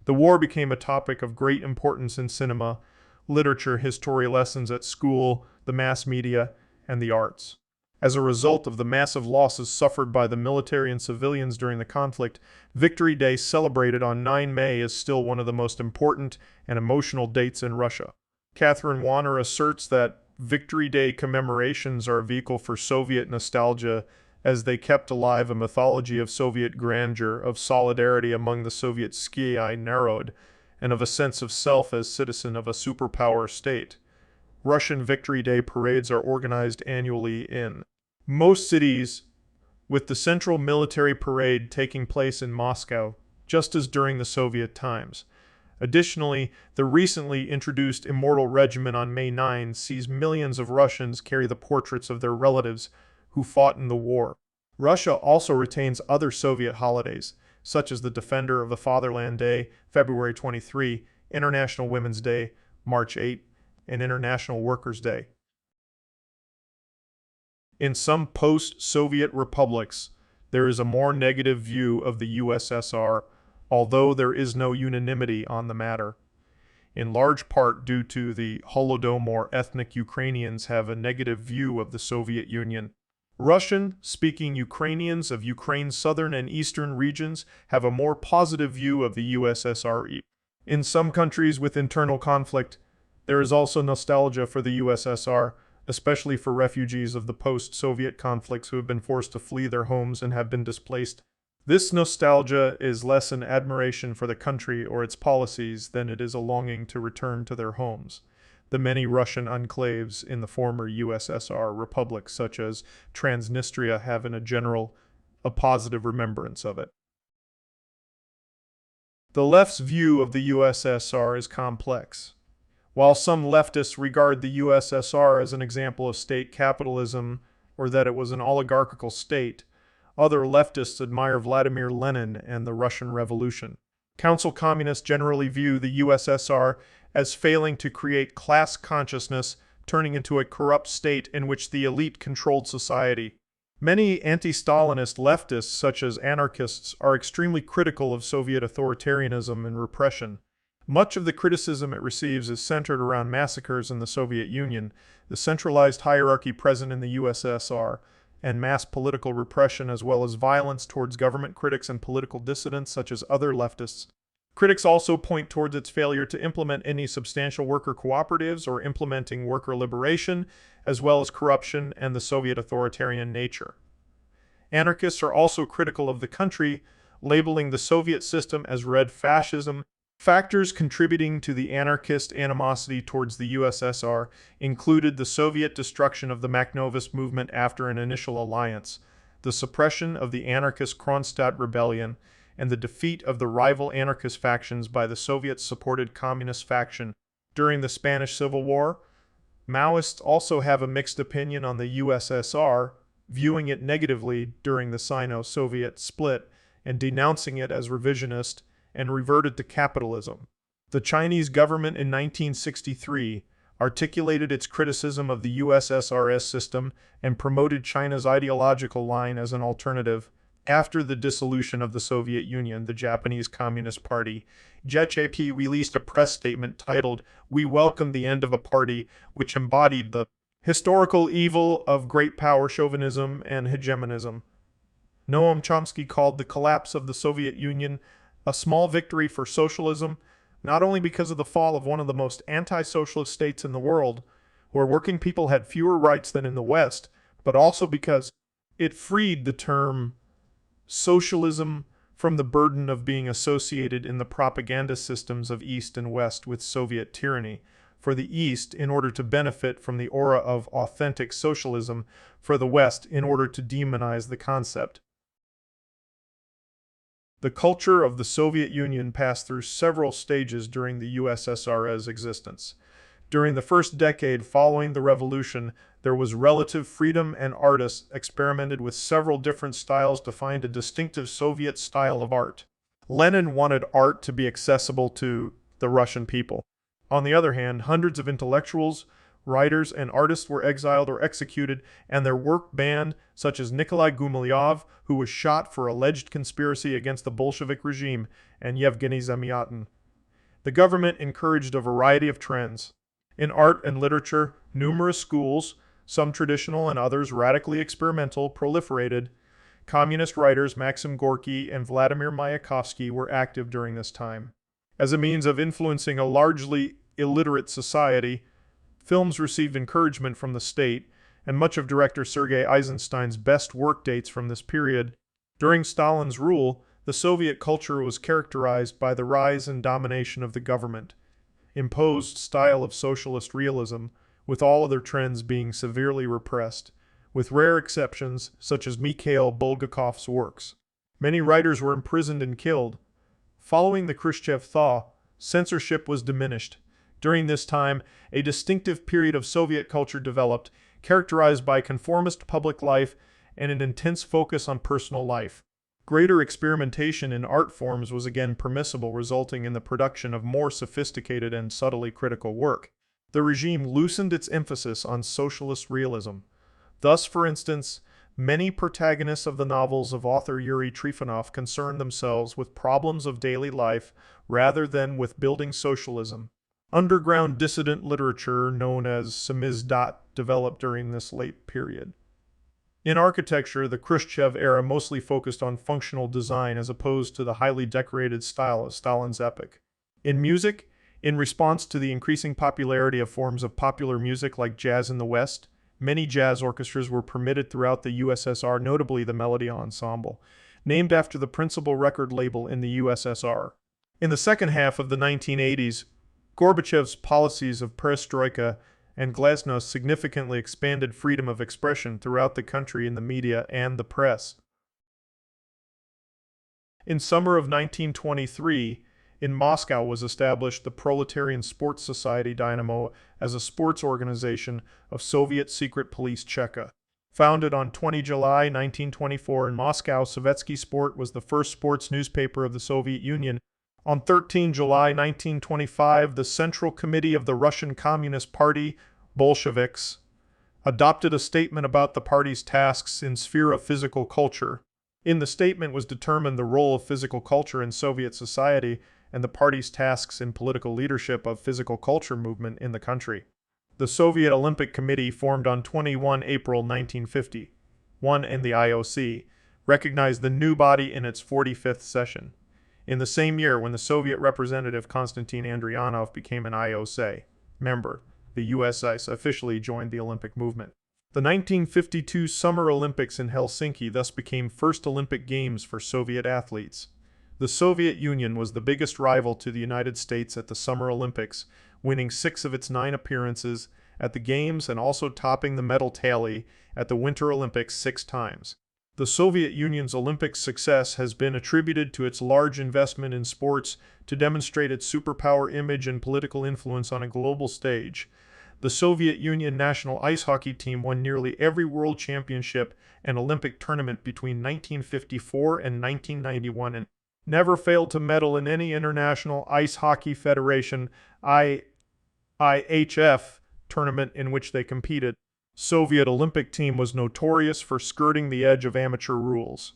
The war became a topic of great importance in cinema, literature, history lessons at school, the mass media, and the arts. As a result of the massive losses suffered by the military and civilians during the conflict, Victory Day, celebrated on 9 May, is still one of the most important and emotional dates in Russia. Catherine Warner asserts that Victory Day commemorations are a vehicle for Soviet nostalgia, as they kept alive a mythology of Soviet grandeur, of solidarity among the Sovietsky narod, and of a sense of self as citizen of a superpower state. Russian Victory Day parades are organized annually in most cities, with the central military parade taking place in Moscow, just as during the Soviet times. Additionally, the recently introduced Immortal Regiment on May 9 sees millions of Russians carry the portraits of their relatives who fought in the war. Russia also retains other Soviet holidays, such as the Defender of the Fatherland Day, February 23, International Women's Day, March 8, and International Workers' Day. In some post-Soviet republics, there is a more negative view of the USSR, although there is no unanimity on the matter. In large part due to the Holodomor, ethnic Ukrainians have a negative view of the Soviet Union. Russian-speaking Ukrainians of Ukraine's southern and eastern regions have a more positive view of the USSR. In some countries with internal conflict, there is also nostalgia for the USSR, especially for refugees of the post-Soviet conflicts who have been forced to flee their homes and have been displaced. This nostalgia is less an admiration for the country or its policies than it is a longing to return to their homes. The many Russian enclaves in the former USSR republics, such as Transnistria, have in general a positive remembrance of it. The left's view of the USSR is complex. While some leftists regard the USSR as an example of state capitalism or that it was an oligarchical state, other leftists admire Vladimir Lenin and the Russian Revolution. Council communists generally view the USSR as failing to create class consciousness, turning into a corrupt state in which the elite controlled society. Many anti-Stalinist leftists, such as anarchists, are extremely critical of Soviet authoritarianism and repression. Much of the criticism it receives is centered around massacres in the Soviet Union, the centralized hierarchy present in the USSR, and mass political repression, as well as violence towards government critics and political dissidents such as other leftists. Critics also point towards its failure to implement any substantial worker cooperatives or implementing worker liberation, as well as corruption and the Soviet authoritarian nature. Anarchists are also critical of the country, labeling the Soviet system as red fascism. Factors contributing to the anarchist animosity towards the USSR included the Soviet destruction of the Makhnovist movement after an initial alliance, the suppression of the anarchist Kronstadt rebellion, and the defeat of the rival anarchist factions by the Soviet-supported communist faction during the Spanish Civil War. Maoists also have a mixed opinion on the USSR, viewing it negatively during the Sino-Soviet split and denouncing it as revisionist and reverted to capitalism. The Chinese government in 1963 articulated its criticism of the USSR's system and promoted China's ideological line as an alternative. After the dissolution of the Soviet Union, the Japanese Communist Party, JCP, released a press statement titled, "We welcome the end of a party which embodied the historical evil of great power chauvinism and hegemonism." Noam Chomsky called the collapse of the Soviet Union a small victory for socialism, not only because of the fall of one of the most anti-socialist states in the world, where working people had fewer rights than in the West, but also because it freed the term socialism from the burden of being associated in the propaganda systems of East and West with Soviet tyranny. For the East, in order to benefit from the aura of authentic socialism; for the West, in order to demonize the concept. The culture of the Soviet Union passed through several stages during the USSR's existence. During the first decade following the revolution, there was relative freedom and artists experimented with several different styles to find a distinctive Soviet style of art. Lenin wanted art to be accessible to the Russian people. On the other hand, hundreds of intellectuals, writers, and artists were exiled or executed, and their work banned, such as Nikolai Gumilyov, who was shot for alleged conspiracy against the Bolshevik regime, and Yevgeny Zamyatin. The government encouraged a variety of trends. In art and literature, numerous schools, some traditional and others radically experimental, proliferated. Communist writers Maxim Gorky and Vladimir Mayakovsky were active during this time. As a means of influencing a largely illiterate society, films received encouragement from the state, and much of director Sergei Eisenstein's best work dates from this period. During Stalin's rule, the Soviet culture was characterized by the rise and domination of the government, imposed style of socialist realism, with all other trends being severely repressed, with rare exceptions such as Mikhail Bulgakov's works. Many writers were imprisoned and killed. Following the Khrushchev Thaw, censorship was diminished. During this time, a distinctive period of Soviet culture developed, characterized by conformist public life and an intense focus on personal life. Greater experimentation in art forms was again permissible, resulting in the production of more sophisticated and subtly critical work. The regime loosened its emphasis on socialist realism. Thus, for instance, many protagonists of the novels of author Yuri Trifonov concerned themselves with problems of daily life rather than with building socialism. Underground dissident literature, known as samizdat, developed during this late period. In architecture, the Khrushchev era mostly focused on functional design as opposed to the highly decorated style of Stalin's epoch. In music, in response to the increasing popularity of forms of popular music like jazz in the West, many jazz orchestras were permitted throughout the USSR, notably the Melody Ensemble, named after the principal record label in the USSR. In the second half of the 1980s, Gorbachev's policies of Perestroika and Glasnost significantly expanded freedom of expression throughout the country in the media and the press. In summer of 1923, in Moscow was established the Proletarian Sports Society Dynamo as a sports organization of Soviet secret police Cheka. Founded on 20 July 1924 in Moscow, Sovietsky Sport was the first sports newspaper of the Soviet Union. On 13 July 1925, the Central Committee of the Russian Communist Party, Bolsheviks, adopted a statement about the party's tasks in sphere of physical culture. In the statement was determined the role of physical culture in Soviet society and the party's tasks in political leadership of physical culture movement in the country. The Soviet Olympic Committee, formed on 21 April 1950, and the IOC, recognized the new body in its 45th session. In the same year, when the Soviet representative Konstantin Andrianov became an IOC member, the USSR officially joined the Olympic movement. The 1952 Summer Olympics in Helsinki thus became first Olympic Games for Soviet athletes. The Soviet Union was the biggest rival to the United States at the Summer Olympics, winning 6 of its 9 appearances at the Games and also topping the medal tally at the Winter Olympics 6 times. The Soviet Union's Olympic success has been attributed to its large investment in sports to demonstrate its superpower image and political influence on a global stage. The Soviet Union national ice hockey team won nearly every world championship and Olympic tournament between 1954 and 1991 and never failed to medal in any International Ice Hockey Federation IIHF tournament in which they competed. Soviet Olympic team was notorious for skirting the edge of amateur rules.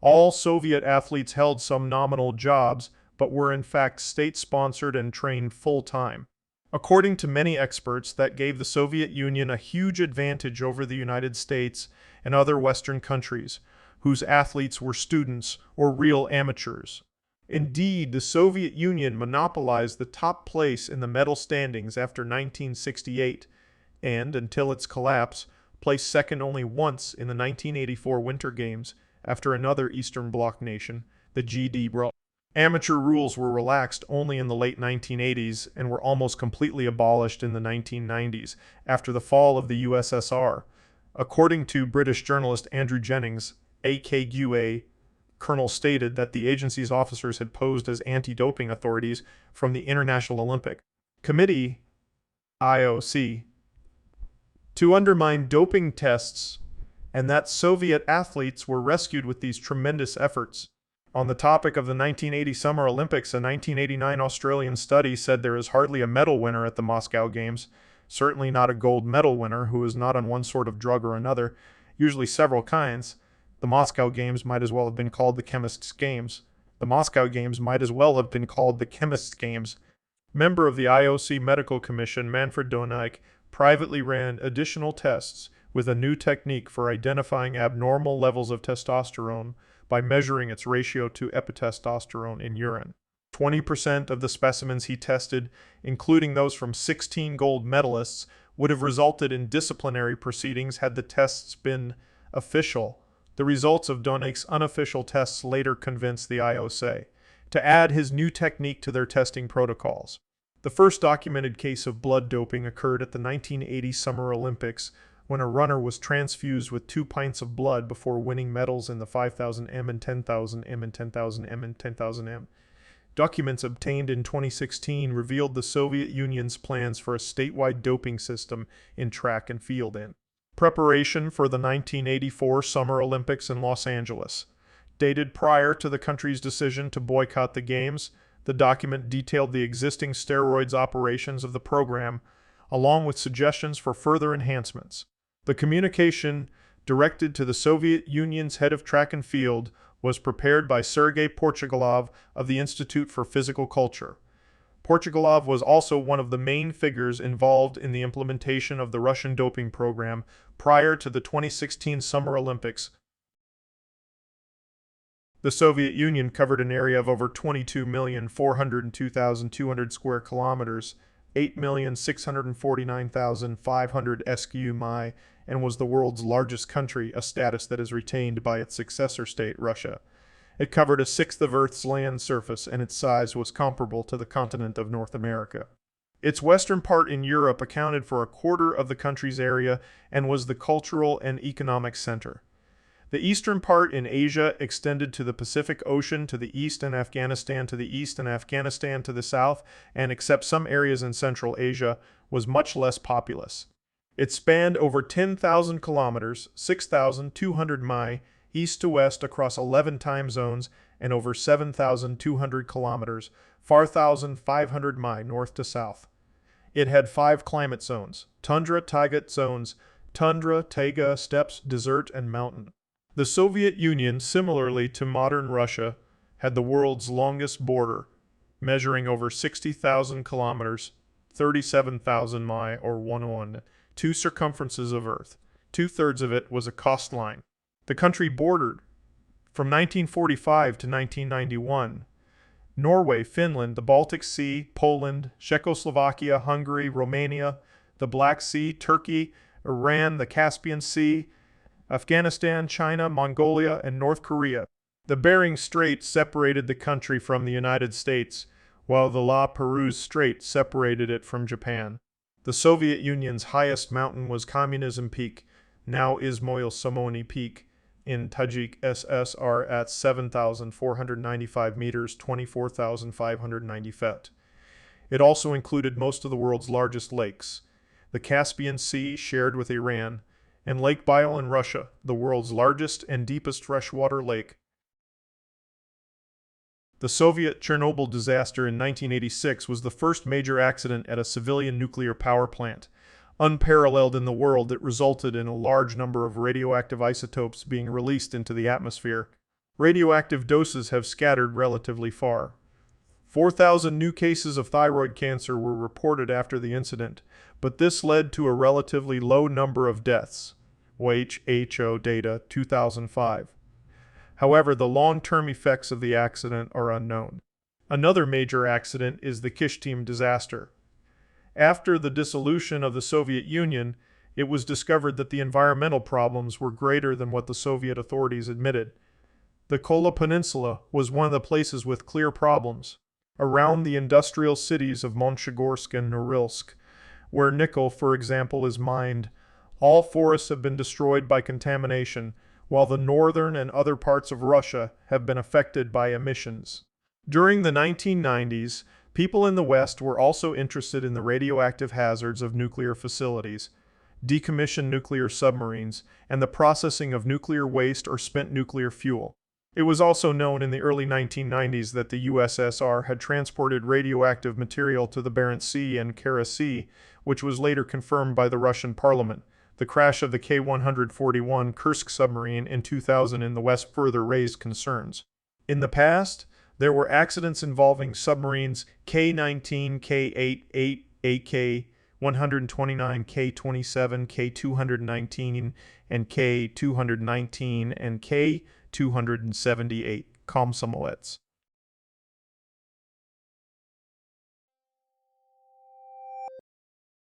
All Soviet athletes held some nominal jobs, but were in fact state-sponsored and trained full-time. According to many experts, that gave the Soviet Union a huge advantage over the United States and other Western countries, whose athletes were students or real amateurs. Indeed, the Soviet Union monopolized the top place in the medal standings after 1968, and, until its collapse, placed second only once in the 1984 Winter Games after another Eastern Bloc nation, the GDR. Amateur rules were relaxed only in the late 1980s and were almost completely abolished in the 1990s after the fall of the USSR. According to British journalist Andrew Jennings, AKQA, Colonel stated that the agency's officers had posed as anti-doping authorities from the International Olympic Committee IOC to undermine doping tests, and that Soviet athletes were rescued with these tremendous efforts. On the topic of the 1980 Summer Olympics, a 1989 Australian study said there is hardly a medal winner at the Moscow Games, certainly not a gold medal winner who is not on one sort of drug or another, usually several kinds. The Moscow Games might as well have been called the Chemists' Games. The Moscow Games might as well have been called the Chemists' Games. Member of the IOC Medical Commission Manfred Donaik privately ran additional tests with a new technique for identifying abnormal levels of testosterone by measuring its ratio to epitestosterone in urine. 20% of the specimens he tested, including those from 16 gold medalists, would have resulted in disciplinary proceedings had the tests been official. The results of Donaik's unofficial tests later convinced the IOC to add his new technique to their testing protocols. The first documented case of blood doping occurred at the 1980 Summer Olympics, when a runner was transfused with 2 pints of blood before winning medals in the 5,000 m and 10,000 m and 10,000 m and 10,000 m. Documents obtained in 2016 revealed the Soviet Union's plans for a statewide doping system in track and field in preparation for the 1984 Summer Olympics in Los Angeles. Dated prior to the country's decision to boycott the Games, the document detailed the existing steroids operations of the program, along with suggestions for further enhancements. The communication, directed to the Soviet Union's head of track and field, was prepared by Sergei Portugalov of the Institute for Physical Culture. Portugalov was also one of the main figures involved in the implementation of the Russian doping program prior to the 2016 Summer Olympics. The Soviet Union covered an area of over 22,402,200 square kilometers, 8,649,500 sq mi, and was the world's largest country, a status that is retained by its successor state, Russia. It covered a sixth of Earth's land surface, and its size was comparable to the continent of North America. Its western part in Europe accounted for a quarter of the country's area and was the cultural and economic center. The eastern part in Asia extended to the Pacific Ocean to the east and Afghanistan to the east and Afghanistan to the south, and except some areas in Central Asia, was much less populous. It spanned over 10,000 kilometers, 6,200 mi, east to west across 11 time zones, and over 7,200 kilometers, 4,500 mi, north to south. It had 5 climate zones: tundra, taiga zones, tundra, taiga, steppes, desert, and mountain. The Soviet Union, similarly to modern Russia, had the world's longest border, measuring over 60,000 kilometers, 37,000 mi, or 1/2 circumferences of Earth. 2/3 of it was a coastline. The country bordered, from 1945 to 1991, Norway, Finland, the Baltic Sea, Poland, Czechoslovakia, Hungary, Romania, the Black Sea, Turkey, Iran, the Caspian Sea, Afghanistan, China, Mongolia, and North Korea. The Bering Strait separated the country from the United States, while the La Perouse Strait separated it from Japan. The Soviet Union's highest mountain was Communism Peak, now Izmoil Somoni Peak, in Tajik SSR at 7,495 meters, 24,590 feet. It also included most of the world's largest lakes, the Caspian Sea shared with Iran, and Lake Baikal in Russia, the world's largest and deepest freshwater lake. The Soviet Chernobyl disaster in 1986 was the first major accident at a civilian nuclear power plant. Unparalleled in the world, it resulted in a large number of radioactive isotopes being released into the atmosphere. Radioactive doses have scattered relatively far. 4,000 new cases of thyroid cancer were reported after the incident, but this led to a relatively low number of deaths. WHO data 2005. However, the long-term effects of the accident are unknown. Another major accident is the Kishtim disaster. After the dissolution of the Soviet Union, it was discovered that the environmental problems were greater than what the Soviet authorities admitted. The Kola Peninsula was one of the places with clear problems. Around the industrial cities of Monchegorsk and Norilsk, where nickel, for example, is mined, all forests have been destroyed by contamination, while the northern and other parts of Russia have been affected by emissions. During the 1990s, People in the West were also interested in the radioactive hazards of nuclear facilities, decommissioned nuclear submarines, and the processing of nuclear waste or spent nuclear fuel. It was also known in the early 1990s that the USSR had transported radioactive material to the Barents Sea and Kara Sea, which was later confirmed by the Russian parliament. The crash of the K-141 Kursk submarine in 2000 in the West further raised concerns. In the past, there were accidents involving submarines K-19, K-88, AK-129, K-27, K-219, and K-219, and K-278 Komsomolets.